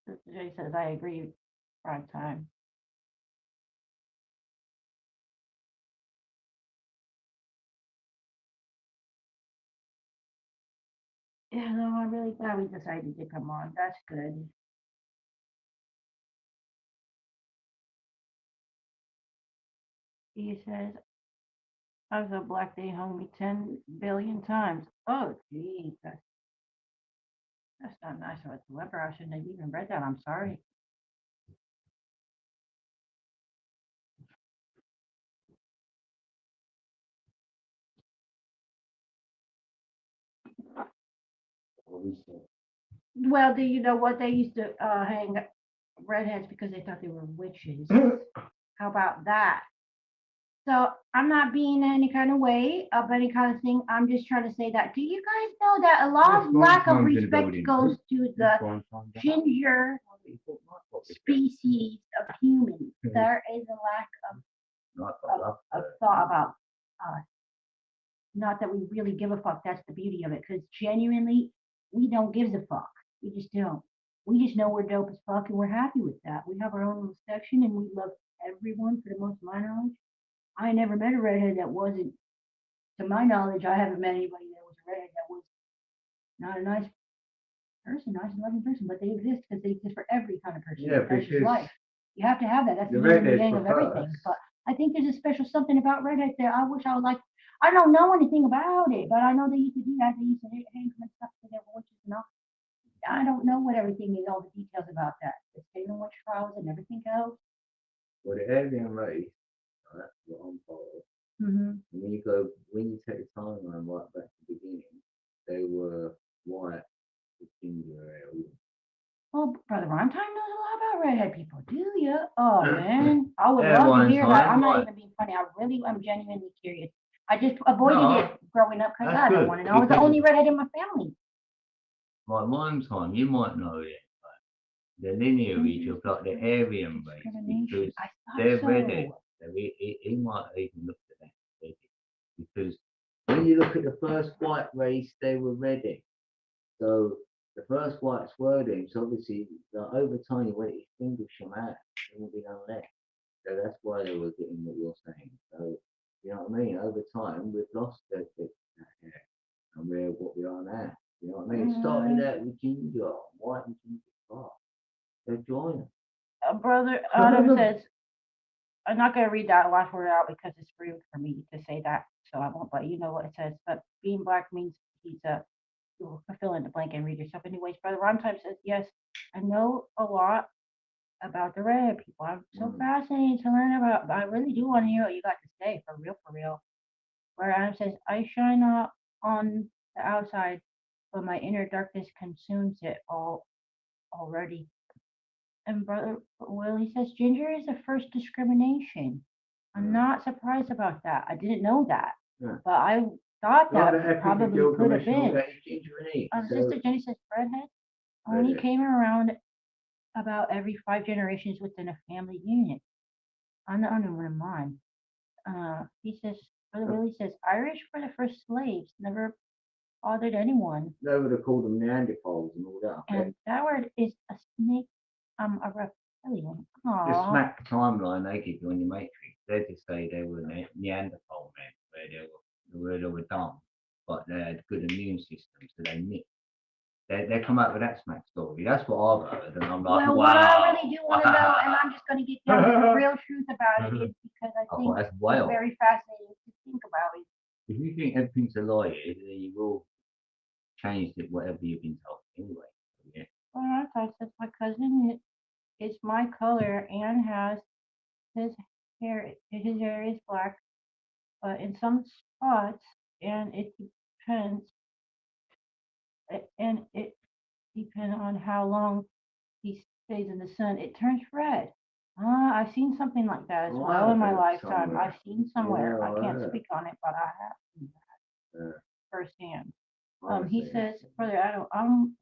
[SPEAKER 1] Sister Jane says, I agree. Prime time. Yeah, no, I'm really glad we decided to come on. That's good. He says, I was a black day hung me 10 billion times. Oh, geez. That's not nice whatsoever. I shouldn't have even read that. I'm sorry. Well, do you know what they used to hang redheads because they thought they were witches? How about that? So I'm not being any kind of way of any kind of thing. I'm just trying to say that. Do you guys know that a lot
[SPEAKER 2] There's
[SPEAKER 1] of
[SPEAKER 2] one
[SPEAKER 1] lack of
[SPEAKER 2] times in the
[SPEAKER 1] respect
[SPEAKER 2] building.
[SPEAKER 1] goes to
[SPEAKER 2] There's
[SPEAKER 1] the
[SPEAKER 2] one time down.
[SPEAKER 1] ginger
[SPEAKER 2] People might put this down.
[SPEAKER 1] species of humans? There is a lack
[SPEAKER 2] Might put
[SPEAKER 1] of,
[SPEAKER 2] love
[SPEAKER 1] of
[SPEAKER 2] to it.
[SPEAKER 1] thought about us. Not that we really give a fuck. That's the beauty of it. Because genuinely, we don't give a fuck. We just don't. We just know we're dope as fuck and we're happy with that. We have our own little section and we love everyone for the most of my knowledge. I never met a redhead that wasn't, to my knowledge, I haven't met anybody that was a redhead that was not a nice person, nice and loving person, but they exist because they exist for every kind of person.
[SPEAKER 2] Yeah,
[SPEAKER 1] That's just
[SPEAKER 2] because
[SPEAKER 1] life. You have to have that. That's
[SPEAKER 2] the
[SPEAKER 1] the yin and the
[SPEAKER 2] redheads
[SPEAKER 1] yang
[SPEAKER 2] for
[SPEAKER 1] of everything.
[SPEAKER 2] first.
[SPEAKER 1] But I think there's a special something about redheads there. I wish I was like, I don't know anything about it, but I know they used to do that. They used to hang from stuff to their witches and all. I don't know what everything is, all the details about that. The Salem witch trials and everything else.
[SPEAKER 2] Well, the alien race, that's what I'm part of.
[SPEAKER 1] Mm-hmm.
[SPEAKER 2] And when you take the timeline right back to the beginning, they were white with ginger ale.
[SPEAKER 1] Well, Brother Ron Time knows a lot about redhead people, do you? Oh man, I would
[SPEAKER 2] Yeah,
[SPEAKER 1] love to
[SPEAKER 2] one
[SPEAKER 1] hear that.
[SPEAKER 2] time,
[SPEAKER 1] I'm not
[SPEAKER 2] right.
[SPEAKER 1] even being funny. I really, I'm genuinely curious. I just avoided
[SPEAKER 2] No,
[SPEAKER 1] it growing up because
[SPEAKER 2] that's
[SPEAKER 1] I don't
[SPEAKER 2] good
[SPEAKER 1] want to know. I was the
[SPEAKER 2] because
[SPEAKER 1] only redhead in my family.
[SPEAKER 2] like one time you might know it, the lineage of like the Aryan race
[SPEAKER 1] Discrimination.
[SPEAKER 2] because
[SPEAKER 1] I
[SPEAKER 2] they're
[SPEAKER 1] thought
[SPEAKER 2] redhead.
[SPEAKER 1] so.
[SPEAKER 2] So he might even look at that because when you look at the first white race, they were redhead. So the first whites were them. So obviously, like, over time, when you extinguish them out, there will be none left. So that's why they were getting what you're saying. So you know what I mean? Over time, we've lost that hair, and we're what we are now. You know what I mean? It started
[SPEAKER 1] Mm,
[SPEAKER 2] out with ginger, white and ginger. Oh, they're joining.
[SPEAKER 1] Brother Adam says, I'm not going to read that last word out because it's rude for me to say that, so I won't. But you know what it says. But being black means he's a. You'll fill in the blank and read yourself. Anyways, Brother Ron Time says, yes, I know a lot about the red people. I'm so
[SPEAKER 2] Mm.
[SPEAKER 1] fascinated to learn about. I really do want to hear what you got to say, for real, for real. Where Adam says, I shine on the outside, but my inner darkness consumes it all already. And Brother Willie says, ginger is the first discrimination. I'm
[SPEAKER 2] Mm.
[SPEAKER 1] not surprised about that. I didn't know that,
[SPEAKER 2] Yeah.
[SPEAKER 1] but I thought
[SPEAKER 2] Like the
[SPEAKER 1] that
[SPEAKER 2] Epic of
[SPEAKER 1] probably could have
[SPEAKER 2] Gilgamesh and all
[SPEAKER 1] been.
[SPEAKER 2] that is ginger and eat. So
[SPEAKER 1] Sister Jenny says, redhead only
[SPEAKER 2] redhead.
[SPEAKER 1] came around about every 5 generations within a family unit. I'm the only one in mine. He says, Brother Willie says, Irish were the first slaves, never bothered anyone.
[SPEAKER 2] They would have called them Neanderthals and all that.
[SPEAKER 1] And that word is a snake, a reptilian.
[SPEAKER 2] The
[SPEAKER 1] Aww.
[SPEAKER 2] smack timeline they give you on your matrix, they just say they were Neanderthal men, where they were dumb, but they had good immune systems, so they nicked. They come up with that smack story. That's what I've heard, and I'm like,
[SPEAKER 1] Well,
[SPEAKER 2] wow.
[SPEAKER 1] what I really do want to know, and I'm just going to get down to the real truth about it, is because I
[SPEAKER 2] I
[SPEAKER 1] think
[SPEAKER 2] thought that's
[SPEAKER 1] it's
[SPEAKER 2] way off.
[SPEAKER 1] very fascinating to think about it.
[SPEAKER 2] If you think everything's a lie, then you will change it, whatever you've been told anyway. Yeah.
[SPEAKER 1] Well, I thought that's my cousin is my color and has his hair is black, but in some spots, and depends, it depends on how long he stays in the sun. It turns red. I've seen something like that as
[SPEAKER 2] Oh,
[SPEAKER 1] well in
[SPEAKER 2] I've
[SPEAKER 1] my
[SPEAKER 2] heard
[SPEAKER 1] lifetime.
[SPEAKER 2] somewhere.
[SPEAKER 1] I've seen somewhere.
[SPEAKER 2] Yeah,
[SPEAKER 1] I
[SPEAKER 2] I
[SPEAKER 1] can't
[SPEAKER 2] have.
[SPEAKER 1] speak on it, but I have seen that
[SPEAKER 2] Yeah,
[SPEAKER 1] firsthand.
[SPEAKER 2] I've
[SPEAKER 1] He
[SPEAKER 2] seen it.
[SPEAKER 1] says, Brother Adam, I'm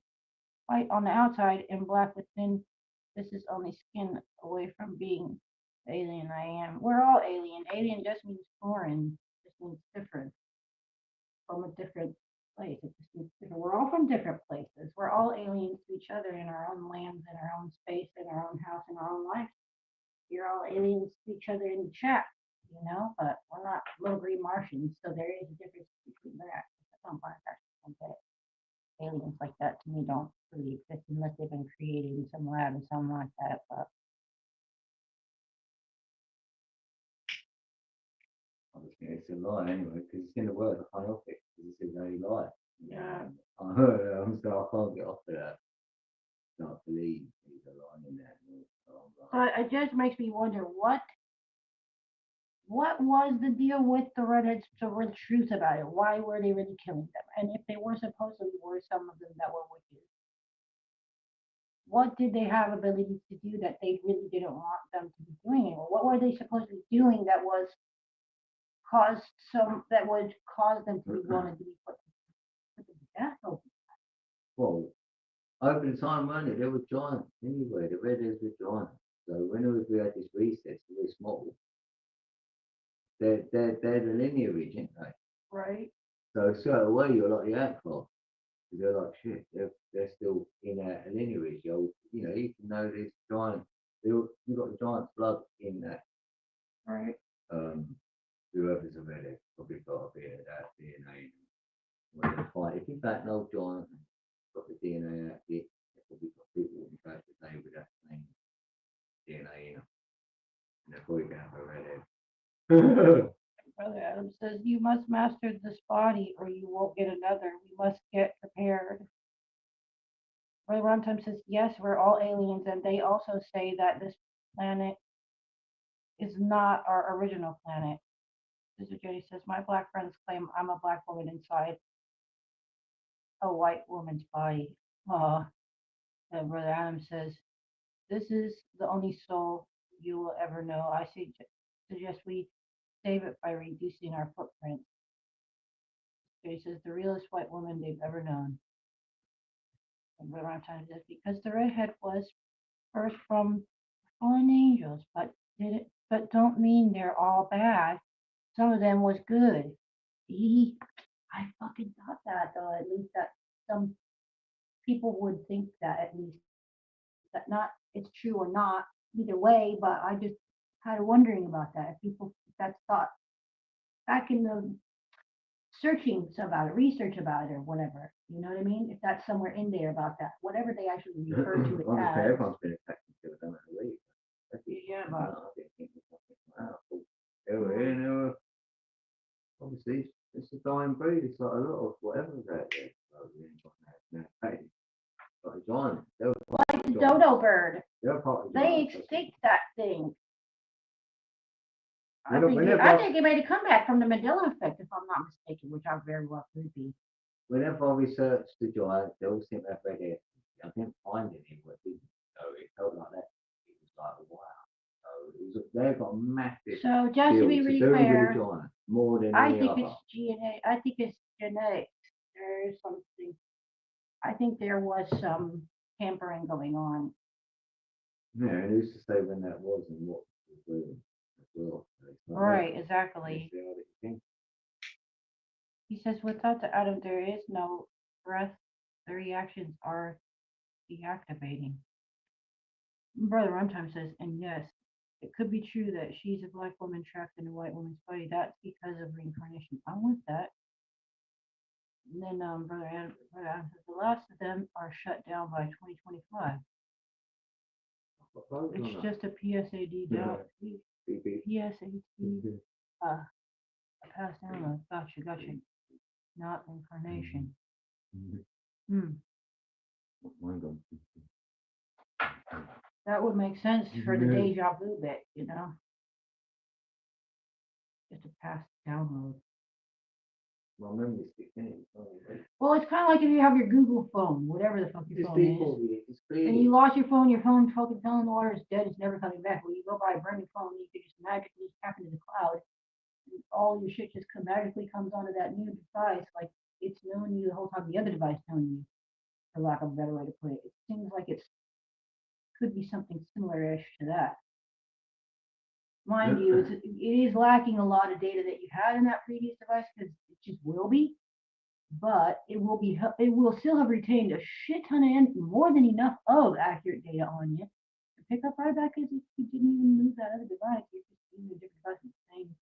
[SPEAKER 1] white on the outside and black within. This is only skin away from being alien. I am. We're all alien. Alien just means foreign. Just means different from a different place. It just means different. We're all from different places. We're all aliens to each other in our own lands, in our own space, in our own house, in our own life. You're all aliens to each other in the chat, but we're not little green Martians, so there is a difference between that. I don't find that aliens like that to me don't really exist unless they've been created in some lab or something like that. But
[SPEAKER 2] Obviously, it's a lie anyway, because it's in the word. I can't help it, because it's a very lie.
[SPEAKER 1] yeah.
[SPEAKER 2] I can't get off of that. I can't believe he's a lie in that.
[SPEAKER 1] But it just makes me wonder what was the deal with the redheads, the real truth about it? Why were they really killing them? And if they were supposedly were some of them that were witches, what did they have ability to do that they really didn't want them to be doing anymore? What were they supposed to be doing that was caused some that would cause them to be wanted to be put to death over?
[SPEAKER 2] Well, over the time, weren't there were giants anyway. The redheads were giants. So whenever we had this recess, they were small. They're the lineage, aren't they?
[SPEAKER 1] Right.
[SPEAKER 2] So straight away, you're like the outcast. They're like shit. They're still in a lineage. You know, even though there's giant, you've got the giant's blood in that.
[SPEAKER 1] Right.
[SPEAKER 2] Um, whoever's a redhead probably got a bit of that DNA. When they fight, if you found an old giant and got the DNA out of it, they probably got people walking back today with that same DNA in them. And they're probably going to have a redhead.
[SPEAKER 1] Brother Adam says, you must master this body or you won't get another. We must get prepared. Brother Runtime says, yes, we're all aliens, and they also say that this planet is not our original planet. Sister Jody says, my black friends claim I'm a black woman inside a white woman's body. And Brother Adam says, this is the only soul you will ever know. I suggest we save it by reducing our footprint. Jody says, the realest white woman they've ever known. And Brother Runtime says, because the redhead was first from fallen angels, but don't mean they're all bad. Some of them was good. See, I fucking thought that though. At least that some people would think that at least that not it's true or not either way. But I just had wondering about that. If people if that's thought back in the searching about it, research about it or whatever. You know what I mean? If that's somewhere in there about that, whatever they actually refer to it
[SPEAKER 2] Honestly,
[SPEAKER 1] as.
[SPEAKER 2] everyone's been affected to it, don't they?
[SPEAKER 1] Yeah,
[SPEAKER 2] No,
[SPEAKER 1] but
[SPEAKER 2] I didn't think it was something like that. They were here, and they were obviously it's a dying breed. It's like a lot of whatever's out there. So we ain't got that now. Like a giant. They were part
[SPEAKER 1] like
[SPEAKER 2] of
[SPEAKER 1] the
[SPEAKER 2] the giant.
[SPEAKER 1] dodo bird,
[SPEAKER 2] They were part of the
[SPEAKER 1] they
[SPEAKER 2] giant.
[SPEAKER 1] extinct that thing.
[SPEAKER 2] Whenever
[SPEAKER 1] I think it made a comeback from the Mandela effect, if I'm not mistaken, which I very well could be.
[SPEAKER 2] whenever I researched the giants, they all seem to have red hair. I didn't find any where didn't. So it felt like that. It was like wow. So it was, they've got a massive
[SPEAKER 1] So just to be
[SPEAKER 2] deal to
[SPEAKER 1] really
[SPEAKER 2] do with the
[SPEAKER 1] fair,
[SPEAKER 2] giant more than
[SPEAKER 1] I
[SPEAKER 2] any
[SPEAKER 1] think
[SPEAKER 2] other.
[SPEAKER 1] it's DNA. I think it's genetics. There's something. I think there was some tampering going on.
[SPEAKER 2] Yeah, and who's to say when that was and what was doing as well. So it's not
[SPEAKER 1] Right,
[SPEAKER 2] like
[SPEAKER 1] exactly.
[SPEAKER 2] necessarily the thing.
[SPEAKER 1] He says, without the atom, there is no breath. The reactions are deactivating. Brother Runtime says, and yes, it could be true that she's a black woman trapped in a white woman's body. That's because of reincarnation. I'm with that. And then Brother Adam says, the last of them are shut down by 2025.
[SPEAKER 2] What road on
[SPEAKER 1] It's
[SPEAKER 2] that?
[SPEAKER 1] just a PSAD down.
[SPEAKER 2] BB.
[SPEAKER 1] PSAT,
[SPEAKER 2] Mhm.
[SPEAKER 1] a past download. Gotcha. Not incarnation.
[SPEAKER 2] Mhm.
[SPEAKER 1] Hmm.
[SPEAKER 2] Mine gone.
[SPEAKER 1] That would make sense for the
[SPEAKER 2] Mhm.
[SPEAKER 1] deja vu bit, you know? Just a past download.
[SPEAKER 2] My memory's sticking.
[SPEAKER 1] Well, it's kind of like if you have your Google phone, whatever the fuck your
[SPEAKER 2] Just
[SPEAKER 1] phone
[SPEAKER 2] be
[SPEAKER 1] is,
[SPEAKER 2] positive. Just
[SPEAKER 1] and you lost your phone fucking fell in the water, it's dead, it's never coming back. Well, you go buy a brand new phone, you can just magically tap into the cloud, and all your shit just magically comes onto that new device, like it's known you the whole time the other device known you, for lack of a better way to put it. It seems like it's could be something similar-ish to that. Mind you, it is lacking a lot of data that you had in that previous device because it just will be, but it will still have retained a shit ton of more than enough of accurate data on you to pick up right back as if you didn't even move that other device. You're just using a different device with the same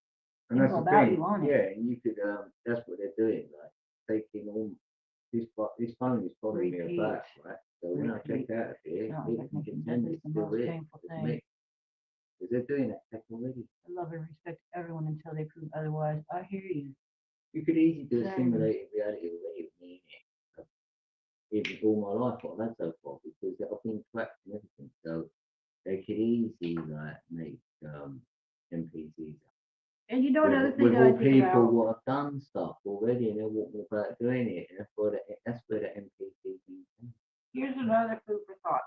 [SPEAKER 2] And that's
[SPEAKER 1] info
[SPEAKER 2] the
[SPEAKER 1] about
[SPEAKER 2] thing.
[SPEAKER 1] you on it.
[SPEAKER 2] Yeah, and you could. That's what they're doing. Like taking all this phone is following me
[SPEAKER 1] Repeat.
[SPEAKER 2] about, right? So when I check out of here,
[SPEAKER 1] Sounds
[SPEAKER 2] it
[SPEAKER 1] like
[SPEAKER 2] can
[SPEAKER 1] making
[SPEAKER 2] pretend
[SPEAKER 1] death is
[SPEAKER 2] it's
[SPEAKER 1] the
[SPEAKER 2] still
[SPEAKER 1] most
[SPEAKER 2] here.
[SPEAKER 1] painful
[SPEAKER 2] It's
[SPEAKER 1] thing.
[SPEAKER 2] me. Because they're doing that tech already.
[SPEAKER 1] I love and respect everyone until they prove otherwise. I hear you.
[SPEAKER 2] You could easily do a
[SPEAKER 1] Same.
[SPEAKER 2] simulated reality already with me in it. Even all my life, what I've had so far, because I've been tracked and everything. So they could easily like make NPCs
[SPEAKER 1] And you know another
[SPEAKER 2] with,
[SPEAKER 1] thing
[SPEAKER 2] with
[SPEAKER 1] that I
[SPEAKER 2] all
[SPEAKER 1] think
[SPEAKER 2] people
[SPEAKER 1] about.
[SPEAKER 2] what have done stuff already and they walk about doing it. And that's where the NPC thing comes.
[SPEAKER 1] Here's another food for thought.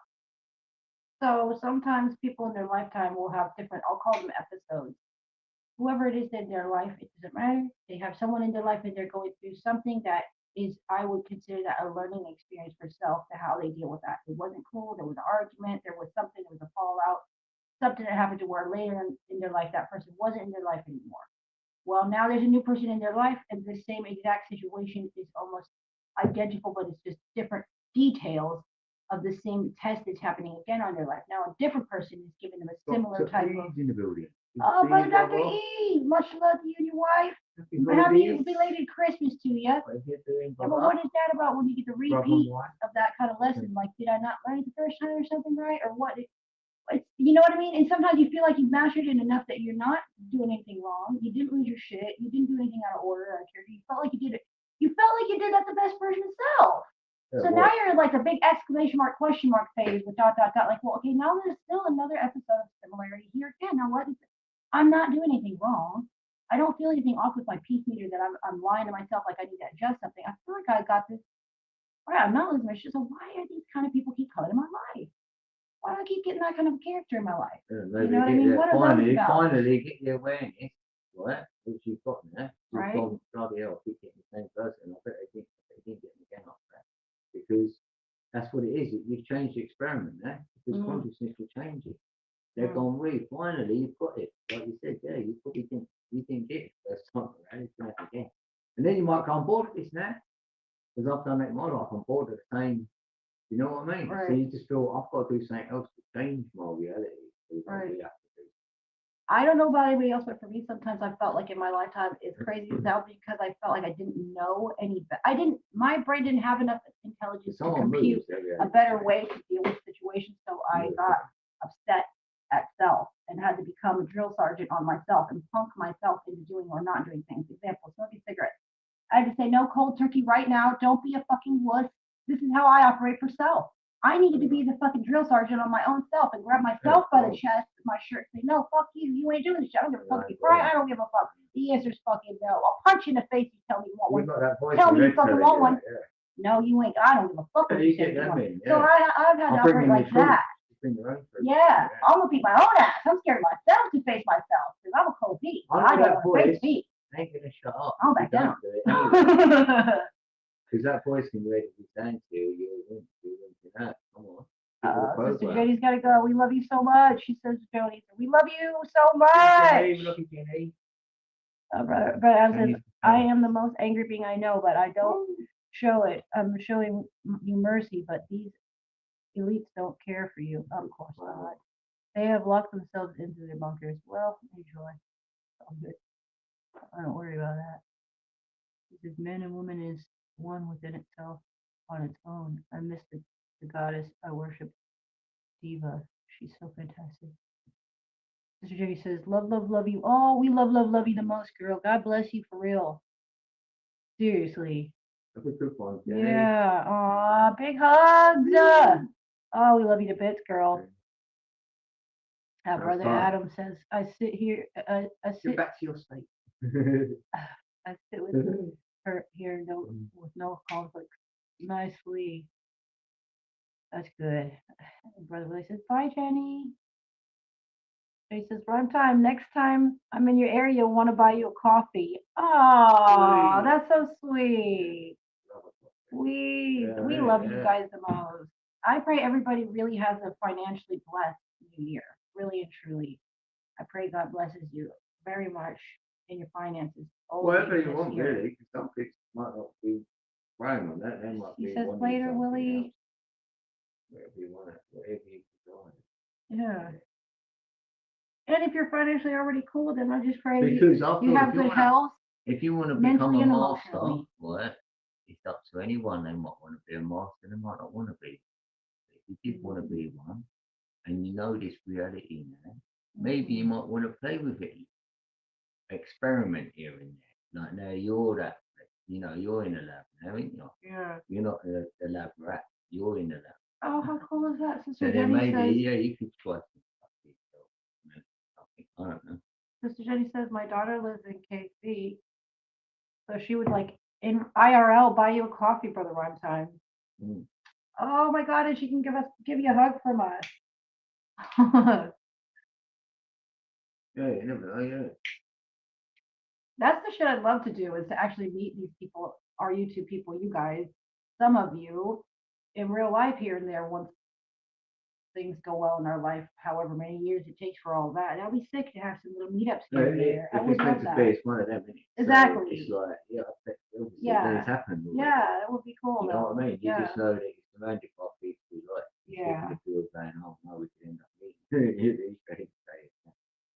[SPEAKER 1] So sometimes people in their lifetime will have different, I'll call them episodes. Whoever it is in their life, it doesn't matter. They have someone in their life and they're going through something that is, I would consider that a learning experience for self to how they deal with that. It wasn't cool. There was an argument. There was something. There was a fallout. Something that happened to where later in their life that person wasn't in their life anymore. Well, now there's a new person in their life, and the same exact situation is almost identical, but it's just different details of the same test that's happening again on their life. Now, a different person is giving them a similar type of.
[SPEAKER 2] in the building.
[SPEAKER 1] Oh, brother Dr. E, much love to you and your wife. Happy belated Christmas to you. But what is that about when you get the repeat of that kind of lesson? Like, did I not learn it the first time or something right? Or what? It's, you know what I mean? And sometimes you feel like you've mastered it enough that you're not doing anything wrong. You didn't lose your shit. You didn't do anything out of order, out of character. You felt like you did it. You felt like you did that the best version of self. So now you're in like a big exclamation mark, question mark phase with dot, dot, dot. Like, well, okay, now there's still another episode of similarity here again. Now what is it? I'm not doing anything wrong. I don't feel anything off with my peace meter that I'm lying to myself like I need to adjust something. I feel like I got this. Right, I'm not losing my shit. So why are these kind of people keep coming in my life? Why do I keep getting that kind of character in my life?
[SPEAKER 2] You
[SPEAKER 1] know what I mean? What are those about?
[SPEAKER 2] Finally get the awareness, right? Which you've got now. You've
[SPEAKER 1] Right.
[SPEAKER 2] gone, bloody hell, keep getting the same person. I bet they didn't get me again after that. Because that's what it is. You've changed the experiment now. Because consciousness will change it. They've gone, finally you've got it. Like you said, yeah, you probably didn't get it first time around, it's going to happen again. And then you might come on board with this now. Because I've done that in my life, I'm bored of the same. You know what I mean?
[SPEAKER 1] Right.
[SPEAKER 2] So you just feel I've got to do something else to change my reality.
[SPEAKER 1] Right. I don't know about anybody else, but for me, sometimes I felt like in my lifetime it's crazy as hell because I felt like I didn't know any. My brain didn't have enough intelligence to compute a better way to deal with situations. So I got upset at self and had to become a drill sergeant on myself and punk myself into doing or not doing things. Example, smoking cigarettes. I had to say no cold turkey right now. Don't be a fucking wuss. This is how I operate for self. I needed to be the fucking drill sergeant on my own self and grab myself by the chest with my shirt and say, no, fuck you. You ain't doing this shit. I don't give a fuck if you cry. I don't give a fuck. The answer's fucking no. I'll punch you in the face if you tell me you want one. Tell me you fucking want one. No, you ain't. I don't give a fuck what you say. So I've had to operate like that. Yeah, I'm gonna beat my own ass. I'm scared of myself to face myself because I'm a cold beat. I don't want to face beat.
[SPEAKER 2] I ain't gonna shut up.
[SPEAKER 1] I'll back down.
[SPEAKER 2] Because that voice can ready to stand to you. Come on.
[SPEAKER 1] Sister Jenny's got to go. We love you so much. She says, Jody, we love you so much.
[SPEAKER 2] Love you, Jenny.
[SPEAKER 1] Brother says, I am the most angry being I know, but I don't show it. I'm showing you mercy, but these elites don't care for you. Of course not. They have locked themselves into their bunkers. Well, enjoy. I'm good. I don't worry about that. He says, man and woman is one within itself on its own. I miss the goddess I worship, Diva. She's so fantastic. Sister Jenny says, love, love, love you. Oh, we love, love, love you the most, girl. God bless you for real. Seriously.
[SPEAKER 2] That's a good one.
[SPEAKER 1] Yeah. Aw, big hugs. Oh, we love you to bits, girl. Brother Adam says, I sit here. I sit.
[SPEAKER 2] Get back to your state.
[SPEAKER 1] I sit with her here, with no conflict. Nicely. That's good. Brother Willie says, bye, Jenny. He says, run time. Next time I'm in your area, I want to buy you a coffee. Oh, that's so sweet. We love you guys the most. I pray everybody really has a financially blessed new year. Really and truly. I pray God blesses you very much in your finances.
[SPEAKER 2] Whatever you want, really, because some people might not be praying on that. They might be.
[SPEAKER 1] He says later, Willie.
[SPEAKER 2] Whatever you want, whatever you desire.
[SPEAKER 1] Yeah. And if you're financially already cool, then I just pray
[SPEAKER 2] because
[SPEAKER 1] you have good health.
[SPEAKER 2] If you want to become a master, what? It's up to anyone. They might want to be a master, they might not want to be. If you did want to be one, and you know this reality now, maybe you might want to play with it, experiment here and there. Like now you're that, you're in the lab now, aren't you?
[SPEAKER 1] Yeah.
[SPEAKER 2] You're not the lab rat. You're in the lab.
[SPEAKER 1] Oh, how cool is that?
[SPEAKER 2] Sister Jenny maybe, you could try some stuff yourself. I don't know.
[SPEAKER 1] Sister Jenny says my daughter lives in KC, so she would like in IRL buy you a coffee, Brother Rhyme Time. Oh my God, and she can give you a hug from us.
[SPEAKER 2] Yeah, you never know, yeah.
[SPEAKER 4] That's the shit I'd love to do is to actually meet these people, our YouTube people, you guys, some of you in real life here and there once things go well in our life, however many years it takes for all that. That'd be sick to have some little meetups
[SPEAKER 2] No,
[SPEAKER 4] here and there. I
[SPEAKER 2] if
[SPEAKER 4] would
[SPEAKER 2] it's meant
[SPEAKER 4] love
[SPEAKER 2] to
[SPEAKER 4] that.
[SPEAKER 2] be, it's one of them, innit? So
[SPEAKER 4] Exactly.
[SPEAKER 2] it's like, yeah, I bet obviously
[SPEAKER 4] Yeah.
[SPEAKER 2] it's happened already.
[SPEAKER 4] Yeah, that would be cool.
[SPEAKER 2] You know
[SPEAKER 4] though.
[SPEAKER 2] what I mean? You
[SPEAKER 4] Yeah.
[SPEAKER 2] just know that you're surrounded by people who like
[SPEAKER 4] Yeah.
[SPEAKER 2] the field going, oh no, we could end up meeting.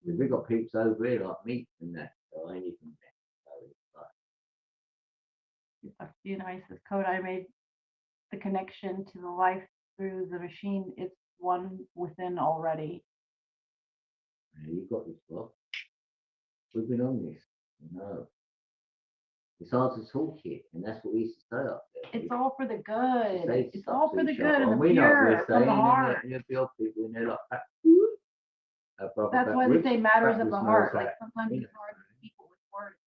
[SPEAKER 2] Because we got peeps over here like meat and that, so anything there. So it's like,
[SPEAKER 4] You know, this code I made the connection to the life through the machine. It's one within already.
[SPEAKER 2] yeah, you got this, bro. We've been on this. No. It's hard to talk it, and that's what we used to say up there.
[SPEAKER 4] It's all for the good.
[SPEAKER 2] Say
[SPEAKER 4] It's
[SPEAKER 2] stuff
[SPEAKER 4] all
[SPEAKER 2] to
[SPEAKER 4] for the
[SPEAKER 2] each
[SPEAKER 4] good
[SPEAKER 2] other,
[SPEAKER 4] and the
[SPEAKER 2] we know what
[SPEAKER 4] pure
[SPEAKER 2] we're
[SPEAKER 4] from the
[SPEAKER 2] saying,
[SPEAKER 4] heart.
[SPEAKER 2] and there'll be old people in there like that.
[SPEAKER 4] That's why they say matters of the heart. Like sometimes it's hard for people with words.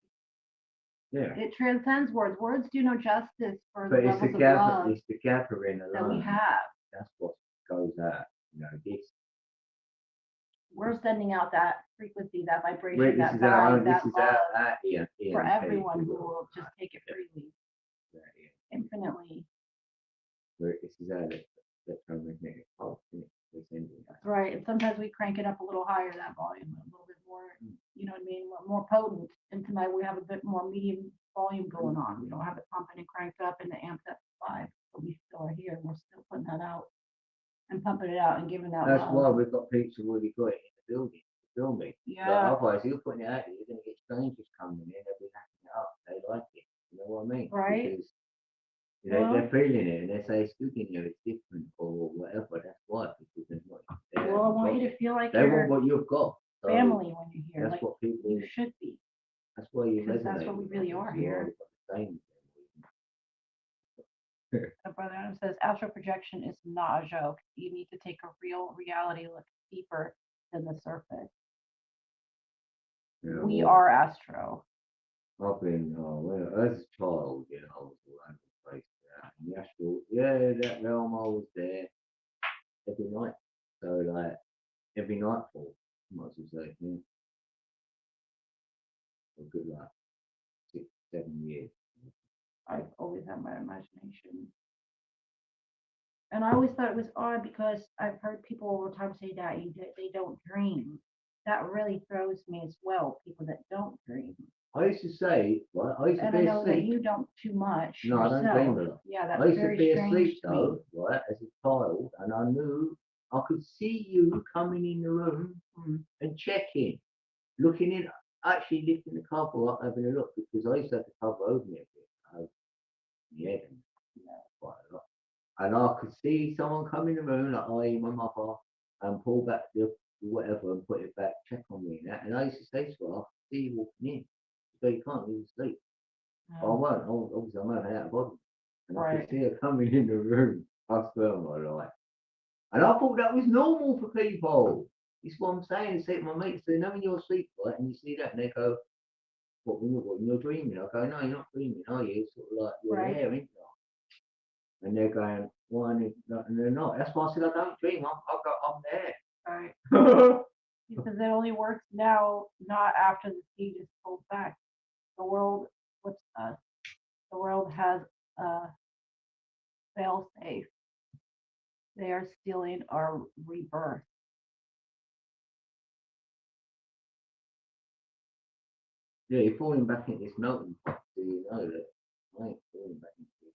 [SPEAKER 2] Yeah.
[SPEAKER 4] It transcends words. Words do no justice for
[SPEAKER 2] But
[SPEAKER 4] the
[SPEAKER 2] it's the
[SPEAKER 4] levels of
[SPEAKER 2] gather,
[SPEAKER 4] love
[SPEAKER 2] it's the gathering
[SPEAKER 4] that we
[SPEAKER 2] alone.
[SPEAKER 4] have.
[SPEAKER 2] That's what goes out. You know, this.
[SPEAKER 4] We're sending out that frequency, that vibration,
[SPEAKER 2] This
[SPEAKER 4] that
[SPEAKER 2] is our
[SPEAKER 4] vibe,
[SPEAKER 2] own. This
[SPEAKER 4] that
[SPEAKER 2] is
[SPEAKER 4] love
[SPEAKER 2] our
[SPEAKER 4] for
[SPEAKER 2] EMP,
[SPEAKER 4] everyone
[SPEAKER 2] if
[SPEAKER 4] who
[SPEAKER 2] you
[SPEAKER 4] will just
[SPEAKER 2] Right,
[SPEAKER 4] take it
[SPEAKER 2] yeah.
[SPEAKER 4] freely,
[SPEAKER 2] Yeah.
[SPEAKER 4] infinitely.
[SPEAKER 2] Where this is our electromagnetic pulse, isn't it? We're sending that.
[SPEAKER 4] That's right. And sometimes we crank it up a little higher, that volume, a little bit more, you know what I mean, more potent. And tonight we have a bit more medium volume going on. We don't have it pumping and cranked up and the amped up to 5, but we still are here. We're still putting that out and pumping it out and giving out
[SPEAKER 2] That's
[SPEAKER 4] love.
[SPEAKER 2] why we've got peeps who already got it in the building, filming.
[SPEAKER 4] Yeah.
[SPEAKER 2] Like, otherwise, you're putting it out there, you're going to get strangers coming in, they'll be hacking it up. They like it. You know what I mean?
[SPEAKER 4] Right.
[SPEAKER 2] Because they're feeling it and they say it's good in here, it's different or whatever. That's why. Because they're not,
[SPEAKER 4] Well, I want you to feel like
[SPEAKER 2] they
[SPEAKER 4] you're
[SPEAKER 2] want what you've got. So
[SPEAKER 4] family when you're here.
[SPEAKER 2] that's
[SPEAKER 4] Like
[SPEAKER 2] what people.
[SPEAKER 4] you should be.
[SPEAKER 2] That's why you
[SPEAKER 4] Because
[SPEAKER 2] resonate.
[SPEAKER 4] that's what we
[SPEAKER 2] with
[SPEAKER 4] really
[SPEAKER 2] them,
[SPEAKER 4] are
[SPEAKER 2] because you've
[SPEAKER 4] here.
[SPEAKER 2] already got the same.
[SPEAKER 4] Brother Adam says astral projection is not a joke. You need to take a real reality look deeper than the surface.
[SPEAKER 2] Yeah,
[SPEAKER 4] We
[SPEAKER 2] well,
[SPEAKER 4] are astro.
[SPEAKER 2] I've been, well, as a child, you know, I was all over the place. In the astral, that realm, I was there every night. So, like, every nightfall, I might as well say, yeah. A good, like, 6, 7 years.
[SPEAKER 4] I've always had my imagination. And I always thought it was odd because I've heard people all the time say that they don't dream. That really throws me as well, people that don't dream.
[SPEAKER 2] I used to say, right, I used to
[SPEAKER 4] And I
[SPEAKER 2] be
[SPEAKER 4] know that
[SPEAKER 2] asleep.
[SPEAKER 4] you don't too much.
[SPEAKER 2] No, I don't dream a
[SPEAKER 4] yourself.
[SPEAKER 2] lot.
[SPEAKER 4] Yeah,
[SPEAKER 2] I
[SPEAKER 4] that's
[SPEAKER 2] used to
[SPEAKER 4] very
[SPEAKER 2] be
[SPEAKER 4] strange
[SPEAKER 2] asleep
[SPEAKER 4] to me.
[SPEAKER 2] though, right, as a child, and I knew I could see you coming in the room and checking, looking in, actually lifting the cover up, having a look, because I used to have the cover over me a bit, yeah, quite a lot. And I could see someone come in the room, like I, my mother, and pull back the whatever and put it back, check on me and that. And I used to say to her, I could see you walking in, so you can't, you asleep. But I won't, obviously I'm having out of body. And I could see her coming in the room, I swear on my life. And I thought that was normal for people. It's what I'm saying, say to my mates, they know when you're asleep, right, and you see that, and they go, when you're dreaming? I go, no, you're not dreaming, are you? It's sort of like, you're there, ain't you? And they're going, why? And they're not. That's why I said I don't dream. I'm there.
[SPEAKER 4] Right. He says it only works now, not after the seed is pulled back. The world flips us. The world has a fail safe. They are stealing our rebirth.
[SPEAKER 2] Yeah, you're falling back into this melting pot. Do you know that? I ain't falling back into it.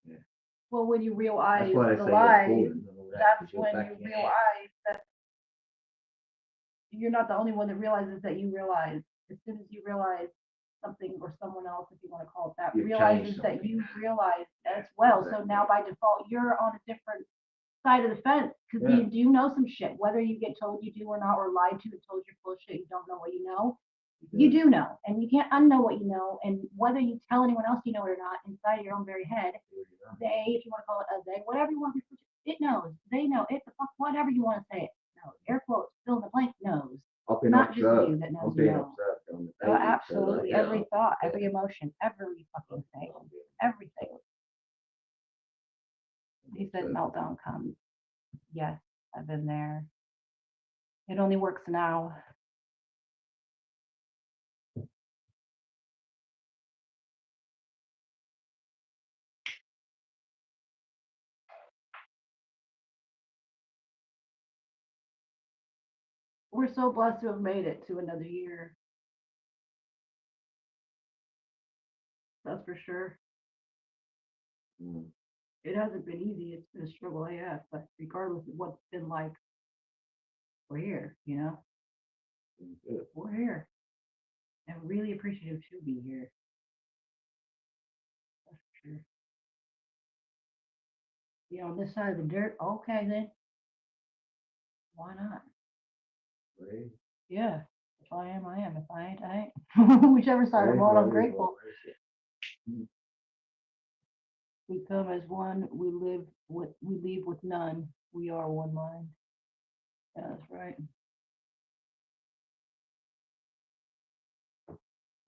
[SPEAKER 2] Yeah.
[SPEAKER 4] Well, when you realize
[SPEAKER 2] That's why they
[SPEAKER 4] the
[SPEAKER 2] say
[SPEAKER 4] lies,
[SPEAKER 2] you're falling and all that.
[SPEAKER 4] that's
[SPEAKER 2] 'Cause you're
[SPEAKER 4] when
[SPEAKER 2] back
[SPEAKER 4] you
[SPEAKER 2] in it.
[SPEAKER 4] realize that you're not the only one that realizes that you realize. As soon as you realize something or someone else, if you want to call it that,
[SPEAKER 2] You've
[SPEAKER 4] realizes
[SPEAKER 2] changed
[SPEAKER 4] that
[SPEAKER 2] something,
[SPEAKER 4] you
[SPEAKER 2] yeah.
[SPEAKER 4] realize as well. So
[SPEAKER 2] Exactly.
[SPEAKER 4] now by default, you're on a different side of the fence because
[SPEAKER 2] Yeah.
[SPEAKER 4] you do know some shit, whether you get told you do or not, or lied to and told you're full of shit, you don't know what you know. You do know, and you can't unknow what you know. And whether you tell anyone else you know it or not, inside of your own very head, they, if you want to call it a they, whatever you want to, it knows. They know it. The fuck, whatever you want to say it knows. Air quotes, fill in the blank knows.
[SPEAKER 2] I've been
[SPEAKER 4] Not just
[SPEAKER 2] observed.
[SPEAKER 4] you that knows
[SPEAKER 2] I've been
[SPEAKER 4] you know.
[SPEAKER 2] observed on the
[SPEAKER 4] Oh,
[SPEAKER 2] daily,
[SPEAKER 4] absolutely.
[SPEAKER 2] so like, yeah,
[SPEAKER 4] Every thought, every emotion, every fucking thing, everything. He said meltdown comes. Yes, I've been there. It only works now. We're so blessed to have made it to another year. That's for sure.
[SPEAKER 2] Mm.
[SPEAKER 4] It hasn't been easy. It's been a struggle AF, but regardless of what it's been like, we're here, you know?
[SPEAKER 2] Good.
[SPEAKER 4] We're here. And really appreciative to be here. That's for sure. You know, on this side of the dirt, okay then. Why not?
[SPEAKER 2] Right.
[SPEAKER 4] Yeah. If I am, I am. If I ain't, I ain't. Whichever side I'm on, I'm grateful. We come as one, we live with, we leave with none. We are one mind. Yeah, that's right.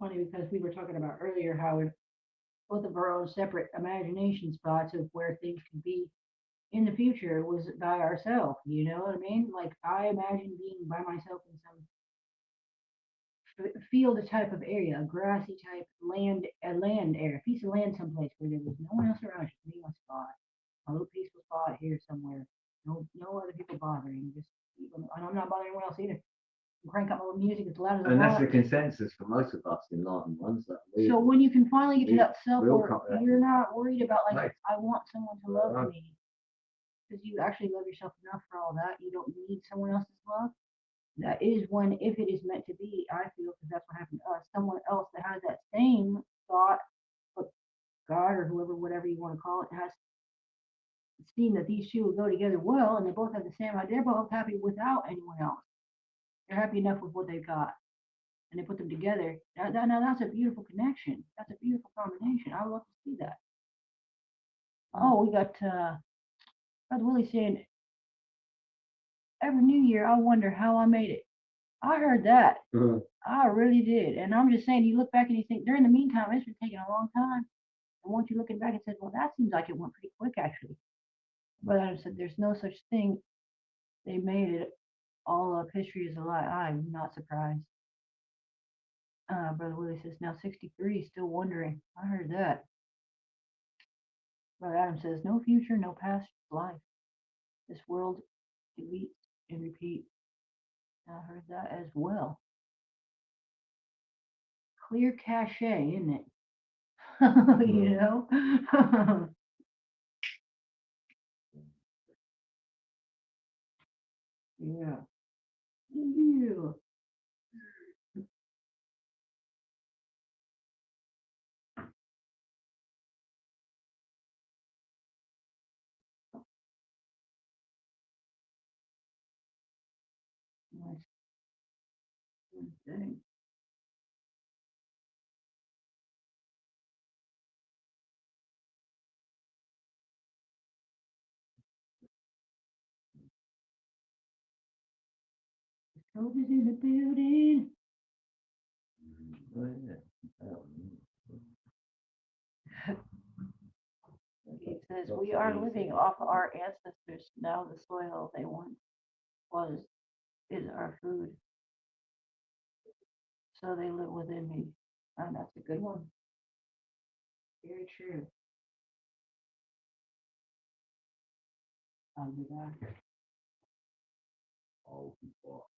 [SPEAKER 4] Funny because we were talking about earlier how we both of our own separate imagination spots of where things could be in the future was by ourselves. You know what I mean? Like I imagine being by myself in some field type of area, a grassy type land, a land area, a piece of land someplace where there was no one else around, just me one spot, a little peaceful spot here somewhere. No other people bothering. Just and I'm not bothering anyone else either. Crank up my music as loud as I
[SPEAKER 2] And that's
[SPEAKER 4] want.
[SPEAKER 2] the consensus for most of us in Latin ones. That
[SPEAKER 4] So when you can finally get to
[SPEAKER 2] we-
[SPEAKER 4] that self
[SPEAKER 2] we all
[SPEAKER 4] where
[SPEAKER 2] come to that
[SPEAKER 4] you're not worried about like
[SPEAKER 2] Right.
[SPEAKER 4] I want someone to love
[SPEAKER 2] Right.
[SPEAKER 4] me, because you actually love yourself enough for all that. You don't need someone else's love. That is when, if it is meant to be, I feel, because that's what happened to us. Someone else that has that same thought, but God or whoever, whatever you want to call it, has seen that these two will go together well, and they both have the same idea. They're both happy without anyone else. They're happy enough with what they've got, and they put them together. Now that's a beautiful connection. That's a beautiful combination. I would love to see that. Oh, we got Brother Willie saying every New Year I wonder how I made it. I heard that. I really did. And I'm just saying, you look back and you think, during the meantime, it's been taking a long time. And once you looking back and said, well, that seems like it went pretty quick, actually. But I said, there's no such thing. They made it. All of history is a lie. I'm not surprised. Brother Willie says, now 63, still wondering. I heard that. Brother Adam says, no future, no past, life. This world deletes and repeats. I heard that as well. Clear cachet, isn't it? You know? Yeah. Yeah. Nice. Dang. COVID in the building. It says we are living off of our ancestors. Now the soil they once was is our food. So they live within me. And that's a good one. Very true. I'll be back.
[SPEAKER 2] Oh, people.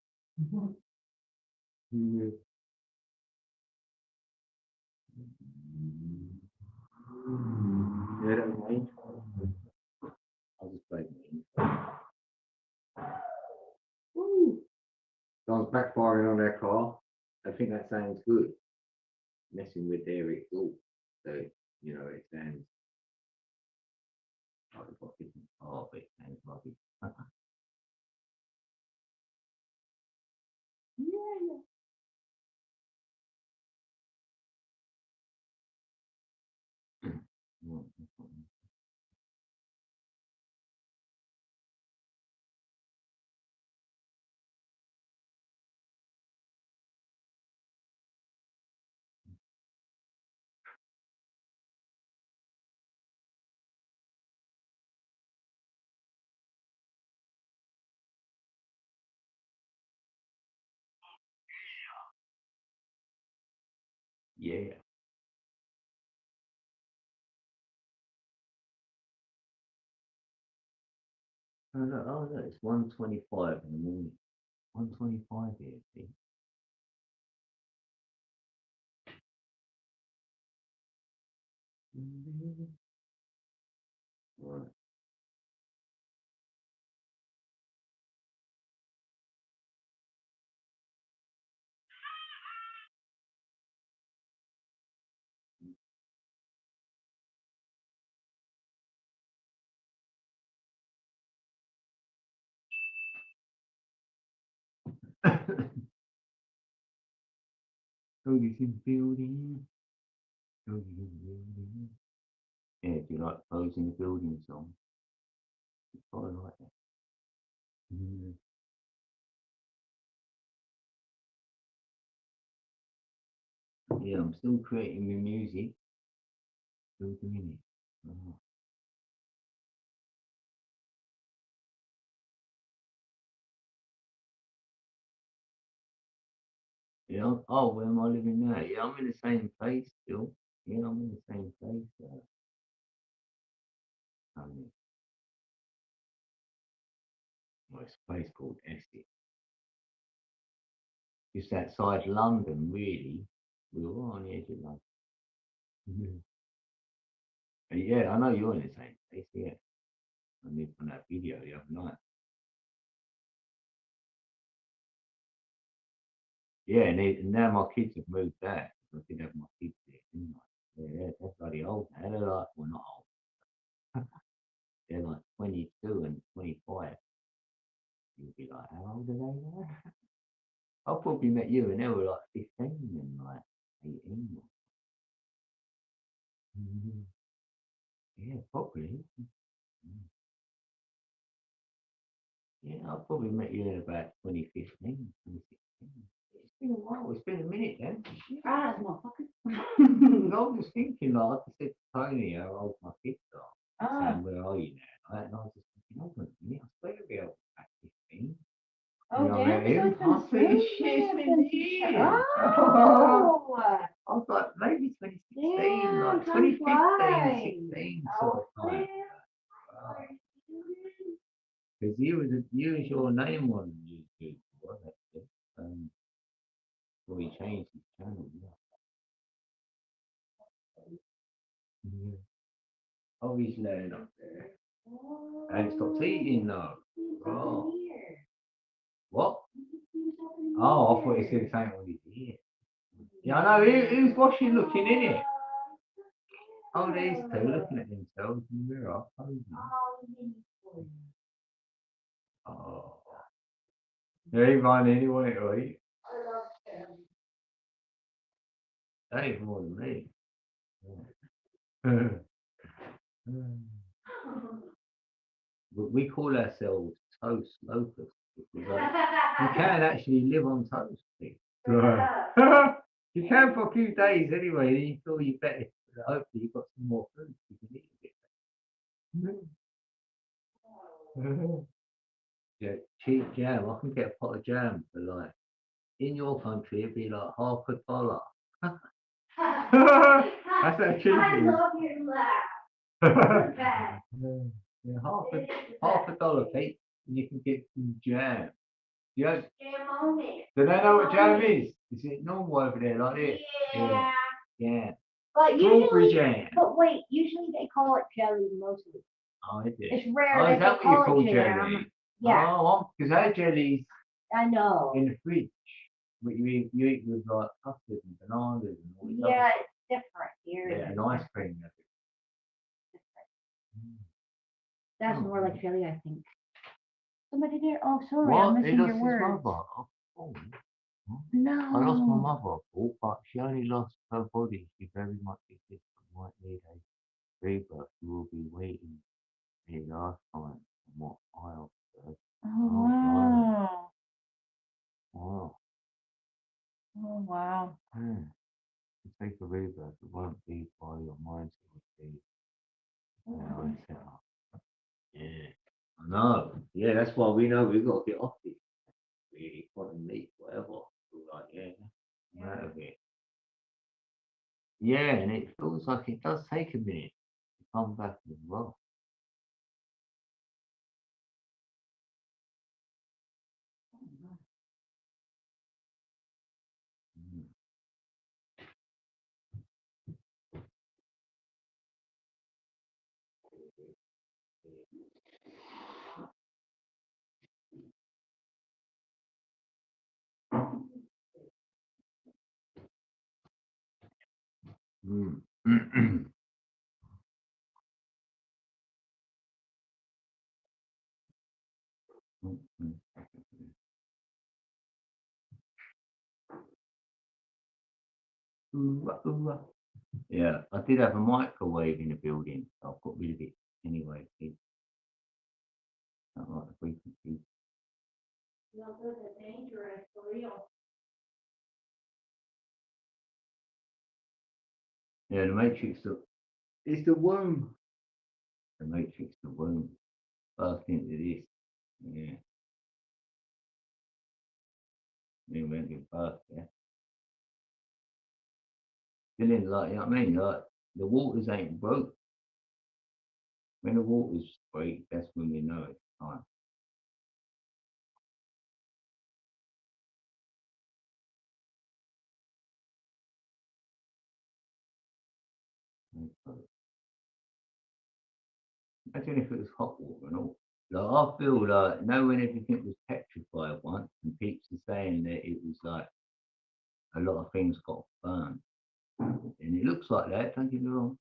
[SPEAKER 2] Yeah, don't mind. I'll just play me. Woo! Someone's backfiring on their car. I think that sounds good. Messing with their exhaust. So, you know, it sounds like a fucking oh, it sounds like yeah. Yeah. Oh, look, it's 1:25 in the morning. 1:25 here, see? Right. Cody's in building. Cody's in building. Yeah, do you like closing the building song? It's probably like that. Yeah, I'm still creating my music. Still doing it. Oh. Yeah. Oh, where am I living now? Yeah, I'm in the same place still. Yeah, I'm in the same place. Well, it's a place called Essex. Just outside London, really. We were on the edge of London. Yeah, I know you're in the same place. Yeah, I lived on that video the other night. Yeah, and now my kids have moved back. I did have my kids there, didn't I? Yeah, they're bloody old now. They're like, well, not old. They're like 22 and 25. You'll be like, how old are they now? I probably met you and they were like 15 and like 18. Yeah, probably. Yeah, I probably met you in about 2015, 2016. It's been a while. It's been a minute then.
[SPEAKER 4] Ah, motherfucker.
[SPEAKER 2] I was just thinking, like, I said to Tony how old my kids are.
[SPEAKER 4] Ah.
[SPEAKER 2] Saying, where are you now? And I was just thinking, hold on a minute, I swear to be able back 15.
[SPEAKER 4] Oh,
[SPEAKER 2] You know,
[SPEAKER 4] damn,
[SPEAKER 2] him.
[SPEAKER 4] so
[SPEAKER 2] I
[SPEAKER 4] it's
[SPEAKER 2] said,
[SPEAKER 4] been
[SPEAKER 2] shit, it's
[SPEAKER 4] soon.
[SPEAKER 2] been years.
[SPEAKER 4] Oh,
[SPEAKER 2] I was like, maybe 2016,
[SPEAKER 4] damn,
[SPEAKER 2] like
[SPEAKER 4] time
[SPEAKER 2] 2015,
[SPEAKER 4] flies.
[SPEAKER 2] 16
[SPEAKER 4] Oh,
[SPEAKER 2] sort of time. Because you was your name on YouTube, wasn't it? Well, he changed his channel, yeah. Oh, he's laying up there. And it stopped eating though. Oh. What? Oh, I thought he said something on his ear. Yeah, I know. Who's watching looking in it? Oh, these two looking at themselves in the mirror. Oh. There ain't mine anyway, right? That ain't more than me. But we call ourselves toast locusts because you can actually live on toast. Right. You can for a few days anyway, then you feel you better. Hopefully you've got some more food you can eat a bit. Yeah, cheap jam. I can get a pot of jam for like in your country it'd be like $1. That's how cheap
[SPEAKER 4] I
[SPEAKER 2] it is.
[SPEAKER 4] love your laugh.
[SPEAKER 2] Yeah, half a dollar, Pete, and you can get some jam. Yeah.
[SPEAKER 4] Jam on it.
[SPEAKER 2] Do they know what jam is? Is it normal over there like this?
[SPEAKER 4] Yeah.
[SPEAKER 2] Yeah.
[SPEAKER 4] But
[SPEAKER 2] Strawberry
[SPEAKER 4] usually,
[SPEAKER 2] jam.
[SPEAKER 4] but wait, usually they call it jelly mostly.
[SPEAKER 2] Oh, is it?
[SPEAKER 4] It's rare
[SPEAKER 2] Oh,
[SPEAKER 4] that
[SPEAKER 2] is that
[SPEAKER 4] they
[SPEAKER 2] what you
[SPEAKER 4] call
[SPEAKER 2] call
[SPEAKER 4] it
[SPEAKER 2] jelly?
[SPEAKER 4] jam. Yeah,
[SPEAKER 2] Oh, because our jelly's
[SPEAKER 4] I know.
[SPEAKER 2] in the fridge. But you eat with like custard and bananas and all this
[SPEAKER 4] Yeah,
[SPEAKER 2] other
[SPEAKER 4] it's different here.
[SPEAKER 2] stuff. Yeah, and ice cream.
[SPEAKER 4] That's more like jelly, I think. Somebody there. Oh, sorry,
[SPEAKER 2] What?
[SPEAKER 4] I'm
[SPEAKER 2] He
[SPEAKER 4] missing
[SPEAKER 2] lost
[SPEAKER 4] your
[SPEAKER 2] his
[SPEAKER 4] words.
[SPEAKER 2] mother. Oh,
[SPEAKER 4] No.
[SPEAKER 2] I lost my mother, but she only lost her body. She very much exists and might need a rebirth. She will be waiting a lifetime from what I observed.
[SPEAKER 4] Oh,
[SPEAKER 2] blimey.
[SPEAKER 4] wow.
[SPEAKER 2] Wow.
[SPEAKER 4] Oh, wow.
[SPEAKER 2] To take a rebirth, it won't be by your mindset, it will be I set up. Yeah. I know. Yeah, that's why we know we've got to get off this. Really, quite meat, whatever. We're like, yeah, I'm out of it. Yeah, and it feels like it does take a minute to come back as well. Mm. Mm. Yeah, I did have a microwave in the building, so I've got rid of it anyway. It's not like the frequency.
[SPEAKER 4] No, those are dangerous for real.
[SPEAKER 2] Yeah, the matrix is the womb. The matrix, the womb. First into this. Yeah. Then went in first, yeah. Feeling like, you know what I mean? Like the waters ain't broke. When the waters break, that's when we know it's time. Imagine if it was hot water and all. Like I feel like, when everything was petrified once, and peeps are saying that it was like a lot of things got burned, and it looks like that. Don't get me wrong,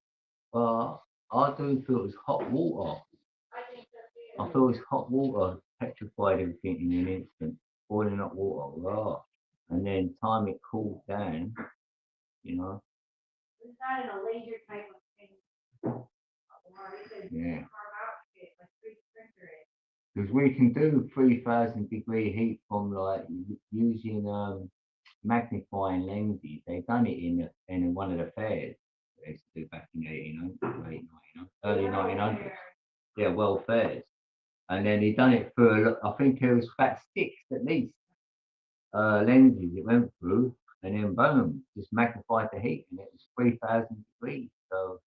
[SPEAKER 2] but I do feel it was hot water. I feel it's hot water petrified everything in an instant, boiling hot water, raw, and then time it cooled down. You know,
[SPEAKER 4] It's not in a laser type of thing. Or you could
[SPEAKER 2] yeah.
[SPEAKER 4] carve out shit like 3D printer it.
[SPEAKER 2] Because we can do 3,000-degree heat from like using magnifying lenses. They've done it in one of the fairs they used to do back in the 1800s, late 1900s, early 1900s. Yeah, world fairs. And then he done it for I think it was about 6 at least lenses it went through, and then boom, just magnified the heat, and it was 3,000 degrees. So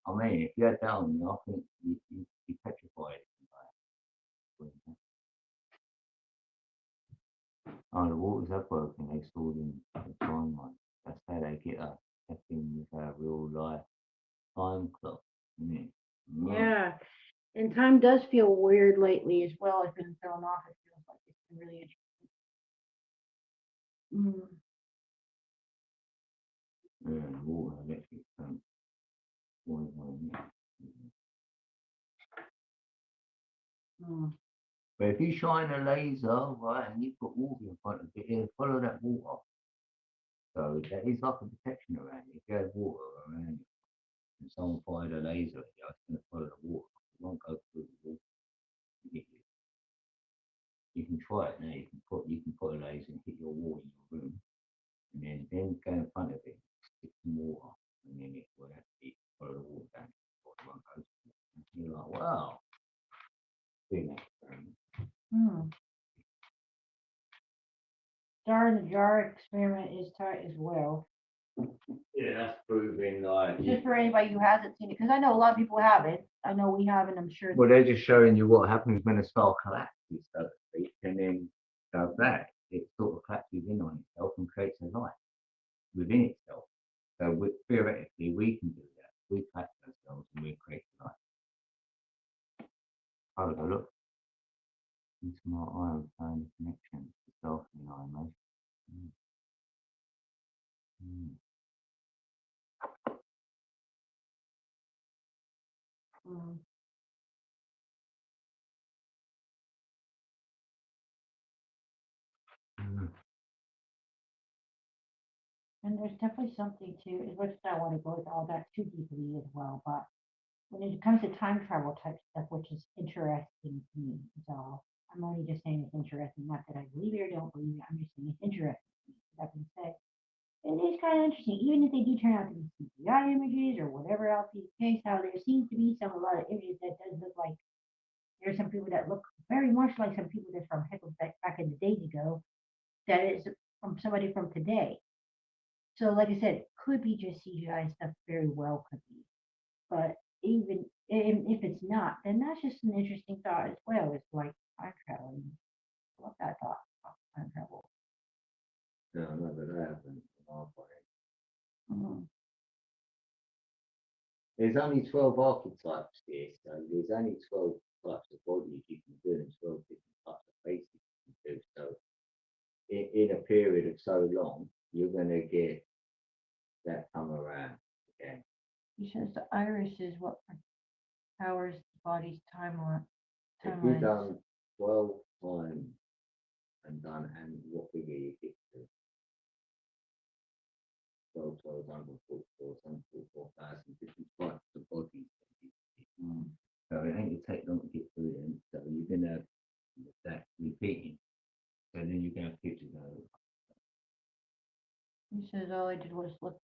[SPEAKER 2] I mean, if you had that on you, I think you'd be petrified. Oh, the waters are broken. They stored in the timeline. That's how they get us. That thing with our real life time clock, isn't it? Right.
[SPEAKER 1] Yeah, and time does feel weird lately as well. It's been thrown off. It feels like it's been really interesting.
[SPEAKER 2] Yeah, the water, electric current, always on it.
[SPEAKER 1] Mm.
[SPEAKER 2] But if you shine a laser, right, and you put water in front of it, it'll follow that water. So that is like a protection around it. If you have water around it, and someone fired a laser at you, it's going to follow the water. It won't go through the water to get you. You can try it now. You can put a laser and hit your wall in your room, and then go in front of it, stick some water, and then it will actually follow the water down. It won't go through it. And you're like, wow, doing that experiment.
[SPEAKER 1] Hmm. Star in the jar experiment is tight as well.
[SPEAKER 2] Yeah, that's proving like.
[SPEAKER 1] Just for anybody who hasn't seen it, because I know a lot of people haven't. I know we haven't. I'm sure.
[SPEAKER 2] Well, they're just showing you what happens when a star collapses, so to speak, and then goes back. It sort of collapses in on itself and creates a light within itself. So theoretically, we can do that. We collapse ourselves and we create a light. Oh, look. Into my eye and found the connection to self and I emotion. Mm.
[SPEAKER 1] Mm.
[SPEAKER 2] Mm.
[SPEAKER 1] And there's definitely something to, as much as I want to go into all that too deeply as well, but when it comes to time travel type stuff, which is interesting to me, is all. I'm only just saying it's interesting, not that I believe it or don't believe it. I'm just saying it's interesting to me. That being said, it is kind of interesting, even if they do turn out to be CGI images or whatever else be the case. How there seems to be a lot of images that does look like there's some people that look very much like some people that's from heck back in the days ago. That is from somebody from today. So, like I said,
[SPEAKER 4] could be just CGI stuff, very well could be. But even if it's not, then that's just an interesting thought as well. It's like time traveling. I love that thought, time travel.
[SPEAKER 2] No, no, but that happened in our brain.
[SPEAKER 4] Mhm.
[SPEAKER 2] There's only 12 archetypes here, so there's only 12 types of bodies you can do and 12 different types of faces you can do. So in a period of so long, you're going to get that come around again.
[SPEAKER 4] He says the iris is what powers the body's timeline.
[SPEAKER 2] If you've
[SPEAKER 4] Timelines.
[SPEAKER 2] done 12 times and done, and what figure you get to? 12, 144, 144,000 different types of bodies.
[SPEAKER 4] Mm.
[SPEAKER 2] So it ain't going to take long to get through them. So you're going to have that repeating. So then you're going to have pictures of
[SPEAKER 4] He says all I did was look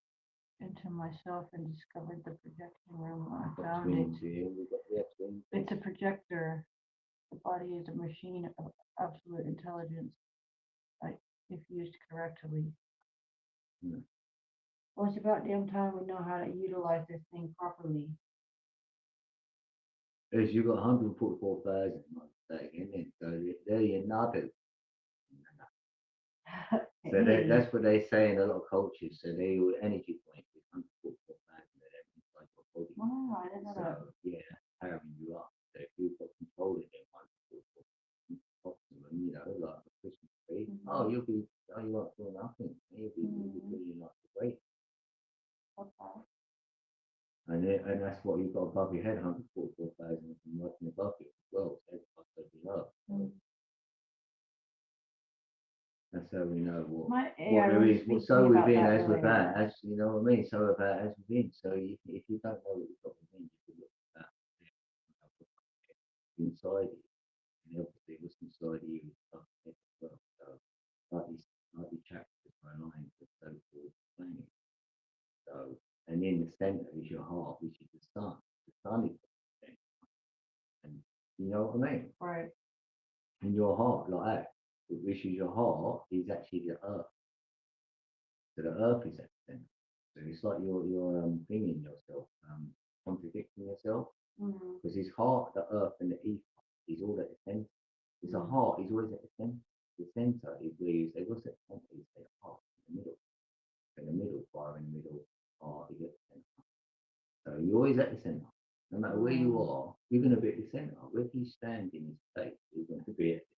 [SPEAKER 4] into myself and discovered the projection room. I
[SPEAKER 2] got
[SPEAKER 4] found it.
[SPEAKER 2] twins here. We've got the twins.
[SPEAKER 4] It's a projector. The body is a machine of absolute intelligence, if used correctly.
[SPEAKER 2] Hmm.
[SPEAKER 4] Well, it's about damn time we know how to utilize this thing properly.
[SPEAKER 2] As you've got 144,000 in it, so there you're not. So
[SPEAKER 4] Hey,
[SPEAKER 2] that's what they say in a lot of cultures. So they will energy point is 144,000 of them inside your body.
[SPEAKER 4] wow, I didn't know that.
[SPEAKER 2] So yeah, powering you up. So if you've got control of them 144, optimum, you know, like a Christmas tree. Oh, you won't feel nothing. You'll be feeling like great.
[SPEAKER 4] Okay.
[SPEAKER 2] And that's what you've got above your head, 144,000 and working above you as well. So that's up.
[SPEAKER 4] Mm.
[SPEAKER 2] That's how we know what
[SPEAKER 4] My
[SPEAKER 2] what
[SPEAKER 4] AI
[SPEAKER 2] there
[SPEAKER 4] was
[SPEAKER 2] is.
[SPEAKER 4] speaking
[SPEAKER 2] So
[SPEAKER 4] about
[SPEAKER 2] within,
[SPEAKER 4] that
[SPEAKER 2] as
[SPEAKER 4] earlier.
[SPEAKER 2] without, as you know what I mean. So without, as within. So if you don't know what you've got within, you can look at that inside you, and obviously what's inside you is stuff as well. So like these chapters are aligned with so-called planets. So and in the center is your heart, which is the sun. The sun is the center. And you know what I mean.
[SPEAKER 4] Right.
[SPEAKER 2] In your heart, like that, which is your heart, is actually the earth. So the earth is at the center. So it's like you're thinking yourself, contradicting yourself, because his heart, the earth, and the ether is all at the center. It's a heart is always at the center. The center is where you say, what's at the center? You say heart in the middle. In the middle, fire in the middle, heart is at the center. So you're always at the center. No matter where you are, you're going to be at the center. Wherever you stand in this state, you're going to be at the center.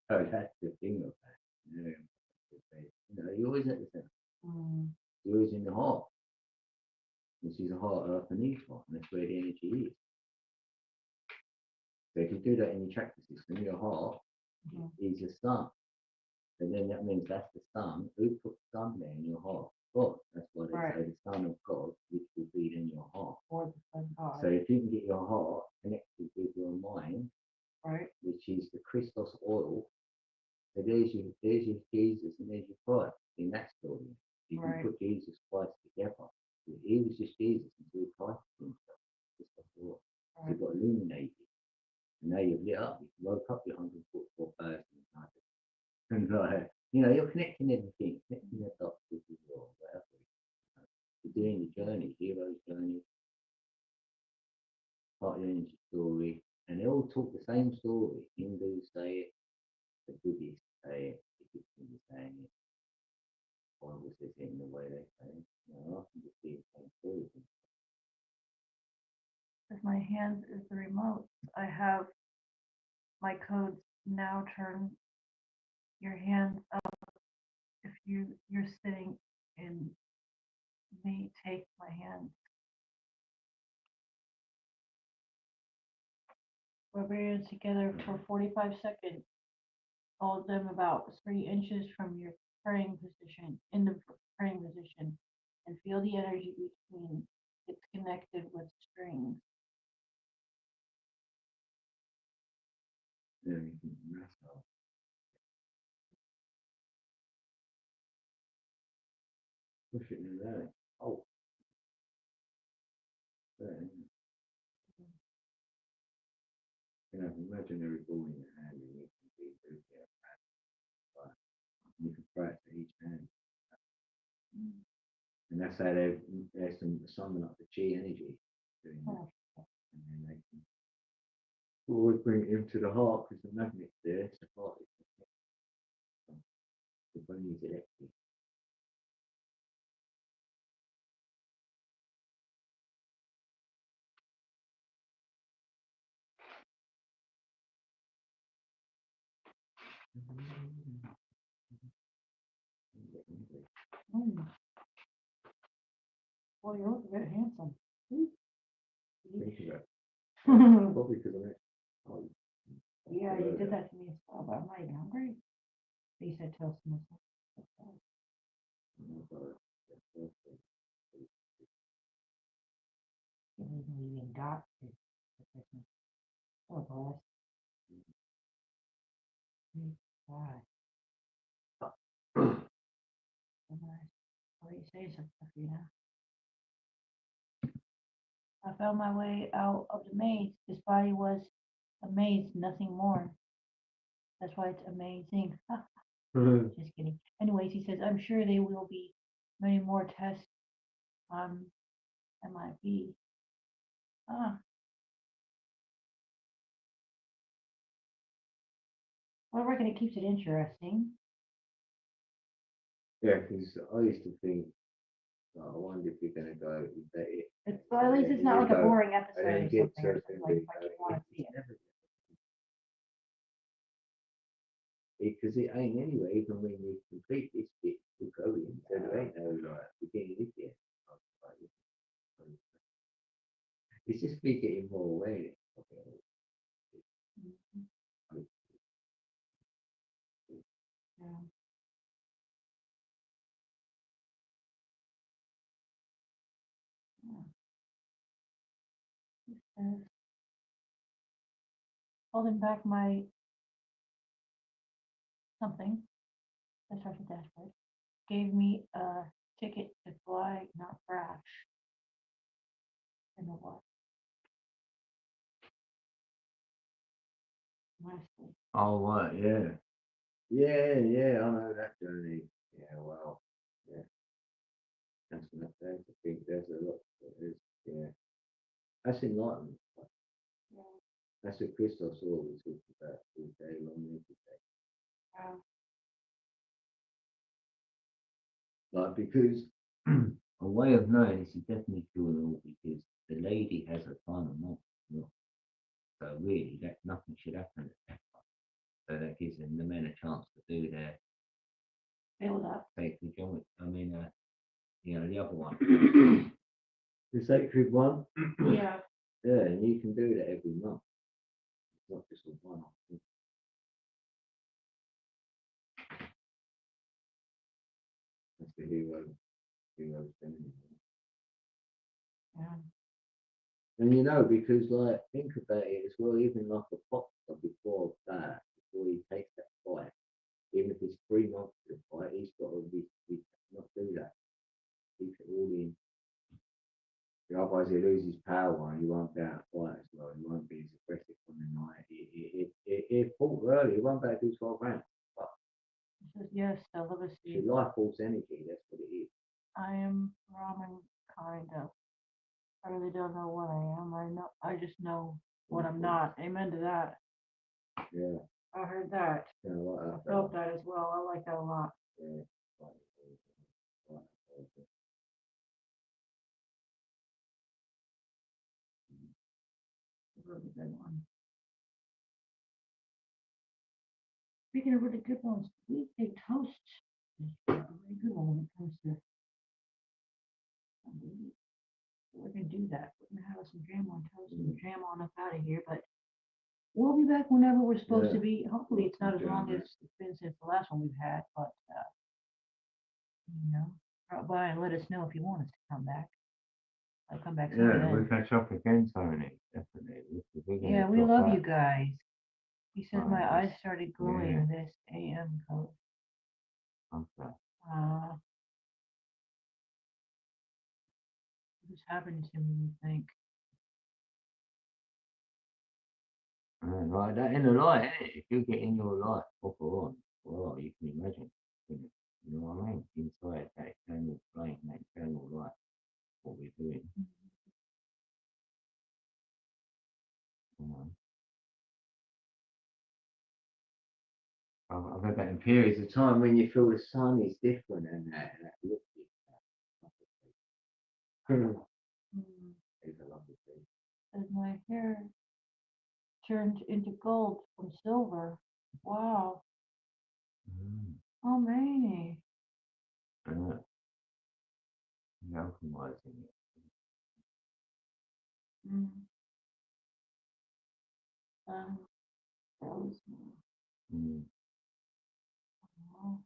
[SPEAKER 2] So that's the thing of that. You're always at the center. You're always in the heart, which is the heart, earth, and ether, and that's where the energy is. So if you do that in your chakra system, your heart is the sun. And then that means that's the sun. Who put the sun there in your heart? God. That's why they say the Son of God, which will be in your heart.
[SPEAKER 4] Or the sun god.
[SPEAKER 2] So if you can get your heart connected with your mind,
[SPEAKER 4] Right.
[SPEAKER 2] which is the Christos oil, so there's your Jesus and there's your Christ in that story. You can put Jesus Christ together. He was just Jesus until Christ himself. Christos oil. So you got illuminated. And now you've lit up. You woke up your 144,000. And you're connecting everything, connecting the dots with the world, whatever. You're doing the journey, hero's journey, part of the energy story, and they all talk the same story. Hindus say it, the Buddhists say it, the Egyptians are saying it, Bible says it in the way they say it. I can just see the same story.
[SPEAKER 4] If my hands is the remote, I have my codes now turn your hands up. If you're sitting in me, take my hand. Rub your hands together for 45 seconds. Hold them about 3 inches from your praying position, in the praying position, and feel the energy between. It's connected with strings.
[SPEAKER 2] Yeah, you can rest off. Push it in there. Oh. There. You have an imaginary ball in your hand and you can be through here. You can pray it to each hand. And that's how there's some summon up the chi energy doing that.
[SPEAKER 4] Oh.
[SPEAKER 2] And then they can always bring it into the heart because the magnet's there. It's the heart. The brain is electric.
[SPEAKER 4] Mm. Well, you look very handsome.
[SPEAKER 2] Think about it. Probably because I'm oh,
[SPEAKER 4] Yeah, you did that to me as well, but I'm not even hungry. You said toast and you even got it for Christmas. Oh, bless. God. What do you say something, you know? I found my way out of the maze. This body was a maze, nothing more. That's why it's amazing. Just kidding. Anyways, he says, I'm sure there will be many more tests on MIB. Ah. Well, I reckon it keeps it interesting.
[SPEAKER 2] Yeah, because I used to think, I wonder if you're going to go, is that it?
[SPEAKER 4] Well, at least it's not like a boring episode
[SPEAKER 2] I
[SPEAKER 4] or
[SPEAKER 2] don't get
[SPEAKER 4] something, or
[SPEAKER 2] certain
[SPEAKER 4] something like you want to see it.
[SPEAKER 2] Because it ain't anyway, even when you complete this bit, you go in, so there ain't no like beginning this yet. It's just me getting more awareness.
[SPEAKER 4] Mhm. Yeah. Yeah. Holding back my something, that's off the dashboard, gave me a ticket to fly, not crash. In the what? Nicely.
[SPEAKER 2] Oh, right, yeah. Yeah, I know that journey. Yeah, well, yeah. That's enough there. I think there's a lot. There is, yeah. That's enlightenment.
[SPEAKER 4] Yeah.
[SPEAKER 2] That's what Christos always talks about all day long, every day.
[SPEAKER 4] Yeah.
[SPEAKER 2] Like, because a way of knowing this is definitely doable because the lady has a final month. So really, that nothing should happen at that time. So that gives them the men a chance to do their
[SPEAKER 4] Build up.
[SPEAKER 2] sacred job. I mean, the other one. The sacred one.
[SPEAKER 4] Yeah.
[SPEAKER 2] Yeah, and you can do that every month. It's not just a one-off thing. That's the hero feminine.
[SPEAKER 4] Yeah.
[SPEAKER 2] And because like think about it as well, even like a boxer before that, before he takes that fight, even if it's 3 months to the fight, he's got to not do that. Keep it all in. Otherwise, he loses power and he won't be able to fight as well. He won't be as aggressive on the night. He fought early. He won't be able to do 12 rounds. But
[SPEAKER 4] He says, yes, I love to see.
[SPEAKER 2] it's life force energy. That's what it is.
[SPEAKER 4] I am ramen kind of. I really don't know what I am. I just know what I'm not. Amen to that.
[SPEAKER 2] Yeah.
[SPEAKER 4] I heard that.
[SPEAKER 2] You know what?
[SPEAKER 4] I felt that as well. I like that a lot.
[SPEAKER 2] Yeah.
[SPEAKER 4] Really good one. Speaking of really good ones, we take toast. Is a really good one when it comes to. We're gonna do that. We're gonna have some jam on toast and jam on up out of here, but we'll be back whenever we're supposed to be. Hopefully, it's not as long as it's been since the last one we've had, but drop by and let us know if you want us to come back. I'll come back soon.
[SPEAKER 2] Yeah, we'll catch up again, Tony. Definitely.
[SPEAKER 4] Yeah, we love you guys. He says my
[SPEAKER 2] Right,
[SPEAKER 4] eyes started glowing this AM code.
[SPEAKER 2] Okay.
[SPEAKER 4] What's happened to me, you think?
[SPEAKER 2] Right, that in the light, eh? If you get in your light proper on, well, you can imagine. You know what I mean? Inside that eternal flame, that eternal light, what we're doing. You know? I've had that in periods of time when you feel the sun is different and that look is it's a lovely thing.
[SPEAKER 4] And my hair turned into gold from silver. Wow. Oh, man.
[SPEAKER 2] And alchemizing it.
[SPEAKER 4] Rose.
[SPEAKER 2] Mm.
[SPEAKER 4] Oh,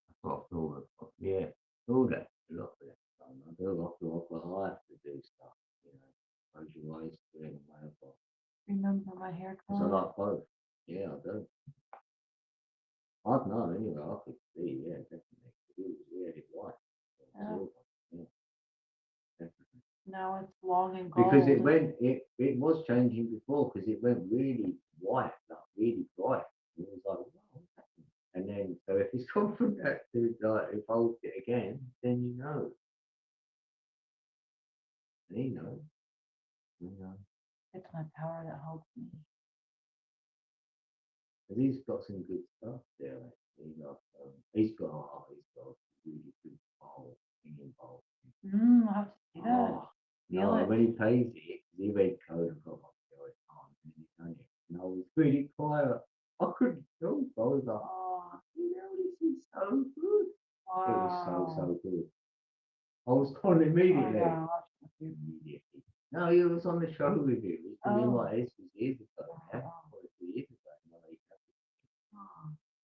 [SPEAKER 2] I've got to feel yeah, feel that a lot of that time. I do, I have to do stuff, you know, close your eyes, do it, whatever.
[SPEAKER 4] remember my hair
[SPEAKER 2] Because I
[SPEAKER 4] color?
[SPEAKER 2] like both. Yeah, I do. I'd know anyway, I could see, yeah, definitely. It was really white.
[SPEAKER 4] Yeah.
[SPEAKER 2] Silver, yeah, definitely.
[SPEAKER 4] Now it's long and gold.
[SPEAKER 2] Because it was changing before, because it went really white, like really bright. It was like, wow, what's happening? And then, so if it's gone from that to like, if I hold it again, then you know. And he knows. You know.
[SPEAKER 4] It's my power that helps me.
[SPEAKER 2] But he's got some good stuff there. He's got a really good bowl, singing bowl.
[SPEAKER 4] I have to see that.
[SPEAKER 2] Oh,
[SPEAKER 4] Feel
[SPEAKER 2] no,
[SPEAKER 4] it.
[SPEAKER 2] when he plays it, he read code and got my story on and he done it. And I was really quiet. I couldn't talk. I was like,
[SPEAKER 4] Oh,
[SPEAKER 2] you know, this is so good. It was
[SPEAKER 4] wow.
[SPEAKER 2] so good. I was calling
[SPEAKER 4] I
[SPEAKER 2] immediately.
[SPEAKER 4] gotta watch it with you.
[SPEAKER 2] Immediately. No, he was on the show with you. It's been
[SPEAKER 4] Oh.
[SPEAKER 2] like this was years ago. Yeah,
[SPEAKER 4] Oh.
[SPEAKER 2] 2 years ago.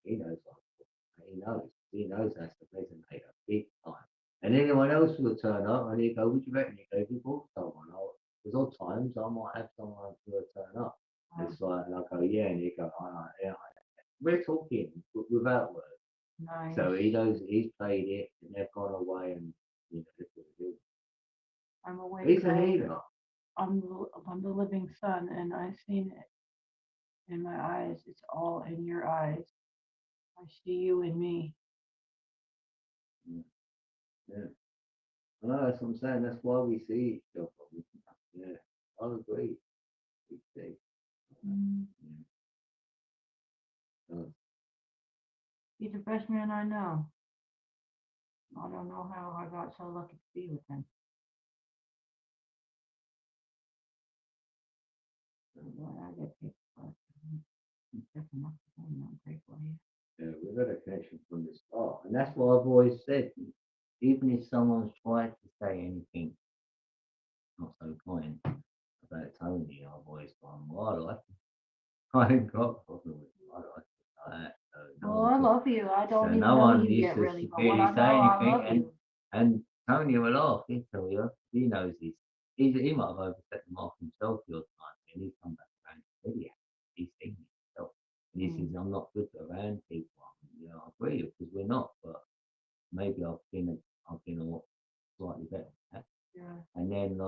[SPEAKER 2] You know,
[SPEAKER 4] Oh,
[SPEAKER 2] he knows. He knows that's the resonator big time. And anyone else will turn up and he'll go, "Would you reckon?" He goes, "You bought someone." There's odd times I might have someone to turn up.
[SPEAKER 4] wow.
[SPEAKER 2] It's like, and I go, "Yeah," and he go, yeah. We're talking without words.
[SPEAKER 4] Nice.
[SPEAKER 2] So he knows he's played it and they've gone away and you know, that's what it is.
[SPEAKER 4] I'm awake.
[SPEAKER 2] He's a healer.
[SPEAKER 4] I'm the living sun, and I've seen it in my eyes. It's all in your eyes. I see you in me.
[SPEAKER 2] Yeah. No, that's what I'm saying. That's why we see each other. Yeah, I agree. We see. Yeah.
[SPEAKER 4] He's the best man I know. I don't know how I got so lucky to be with him. I get paid for it. I'm grateful here.
[SPEAKER 2] Yeah, we've had a connection from the start, and that's what I've always said. Even if someone's tried to say anything not so kind about Tony, I've always gone, "Well, I like him." I ain't got a problem with him. I like him like that. So
[SPEAKER 4] Well, I love you. I don't even
[SPEAKER 2] no
[SPEAKER 4] know
[SPEAKER 2] one
[SPEAKER 4] you
[SPEAKER 2] needs
[SPEAKER 4] yet,
[SPEAKER 2] to
[SPEAKER 4] really, but what I
[SPEAKER 2] really say
[SPEAKER 4] know, I
[SPEAKER 2] anything,
[SPEAKER 4] love you.
[SPEAKER 2] and Tony will laugh. He'll tell you. He knows this. He might have overstepped the mark himself your time, and he's come back around and said, "Yeah, he's seen it himself." And he says, "I'm not good around people." You know, I agree because we're not, but maybe I've been a lot slightly better at that.
[SPEAKER 4] Yeah.
[SPEAKER 2] And then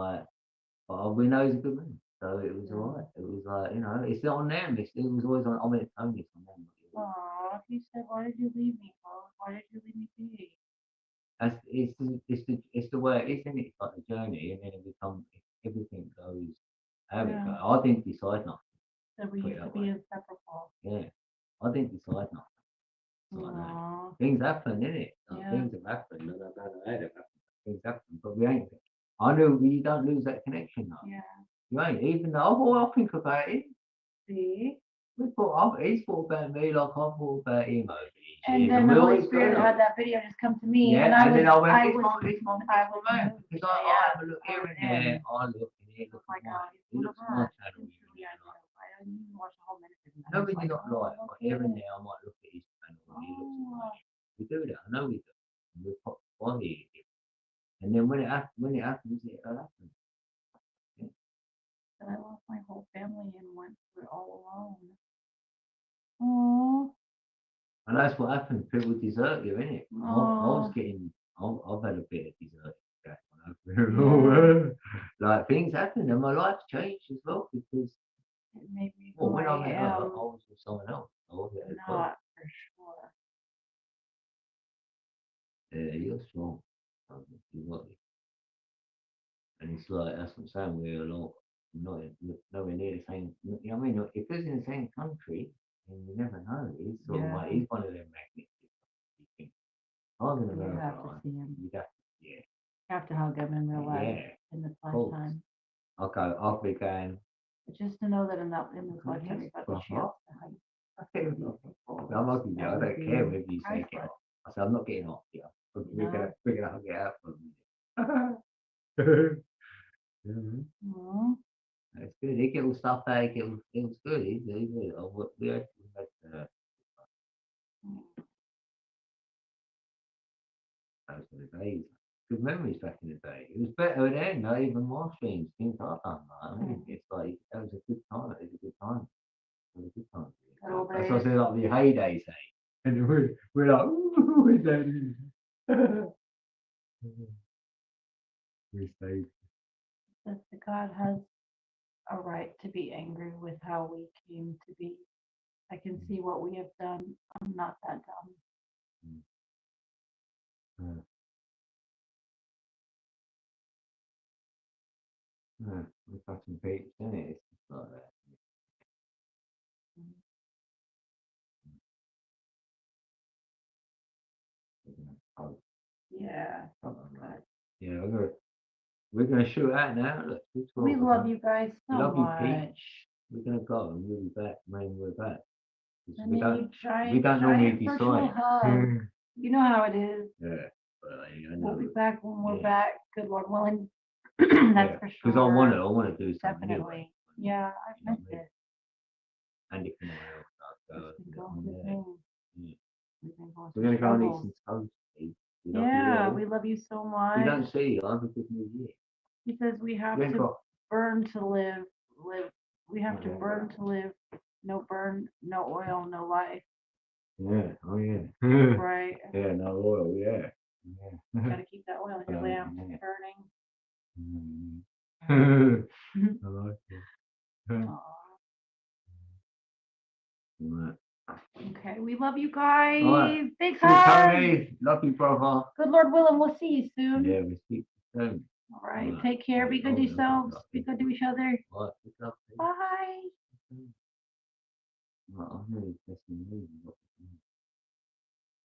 [SPEAKER 2] but we know he's a good man, so it was
[SPEAKER 4] Yeah.
[SPEAKER 2] alright. It was like, you know, it's not on them. It was always on. I mean, it's only on them.
[SPEAKER 4] Aw, he said, "Why did you leave me, Rose? Why did you leave me be?"
[SPEAKER 2] That's it's the way it is, isn't it? It's like the journey, and then it becomes everything goes how it
[SPEAKER 4] Yeah.
[SPEAKER 2] goes. I didn't decide nothing.
[SPEAKER 4] So we
[SPEAKER 2] Put it
[SPEAKER 4] used to
[SPEAKER 2] that
[SPEAKER 4] be
[SPEAKER 2] way.
[SPEAKER 4] inseparable.
[SPEAKER 2] Yeah, I didn't decide nothing. Like that.
[SPEAKER 4] Aw,
[SPEAKER 2] Things happen, innit? Like,
[SPEAKER 4] Yeah.
[SPEAKER 2] things have happened, and I don't know how they've happened. Things happen, but we ain't. I knew you don't lose that connection though.
[SPEAKER 4] yeah.
[SPEAKER 2] You ain't. Even though I think about it.
[SPEAKER 4] See?
[SPEAKER 2] He's thought about me like I thought about him over these
[SPEAKER 4] And
[SPEAKER 2] years,
[SPEAKER 4] then
[SPEAKER 2] we
[SPEAKER 4] the Holy
[SPEAKER 2] always
[SPEAKER 4] Spirit
[SPEAKER 2] go.
[SPEAKER 4] had that video just come to me,
[SPEAKER 2] Yeah,
[SPEAKER 4] and I
[SPEAKER 2] and
[SPEAKER 4] was,
[SPEAKER 2] then I went,
[SPEAKER 4] I
[SPEAKER 2] it's
[SPEAKER 4] was,
[SPEAKER 2] my
[SPEAKER 4] I
[SPEAKER 2] man,
[SPEAKER 4] was
[SPEAKER 2] because I
[SPEAKER 4] yeah,
[SPEAKER 2] have a look
[SPEAKER 4] I
[SPEAKER 2] here
[SPEAKER 4] was
[SPEAKER 2] and there,
[SPEAKER 4] in.
[SPEAKER 2] I look and here,
[SPEAKER 4] Oh
[SPEAKER 2] look
[SPEAKER 4] my
[SPEAKER 2] at
[SPEAKER 4] God,
[SPEAKER 2] mine.
[SPEAKER 4] he's
[SPEAKER 2] He
[SPEAKER 4] one
[SPEAKER 2] looks
[SPEAKER 4] of
[SPEAKER 2] at my
[SPEAKER 4] us.
[SPEAKER 2] channel,
[SPEAKER 4] And
[SPEAKER 2] you
[SPEAKER 4] truly, I
[SPEAKER 2] know,
[SPEAKER 4] know. I didn't even watch the whole minute. And I
[SPEAKER 2] no,
[SPEAKER 4] was
[SPEAKER 2] when
[SPEAKER 4] like,
[SPEAKER 2] you're not
[SPEAKER 4] oh,
[SPEAKER 2] like,
[SPEAKER 4] look
[SPEAKER 2] but here
[SPEAKER 4] at
[SPEAKER 2] and
[SPEAKER 4] it.
[SPEAKER 2] there, I might look at his channel and he looks at
[SPEAKER 4] Oh,
[SPEAKER 2] mine. We do that, I know we do. And we pop body it. And then when it happens, it happens.
[SPEAKER 4] and I lost my whole family and went through it all alone. Oh,
[SPEAKER 2] And that's what happens. People desert you, innit? I was getting, I've had a bit of desert. Like things happen and my life's changed as well because
[SPEAKER 4] it made me
[SPEAKER 2] well,
[SPEAKER 4] who
[SPEAKER 2] when
[SPEAKER 4] I
[SPEAKER 2] I met her, I
[SPEAKER 4] am.
[SPEAKER 2] was with someone else. Oh, yeah, it's
[SPEAKER 4] Not for sure.
[SPEAKER 2] yeah, you're strong. You got it. And it's like, that's what I'm saying, we're not nowhere near the same, you know what I mean? If it's in the same country, then you never know. He's sort of like,
[SPEAKER 4] Yeah.
[SPEAKER 2] he's one of them magnets. You think, I'm in
[SPEAKER 4] You
[SPEAKER 2] America,
[SPEAKER 4] have to see him.
[SPEAKER 2] you'd have to, yeah,
[SPEAKER 4] You have to hug him in real life
[SPEAKER 2] yeah,
[SPEAKER 4] in this
[SPEAKER 2] course.
[SPEAKER 4] lifetime.
[SPEAKER 2] okay, I'll be going,
[SPEAKER 4] But just to know that in this
[SPEAKER 2] Oh,
[SPEAKER 4] lifetime,
[SPEAKER 2] yes,
[SPEAKER 4] you've got the
[SPEAKER 2] uh-huh.
[SPEAKER 4] chance to hug.
[SPEAKER 2] I'm not gonna, I
[SPEAKER 4] That would
[SPEAKER 2] don't care
[SPEAKER 4] be
[SPEAKER 2] whether you say get
[SPEAKER 4] priceless.
[SPEAKER 2] off. I said, I'm not getting off here.
[SPEAKER 4] No.
[SPEAKER 2] We're gonna hug it out for a minute. Mhm.
[SPEAKER 4] Mhm.
[SPEAKER 2] It's good. He get all stuff out. It was good. He's good. We had those were the days. Good memories back in the day. It was better then. No, even more streams, things like that. I mean, it's like that was a good time. It was a good time. It was a good time.
[SPEAKER 4] Good old
[SPEAKER 2] That's what I
[SPEAKER 4] days.
[SPEAKER 2] say, like the heydays, hey. And we're like, ooh, we're down here. We stayed.
[SPEAKER 4] That the God has a right to be angry with how we came to be. I can see what we have done. I'm not that dumb.
[SPEAKER 2] Yeah. Yeah. We're fucking peeps, isn't it? It's just like that. Oh,
[SPEAKER 4] Yeah.
[SPEAKER 2] oh, right. Yeah, we're gonna shoot out now. Look,
[SPEAKER 4] We love you guys so
[SPEAKER 2] love you, Pete.
[SPEAKER 4] much.
[SPEAKER 2] We're gonna go and we'll be back when we're back. 'Cause
[SPEAKER 4] And you
[SPEAKER 2] we don't normally
[SPEAKER 4] virtual
[SPEAKER 2] decide.
[SPEAKER 4] hug. You know how it is.
[SPEAKER 2] Yeah, but I
[SPEAKER 4] We'll
[SPEAKER 2] know.
[SPEAKER 4] be back when we're
[SPEAKER 2] Yeah.
[SPEAKER 4] back. Good Lord willing. That's for sure.
[SPEAKER 2] Because I wanna do something
[SPEAKER 4] Definitely.
[SPEAKER 2] anyway.
[SPEAKER 4] Yeah, I've
[SPEAKER 2] You know what
[SPEAKER 4] missed
[SPEAKER 2] I mean?
[SPEAKER 4] it.
[SPEAKER 2] And if anyone else does,
[SPEAKER 4] It's been
[SPEAKER 2] go
[SPEAKER 4] going
[SPEAKER 2] on
[SPEAKER 4] through
[SPEAKER 2] there.
[SPEAKER 4] things.
[SPEAKER 2] Yeah.
[SPEAKER 4] We've been going
[SPEAKER 2] We're
[SPEAKER 4] through
[SPEAKER 2] gonna go and eat
[SPEAKER 4] struggles.
[SPEAKER 2] some toast. Pete. We love you
[SPEAKER 4] Yeah,
[SPEAKER 2] all.
[SPEAKER 4] we love you so
[SPEAKER 2] We
[SPEAKER 4] much.
[SPEAKER 2] don't see you. Have a good New Year.
[SPEAKER 4] He says we have
[SPEAKER 2] We ain't
[SPEAKER 4] to
[SPEAKER 2] got.
[SPEAKER 4] burn to live. We have to
[SPEAKER 2] Yeah.
[SPEAKER 4] burn to live. No burn, no oil, no life.
[SPEAKER 2] Yeah. Oh yeah.
[SPEAKER 4] Right.
[SPEAKER 2] Yeah. No oil. Yeah. Yeah.
[SPEAKER 4] Gotta keep that oil in your lamp
[SPEAKER 2] Yeah.
[SPEAKER 4] burning.
[SPEAKER 2] I like it.
[SPEAKER 4] Aw.
[SPEAKER 2] Right.
[SPEAKER 4] Okay, we love you guys.
[SPEAKER 2] Alright.
[SPEAKER 4] Big
[SPEAKER 2] See you,
[SPEAKER 4] hug.
[SPEAKER 2] Tony. Love you, brother.
[SPEAKER 4] Good Lord willing, we'll see you soon.
[SPEAKER 2] Yeah, we speak soon.
[SPEAKER 4] All right,
[SPEAKER 2] Alright.
[SPEAKER 4] take care. Be good to
[SPEAKER 2] Oh, yeah,
[SPEAKER 4] yourselves.
[SPEAKER 2] okay.
[SPEAKER 4] Be good to each other.
[SPEAKER 2] Alright, pick up.
[SPEAKER 4] Bye.
[SPEAKER 2] Right, I'm really testing you.